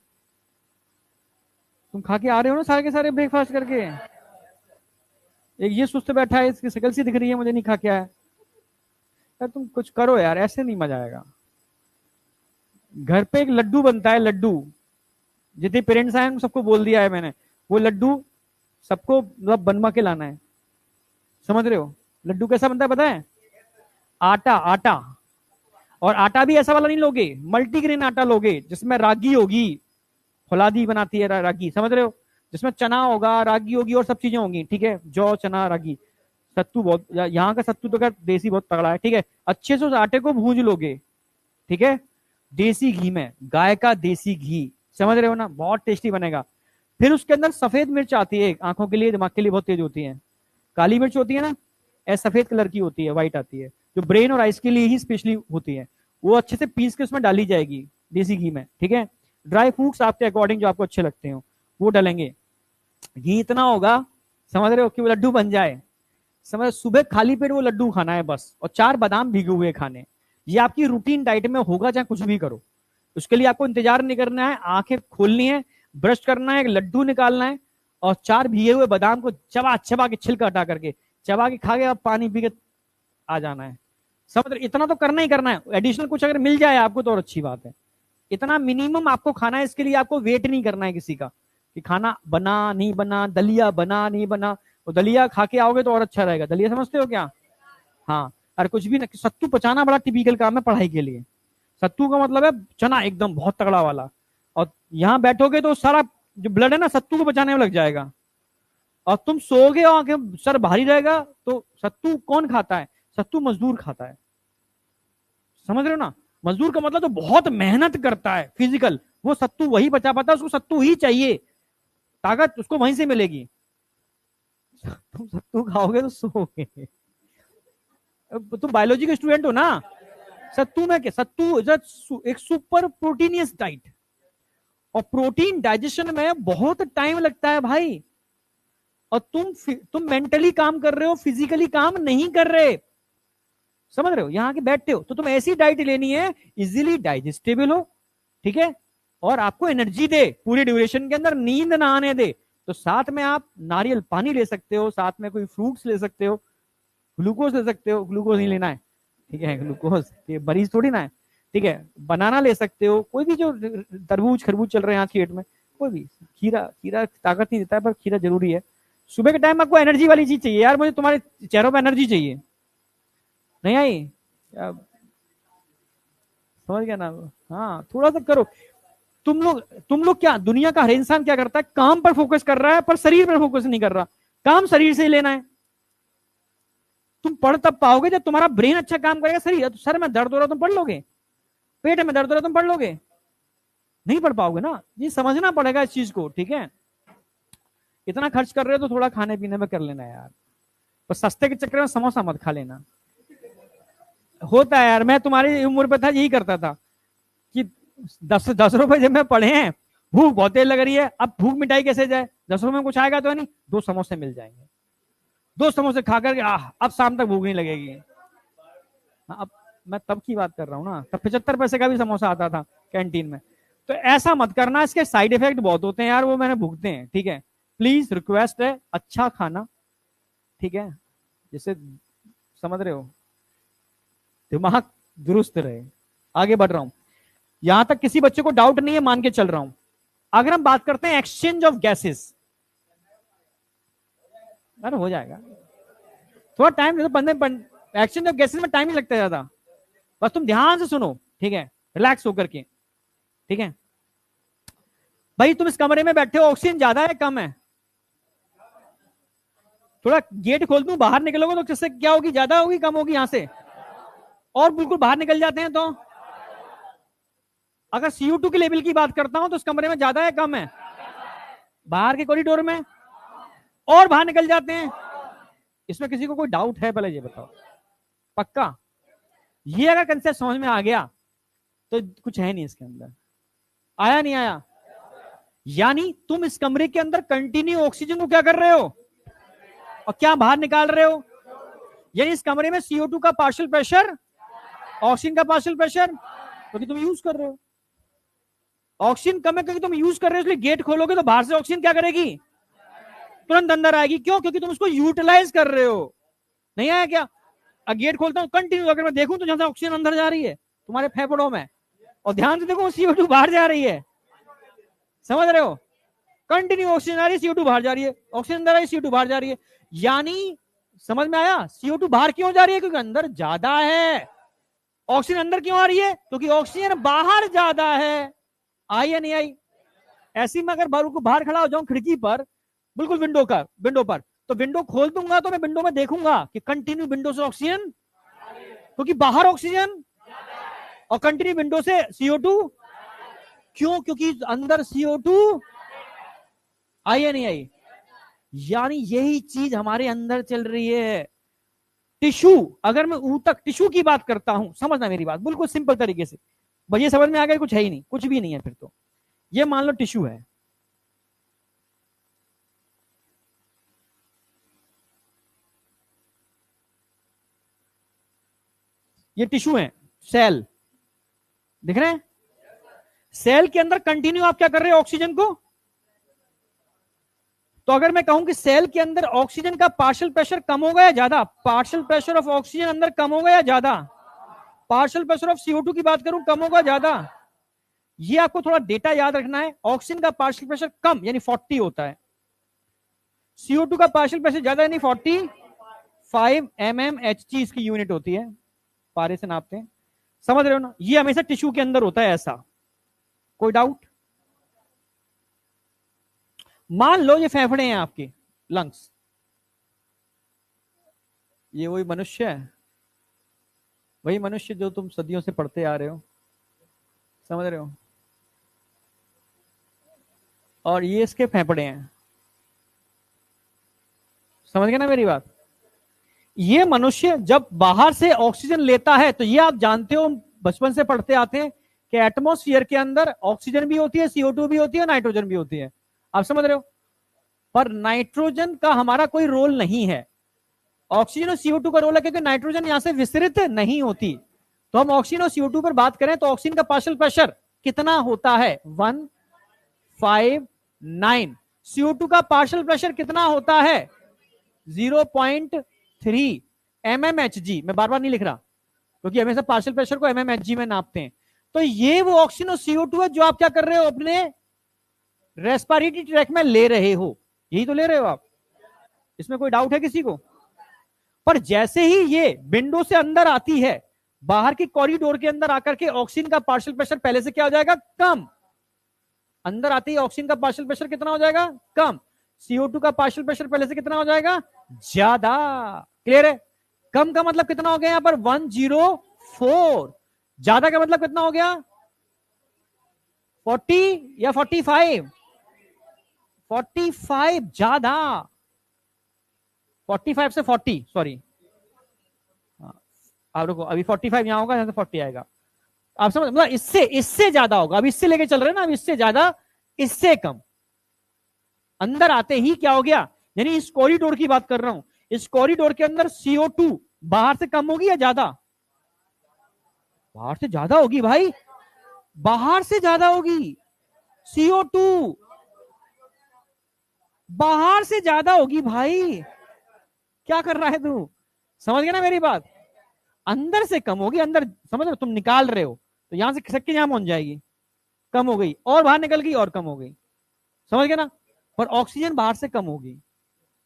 तुम, खा के आ रहे हो ना सारे के सारे ब्रेकफास्ट करके। एक ये सुस्त बैठा है, इसकी शक्ल सी दिख रही है मुझे, नहीं खा के आया यार, तुम कुछ करो यार, ऐसे नहीं मजा आएगा। घर पे एक लड्डू बनता है, लड्डू, जितने पेरेंट्स आए सबको बोल दिया है मैंने, वो लड्डू सबको मतलब बनवा के लाना है, समझ रहे हो? लड्डू कैसा बनता है पता है? आटा, आटा, और आटा भी ऐसा वाला नहीं लोगे, मल्टीग्रेन आटा लोगे जिसमें रागी होगी, फौलादी बनाती है रागी, समझ रहे हो, जिसमें चना होगा, रागी होगी और सब चीजें होंगी, ठीक है, जौ चना रागी, सत्तू बहुत, यहाँ का सत्तू तो क्या देसी बहुत तगड़ा है, ठीक है। अच्छे से उस आटे को भूंज लोगे, ठीक है, देसी घी में, गाय का देसी घी, समझ रहे हो ना, बहुत टेस्टी बनेगा। फिर उसके अंदर सफेद मिर्च आती है, आंखों के लिए दिमाग के लिए बहुत तेज होती है, काली मिर्च होती है ना, ऐसे सफेद कलर की होती है, व्हाइट आती है, जो ब्रेन और आइस के लिए ही स्पेशली होती है, वो अच्छे से पीस के उसमें डाली जाएगी देसी घी में, ठीक है। ड्राई फ्रूट्स आपके अकॉर्डिंग जो आपको अच्छे लगते हो वो डालेंगे, घी इतना होगा, समझ रहे हो, कि वो लड्डू बन जाए। समझ, सुबह खाली पेट वो लड्डू खाना है बस, और 4 बादाम भीगे हुए खाने, ये आपकी रूटीन डाइट में होगा, चाहे कुछ भी करो। उसके लिए आपको इंतजार नहीं करना है, आंखें खोलनी है, ब्रश करना है, एक लड्डू निकालना है, और 4 भीगे हुए बादाम को चबा चबा के छिलका हटा करके चबा के खा के आप पानी पी के आ जाना है। समझ, इतना तो करना ही करना है, एडिशनल कुछ अगर मिल जाए आपको तो और अच्छी बात है, इतना मिनिमम आपको खाना है। इसके लिए आपको वेट नहीं करना है किसी का, कि खाना बना नहीं बना, दलिया बना नहीं बना, वो दलिया खा के आओगे तो और अच्छा रहेगा। दलिया समझते हो क्या? हाँ, और कुछ भी ना, सत्तू पचाना बड़ा टिपिकल काम है पढ़ाई के लिए। सत्तू का मतलब है चना एकदम बहुत तगड़ा वाला, और यहाँ बैठोगे तो सारा जो ब्लड है ना सत्तू को बचाने में लग जाएगा, और तुम सोओगे और आंखें सर भारी रहेगा। तो सत्तू कौन खाता है? सत्तू मजदूर खाता है, समझ रहे हो ना, मजदूर का मतलब तो बहुत मेहनत करता है फिजिकल, वो सत्तू वही बचा पाता है, उसको सत्तू ही चाहिए, ताकत उसको वहीं से मिलेगी। तुम सत्तू खाओगे तो सोओगे। तुम बायोलॉजी के स्टूडेंट हो ना, सत्तू में क्या, सत्तू एक सुपर प्रोटीनियस डाइट, और प्रोटीन डाइजेशन में बहुत टाइम लगता है भाई, और तुम मेंटली काम कर रहे हो, फिजिकली काम नहीं कर रहे, समझ रहे हो? यहाँ के बैठते हो तो तुम ऐसी डाइट लेनी है इजीली डाइजेस्टेबल हो, ठीक है, और आपको एनर्जी दे पूरी ड्यूरेशन के अंदर, नींद ना आने दे। तो साथ में आप नारियल पानी ले सकते हो, साथ में कोई फ्रूट्स ले सकते हो, ग्लूकोज ले सकते हो, ग्लूकोज नहीं लेना है, ठीक है, ग्लूकोज ये मरीज थोड़ी ना है, ठीक है, बनाना ले सकते हो, कोई भी जो तरबूज खरबूज चल रहे हैं आज की डेट में, कोई भी, खीरा, खीरा ताकत नहीं देता है पर खीरा जरूरी है। सुबह के टाइम आपको एनर्जी वाली चीज चाहिए यार, मुझे तुम्हारे चेहरों पर एनर्जी चाहिए, नहीं आई? समझ गया ना? हाँ थोड़ा सा करो। तुम लोग क्या, दुनिया का हर इंसान क्या करता है, काम पर फोकस कर रहा है पर शरीर पर फोकस नहीं कर रहा। काम शरीर से ही लेना है, पढ़ तब पाओगे जब तुम्हारा ब्रेन अच्छा काम करेगा। सर में दर्द हो रहा तुम पढ़ लोगे, पेट में दर्द हो रहा तुम पढ़ लोगे, नहीं पढ़ पाओगे ना। ये समझना पड़ेगा इस चीज को, ठीक है। इतना खर्च कर रहे हो तो थोड़ा खाने पीने में कर लेना यार, पर सस्ते के चक्कर में समोसा मत खा लेना। होता है यार, मैं तुम्हारी उम्र पे था यही करता था कि 10 रुपए जब मैं पढ़े हैं, भूख बहुत तेज लग रही है, अब भूख मिटाई कैसे जाए, 10 रुपए में कुछ आएगा तो नहीं, 2 समोसे मिल जाएंगे, 2 समोसे खा करके अब शाम तक भूख नहीं लगेगी। अब मैं तब की बात कर रहा हूँ ना, तब 75 पैसे का भी समोसा आता था कैंटीन में। तो ऐसा मत करना, इसके साइड इफेक्ट बहुत होते हैं यार, वो मैंने भुगते हैं, ठीक है। प्लीज रिक्वेस्ट है, अच्छा खाना, ठीक है, जिससे समझ रहे हो दिमाग दुरुस्त रहे। आगे बढ़ रहा हूं, यहां तक किसी बच्चे को डाउट नहीं है, मान के चल रहा हूं। अगर हम बात करते हैं एक्सचेंज ऑफ गैसेस, अरे हो जाएगा, थोड़ा टाइम दे दो, 15 एक्सचेंज ऑफ गैसेस में टाइम नहीं लगता ज्यादा, बस तुम ध्यान से सुनो, ठीक है, रिलैक्स होकर के, ठीक है। भाई तुम इस कमरे में बैठे हो, ऑक्सीजन ज्यादा है कम है? थोड़ा गेट खोल दूं, बाहर निकलोगे तो किससे क्या होगी, ज्यादा होगी कम होगी यहां से? और बिल्कुल बाहर निकल जाते हैं तो अगर CO2 के लेवल की बात करता हूं तो इस कमरे में ज्यादा है कम है? बाहर के कॉरिडोर में और बाहर निकल जाते हैं। इसमें किसी को कोई डाउट है? पहले ये बताओ, पक्का? ये अगर कंसेप्ट समझ में आ गया तो कुछ है नहीं इसके अंदर। आया नहीं आया? यानी तुम इस कमरे के अंदर कंटिन्यू ऑक्सीजन को क्या कर रहे हो और क्या बाहर निकाल रहे हो? यानी इस कमरे में CO2 का पार्शियल प्रेशर, ऑक्सीजन का पार्शियल प्रेशर, क्योंकि तुम यूज कर रहे हो। ऑक्सीजन कम है क्योंकि तुम यूज कर रहे हो, इसलिए गेट खोलोगे तो बाहर से ऑक्सीजन क्या करेगी, तुरंत अंदर आएगी। क्यों? क्योंकि तुम उसको यूटिलाइज कर रहे हो। नहीं आया क्या? गेट खोलता हूं कंटिन्यू, अगर मैं देखूं तो जहां से ऑक्सीजन अंदर जा रही है तुम्हारे फेफड़ों में, और ध्यान से देखो CO2 बाहर जा रही है। समझ रहे हो? कंटिन्यू ऑक्सीजन आ रही है, CO2 बाहर जा रही है, ऑक्सीजन अंदर आ रही है, CO2 बाहर जा रही है। यानी समझ में आया? CO2 बाहर क्यों जा रही है? क्योंकि अंदर ज्यादा है। ऑक्सीजन अंदर क्यों आ रही है? क्योंकि ऑक्सीजन बाहर ज्यादा है। आई या नहीं आई? ऐसी में अगर बाहर खड़ा हो जाऊं खिड़की पर, बिल्कुल विंडो पर, तो विंडो खोल दूंगा तो मैं विंडो में देखूंगा कि कंटिन्यू विंडो से ऑक्सीजन, क्योंकि बाहर ऑक्सीजन, और कंटिन्यू विंडो से CO2, क्यों? क्योंकि अंदर CO2। आई या नहीं आई? यानी यही चीज हमारे अंदर चल रही है। टिश्यू, अगर मैं ऊतक टिश्यू की बात करता हूं, समझना मेरी बात बिल्कुल सिंपल तरीके से, बस ये समझ में आ गया कुछ है ही नहीं, कुछ भी नहीं है फिर तो। ये मान लो टिश्यू है, ये टिश्यू है, सेल दिख रहे हैं? सेल के अंदर कंटिन्यू आप क्या कर रहे हो, ऑक्सीजन को। तो अगर मैं कहूं कि सेल के अंदर ऑक्सीजन का पार्शियल प्रेशर कम होगा या ज्यादा, पार्शियल प्रेशर ऑफ ऑक्सीजन अंदर कम होगा या ज्यादा, पार्शियल प्रेशर ऑफ CO2 की बात करूं कम होगा ज्यादा। ये आपको थोड़ा डेटा याद रखना है। ऑक्सीजन का पार्शियल प्रेशर कम यानी 40 होता है, CO2 का पार्शियल प्रेशर ज्यादा यानी 45 mmHg इसकी यूनिट होती है, पारे से नापते हैं। समझ रहे हो ना? ये हमेशा टिश्यू के अंदर होता है ऐसा। कोई डाउट? मान लो ये फेफड़े हैं आपके, लंग्स, ये वही मनुष्य है, वही मनुष्य जो तुम सदियों से पढ़ते आ रहे हो, समझ रहे हो? और ये इसके फेफड़े हैं, समझ गए ना मेरी बात? ये मनुष्य जब बाहर से ऑक्सीजन लेता है, तो ये आप जानते हो, बचपन से पढ़ते आते हैं कि एटमॉस्फेयर के अंदर ऑक्सीजन भी होती है, CO2 भी होती है, नाइट्रोजन भी होती है। आप समझ रहे हो? पर नाइट्रोजन का हमारा कोई रोल नहीं है, ऑक्सीजन और CO2 का रोल है, क्योंकि नाइट्रोजन यहां से विस्तृत नहीं होती। तो हम ऑक्सीजन और CO2 पर बात करें तो ऑक्सीजन का पार्शियल प्रेशर कितना होता है, 159। CO2 का पार्शियल प्रेशर कितना होता है, 0.3 mmHg। मैं बार बार नहीं लिख रहा क्योंकि हमेशा पार्शियल प्रेशर को mmHg में नापते हैं। तो ये वो ऑक्सीजन और CO2 है जो आप क्या कर रहे हो, अपने रेस्पिरेटरी ट्रैक में ले रहे हो, यही तो ले रहे हो आप। इसमें कोई डाउट है किसी को? पर जैसे ही ये विंडो से अंदर आती है, बाहर की कॉरिडोर के अंदर आकर के ऑक्सीजन का पार्शियल प्रेशर पहले से क्या हो जाएगा, कम। अंदर आते ही ऑक्सीजन का पार्शियल प्रेशर कितना हो जाएगा, कम। CO2 का पार्शियल प्रेशर पहले से कितना हो जाएगा, ज्यादा। क्लियर है? कम का मतलब कितना हो गया यहां पर 104, ज्यादा का मतलब कितना हो गया 40 या 45, 45 ज्यादा, 45 से 40, सॉरी आप रुको, अभी 45 यहां होगा, यहां से 40 आएगा, आप समझ, मतलब इससे इससे ज्यादा होगा, अब इससे लेके चल रहे हैं ना, अब इससे ज्यादा इससे कम, अंदर आते ही क्या हो गया, यानी इस कॉरिडोर की बात कर रहा हूं, इस कॉरिडोर के अंदर CO2 बाहर से कम होगी या ज्यादा, बाहर से ज्यादा होगी भाई, बाहर से ज्यादा होगी, CO2 बाहर से ज्यादा होगी भाई, क्या कर रहा है तू, समझ गया ना मेरी बात, अंदर से कम होगी, अंदर समझ रहे हो, तुम निकाल रहे हो तो यहां से खिसक के यहां पहुंच जाएगी, कम हो गई और बाहर निकल गई और कम हो गई, समझ गए ना, पर ऑक्सीजन बाहर से कम होगी,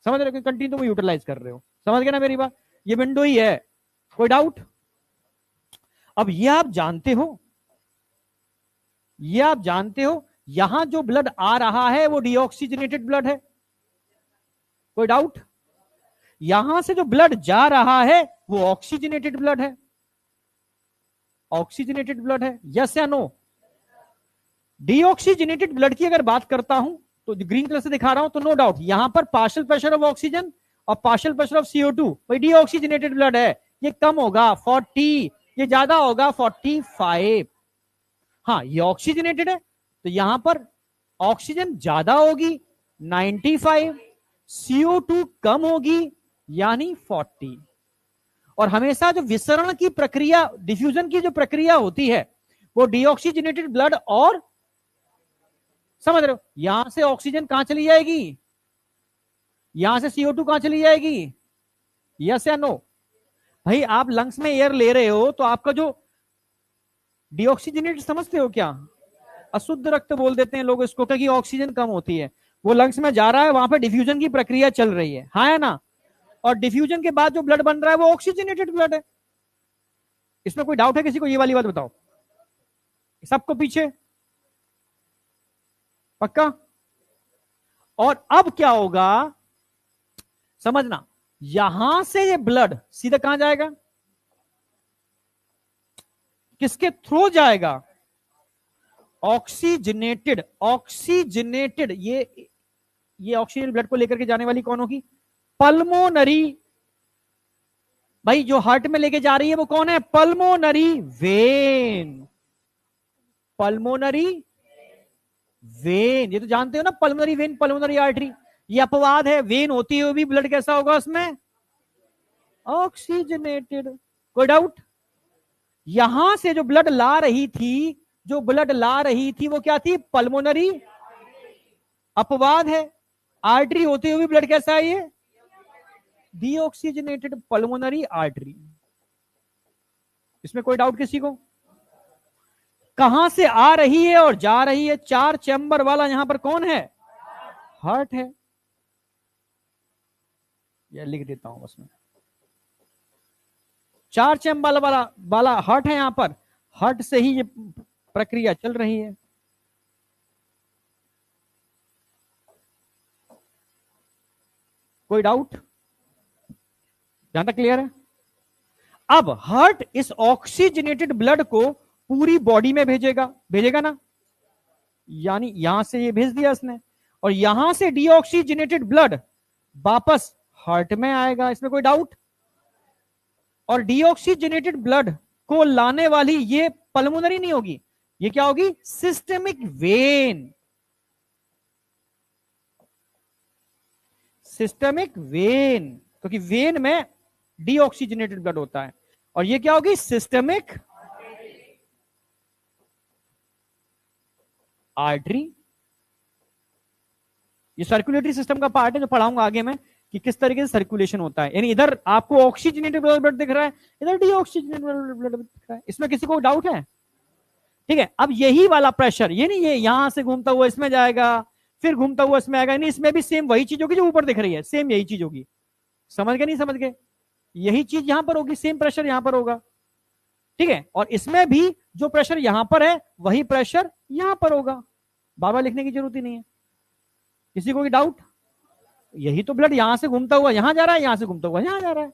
समझ रहे हो, कंटिन्यू तुम यूटिलाइज कर रहे हो, समझ गए ना मेरी बात, ये विंडो ही है, कोई डाउट। अब ये आप जानते हो, ये आप जानते हो यहां जो ब्लड आ रहा है वो डीऑक्सीजनेटेड ब्लड है, कोई डाउट, यहां से जो ब्लड जा रहा है वो ऑक्सीजनेटेड ब्लड है, ऑक्सीजनेटेड ब्लड है, यस या नो, डीऑक्सीजनेटेड ब्लड की अगर बात करता हूं तो ग्रीन कलर से दिखा रहा हूं, तो नो डाउट यहां पर पार्शियल प्रेशर ऑफ ऑक्सीजन और पार्शियल प्रेशर ऑफ CO2, भाई डीऑक्सीजनेटेड ब्लड है, ये कम होगा 40, ये ज्यादा होगा 45, हाँ ये ऑक्सीजनेटेड है तो यहां पर ऑक्सीजन ज्यादा होगी 95, CO2 कम होगी यानी 40, और हमेशा जो विसरण की प्रक्रिया, डिफ्यूजन की जो प्रक्रिया होती है वो डीऑक्सीजनेटेड ब्लड, और समझ रहे हो यहां से ऑक्सीजन कहां चली जाएगी, यहां से CO2 कहां चली जाएगी, यस या नो, भाई आप लंग्स में एयर ले रहे हो तो आपका जो डीऑक्सीजनेटेड समझते हो क्या, अशुद्ध रक्त बोल देते हैं लोग इसको, क्योंकि ऑक्सीजन कम होती है, वो लंग्स में जा रहा है, वहां पर डिफ्यूजन की प्रक्रिया चल रही है, हाँ है ना, और डिफ्यूजन के बाद जो ब्लड बन रहा है वो ऑक्सीजनेटेड ब्लड है, इसमें कोई डाउट है किसी को, ये वाली बात बताओ, सबको पीछे पक्का। और अब क्या होगा समझना, यहां से ये ब्लड सीधा कहां जाएगा, किसके थ्रू जाएगा, ऑक्सीजनेटेड, ऑक्सीजनेटेड, ये ऑक्सीजन ब्लड को लेकर के जाने वाली कौन होगी, पल्मोनरी, भाई जो हार्ट में लेके जा रही है वो कौन है, पल्मोनरी वेन, पल्मोनरी वेन, ये तो जानते हो ना, पल्मोनरी वेन, पल्मोनरी आर्टरी, ये अपवाद है, वेन होती हुई भी ब्लड कैसा होगा उसमें, ऑक्सीजनेटेड, कोई डाउट, यहां से जो ब्लड ला रही थी, जो ब्लड ला रही थी वो क्या थी, पल्मोनरी, अपवाद है, आर्टरी होते हुए ब्लड कैसा है ये, डीऑक्सीजनेटेड पल्मोनरी आर्टरी, इसमें कोई डाउट किसी को, कहां से आ रही है और जा रही है, 4 चैम्बर वाला यहां पर कौन है, हार्ट है, ये लिख देता हूं बस मैं, 4 चैम्बर वाला हार्ट है यहां पर, हार्ट से ही ये प्रक्रिया चल रही है, कोई डाउट, जहां तक क्लियर है। अब हार्ट इस ऑक्सीजनेटेड ब्लड को पूरी बॉडी में भेजेगा, भेजेगा ना, यानी यहां से ये भेज दिया इसने, और यहां से डीऑक्सीजनेटेड ब्लड वापस हार्ट में आएगा, इसमें कोई डाउट, और डीऑक्सीजनेटेड ब्लड को लाने वाली ये पल्मोनरी नहीं होगी, ये क्या होगी, सिस्टेमिक वेन, सिस्टेमिक वेन, क्योंकि वेन में डीऑक्सीजनेटेड ब्लड होता है, और ये क्या होगी, सिस्टेमिक आर्टरी, ये सर्कुलेटरी सिस्टम का पार्ट है जो पढ़ाऊंगा आगे में कि किस तरीके से सर्कुलेशन होता है, यानी इधर आपको ऑक्सीजनेटेड ब्लड दिख रहा है, इधर डीऑक्सीजनेटेड ब्लड दिख रहा है, इसमें किसी को डाउट है, ठीक है। अब यही वाला प्रेशर, ये नहीं, ये यहां से घूमता हुआ इसमें जाएगा, फिर घूमता हुआ इसमें आएगा, नहीं, इसमें भी सेम वही चीज होगी जो ऊपर दिख रही है, सेम यही चीज होगी, समझ गए नहीं समझ गए, यही चीज यहां पर होगी, सेम प्रेशर यहां पर होगा, ठीक है, और इसमें भी जो प्रेशर यहां पर है वही प्रेशर यहां पर होगा, बाबा लिखने की जरूरत ही नहीं है, किसी को डाउट, यही तो ब्लड यहां से घूमता हुआ यहां जा रहा है, यहां से घूमता हुआ यहां जा रहा है,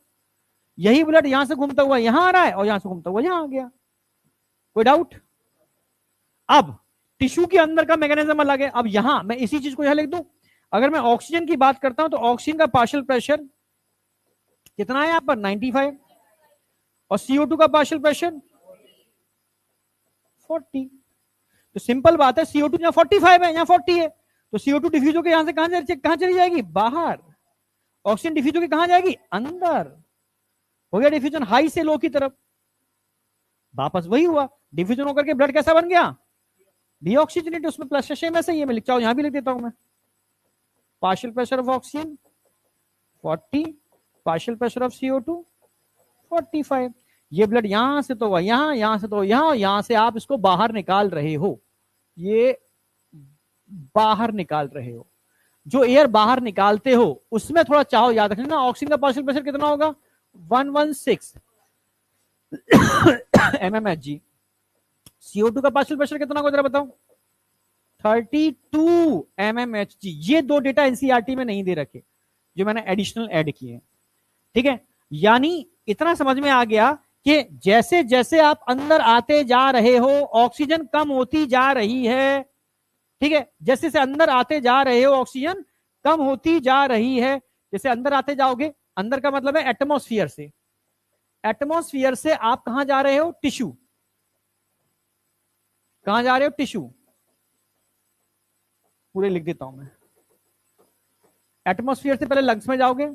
यही ब्लड यहां से घूमता हुआ यहां आ रहा है और यहां से घूमता हुआ यहां आ गया। कोई डाउट? अब टिश्यू के अंदर का मैकेनिज्म अलग है। अब यहां मैं इसी चीज को यहां लिख दूं, अगर मैं ऑक्सीजन की बात करता हूं तो ऑक्सीजन का पार्शियल प्रेशर कितना है यहां पर 95, और CO2 का पार्शियल प्रेशर 40। तो सिंपल बात है, CO2 यहाँ 45 है, यहाँ 40 है, तो CO2 डिफ्यूज होकर यहां से कहां चली जाएगी? बाहर। ऑक्सीजन डिफ्यूज होकर कहां जाएगी? अंदर। हो गया डिफ्यूजन हाई से लो की तरफ। वापस वही हुआ, डिफ्यूजन होकर के ब्लड कैसा बन गया? डीऑक्सीजनेटेड। उसमें प्लस सेम ऐसा ही है, मैं लिख चाहूं यहां भी लिख देता हूं मैं। Partial pressure of oxygen 40, partial pressure of CO2 45। ये ब्लड यहां से तो यहां, यहां से तो यहां, यहां से आप इसको बाहर निकाल रहे हो, ये बाहर निकाल रहे हो। जो एयर बाहर निकालते हो उसमें थोड़ा चाहो याद रखना, ऑक्सीजन का पार्शियल प्रेशर कितना होगा? 116 mmHg। CO2 का पार्शियल प्रेशर कितना होगा जरा बताओ? 32 mmHg। ये दो डेटा एनसीईआरटी में नहीं दे रखे, जो मैंने एडिशनल ऐड किए हैं। ठीक है, यानी इतना समझ में आ गया कि जैसे जैसे आप अंदर आते जा रहे हो ऑक्सीजन कम होती जा रही है। ठीक है, जैसे जैसे अंदर आते जा रहे हो ऑक्सीजन कम होती जा रही है। जैसे अंदर आते जाओगे, अंदर का मतलब है एटमॉस्फेयर से, एटमॉस्फेयर से आप कहां जा रहे हो? टिश्यू। कहां जा रहे हो? टिश्यू। पूरे लिख देता हूं मैं। एटमॉस्फेयर से पहले लंग्स में जाओगे,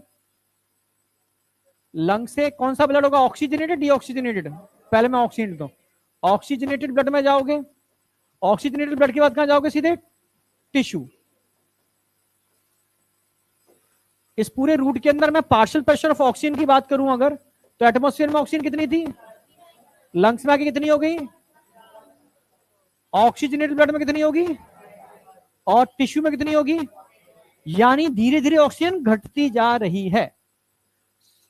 लंग से कौन सा ब्लड होगा? Oxygenated, deoxygenated? पहले मैं ऑक्सीजन देता हूं। ऑक्सीजनेटेड ब्लड में जाओगे, ऑक्सीजनेटेड ब्लड के बाद कहां जाओगे? सीधे टिश्यू। इस पूरे रूट के अंदर मैं पार्शियल प्रेशर ऑफ ऑक्सीजन की बात करूं अगर, तो एटमॉस्फेयर में ऑक्सीजन कितनी थी? लंग्स में आके कितनी हो गई? ऑक्सीजनेटेड ब्लड में कितनी होगी? और टिश्यू में कितनी होगी? यानी धीरे धीरे ऑक्सीजन घटती जा रही है।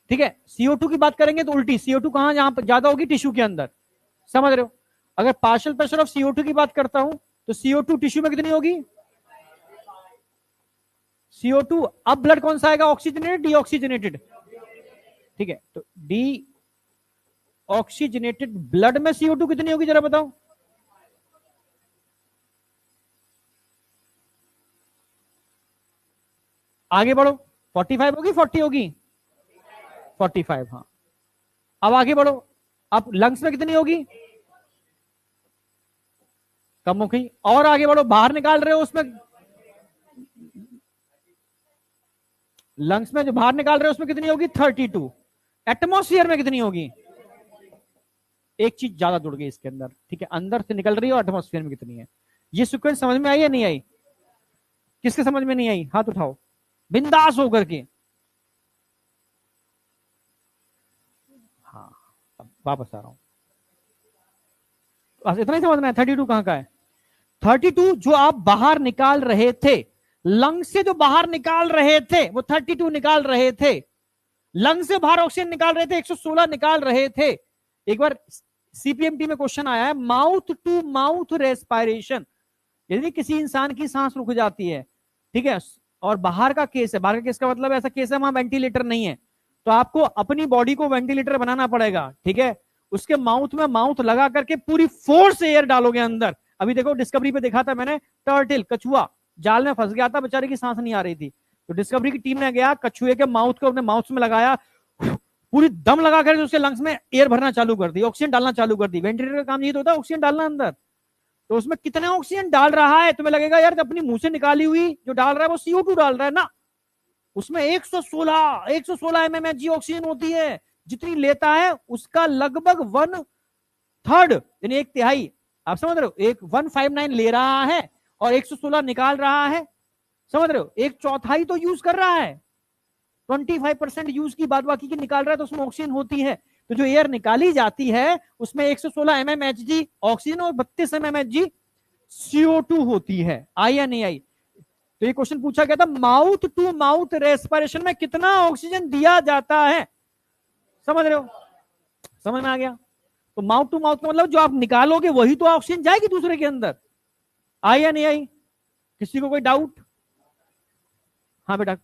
ठीक है, CO2 की बात करेंगे तो उल्टी, CO2 कहां जहां पर ज्यादा होगी? टिश्यू के अंदर। समझ रहे हो? अगर पार्शियल प्रेशर ऑफ CO2 की बात करता हूं तो CO2 टिश्यू में कितनी होगी? CO2। अब ब्लड कौन सा आएगा? Oxygenated, deoxygenated? ठीक है, तो डी ऑक्सीजनेटेड ब्लड में CO2 कितनी होगी जरा बताओ? आगे बढ़ो, 45 होगी, 40 होगी? 45। हाँ, अब आगे बढ़ो, अब लंग्स में कितनी होगी? कम हो गई। और आगे बढ़ो, बाहर निकाल रहे हो उसमें, लंग्स में जो बाहर निकाल रहे हो उसमें कितनी होगी? 32। एटमॉस्फेयर में कितनी होगी? एक चीज ज्यादा जुड़ गई इसके अंदर। ठीक है, अंदर से निकल रही है और एटमॉस्फेयर में कितनी है। ये सीक्वेंस समझ में आई या नहीं आई? किसके समझ में नहीं आई? हाथ उठाओ बिंदास होकर के। हाँ, अब वापस आ रहा हूं, बस इतना ही समझना है। 32 कहां का है? 32 जो आप बाहर निकाल रहे थे, लंग से जो बाहर निकाल रहे थे वो 32 निकाल रहे थे। लंग से बाहर ऑक्सीजन निकाल रहे थे 116 निकाल रहे थे। एक बार सीपीएमटी में क्वेश्चन आया है, माउथ टू माउथ रेस्पिरेशन, यदि किसी इंसान की सांस रुक जाती है, ठीक है, और बाहर का केस है, बाहर का केस का मतलब ऐसा केस है वहां वेंटिलेटर नहीं है, तो आपको अपनी बॉडी को वेंटिलेटर बनाना पड़ेगा। ठीक है, उसके माउथ में माउथ लगा करके पूरी फोर्स एयर डालोगे अंदर। अभी देखो डिस्कवरी पे देखा था मैंने, टर्टल कछुआ जाल में फंस गया था, बेचारे की सांस नहीं आ रही थी, तो डिस्कवरी की टीम ने गया कछुए के माउथ को अपने माउथ में लगाया, पूरी दम लगा कर उसके लंग्स में एयर भरना चालू कर दी, ऑक्सीजन डालना चालू कर दी। वेंटिलेटर का काम यही तो होता है, ऑक्सीजन डालना अंदर। तो उसमें कितने ऑक्सीजन डाल रहा है? तुम्हें लगेगा यार अपनी मुंह से निकाली हुई जो डाल रहा है वो CO2 डाल रहा है ना, उसमें 116 mmHg ऑक्सीजन होती है, जितनी लेता है उसका लगभग 1/3 यानी 1/3। आप समझ रहे हो? 159 ले रहा है और 116 निकाल रहा है। समझ रहे हो? 1/4 तो यूज कर रहा है, 25% यूज की, बाद बाकी की निकाल रहा है, तो उसमें ऑक्सीजन होती है। तो जो एयर निकाली जाती है उसमें 116 mmHg ऑक्सीजन और 32 mmHg CO2 होती है। आई या नहीं आई? तो ये क्वेश्चन पूछा गया था, माउथ टू माउथ रेस्पिरेशन में कितना ऑक्सीजन दिया जाता है? समझ रहे हो? समझ में आ गया? तो माउथ टू माउथ का मतलब जो आप निकालोगे वही तो ऑक्सीजन जाएगी दूसरे के अंदर। आई या नहीं आई? किसी को कोई डाउट? हाँ बेटा।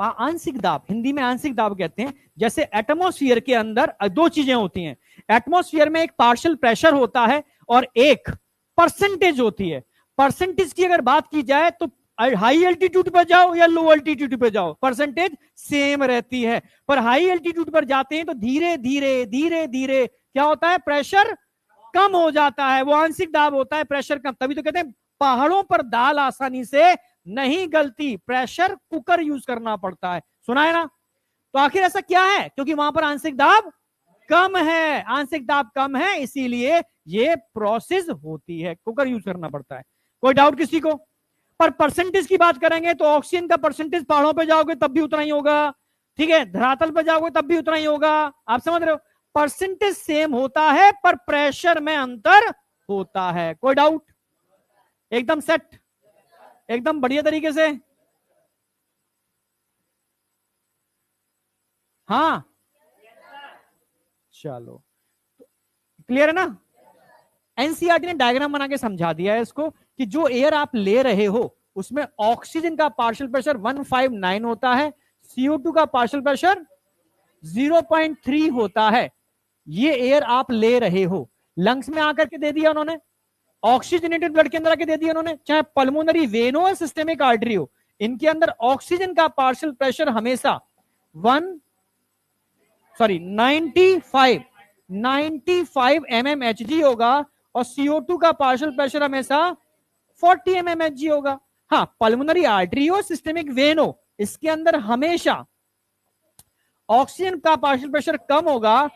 आंशिक दाब, हिंदी में आंशिक दाब कहते हैं। जैसे एटमॉस्फेयर के अंदर दो चीजें होती हैं, एटमॉस्फेयर में एक पार्शियल प्रेशर होता है और एक परसेंटेज होती है। परसेंटेज की अगर बात की जाए तो हाई एल्टीट्यूड पर जाओ या लो एल्टीट्यूड पर जाओ, परसेंटेज सेम रहती है, पर हाई एल्टीट्यूड पर जाते हैं तो धीरे धीरे धीरे धीरे क्या होता है, प्रेशर कम हो जाता है, वो आंशिक दाब होता है, प्रेशर कम। तभी तो कहते हैं पहाड़ों पर दाल आसानी से नहीं गलती, प्रेशर कुकर यूज करना पड़ता है, सुना है ना। तो आखिर ऐसा क्या है, क्योंकि वहां पर आंशिक दाब कम है, आंशिक दाब कम है, इसीलिए ये प्रोसेस होती है, कुकर यूज करना पड़ता है। कोई डाउट किसी को। पर परसेंटेज की बात करेंगे तो ऑक्सीजन का परसेंटेज पहाड़ों पे जाओगे तब भी उतना ही होगा, ठीक है, धरातल पे जाओगे तब भी उतना ही होगा, आप समझ रहे हो। परसेंटेज सेम होता है पर प्रेशर में अंतर होता है। कोई डाउट, एकदम सेट, एकदम बढ़िया तरीके से। हाँ चलो, क्लियर है ना। एनसीईआरटी ने डायग्राम बना के समझा दिया है इसको कि जो एयर आप ले रहे हो उसमें ऑक्सीजन का पार्शियल प्रेशर 159 होता है, CO2 का पार्शियल प्रेशर 0.3 होता है। ये एयर आप ले रहे हो, लंग्स में आकर के दे दिया उन्होंने, ऑक्सीजनेटेड ब्लड के अंदर आके दे दिया उन्होंने, चाहे पल्मोनरी वेन हो या सिस्टेमिक आर्टरी हो, इनके अंदर ऑक्सीजन का पार्शियल प्रेशर हमेशा 95 mmHg होगा और CO2 का पार्शियल प्रेशर हमेशा 40 mmHg होगा। हाँ, पल्मोनरी आर्टरी हो, सिस्टेमिक वेन हो, इसके अंदर हमेशा ऑक्सीजन का पार्शियल प्रेशर कम होगा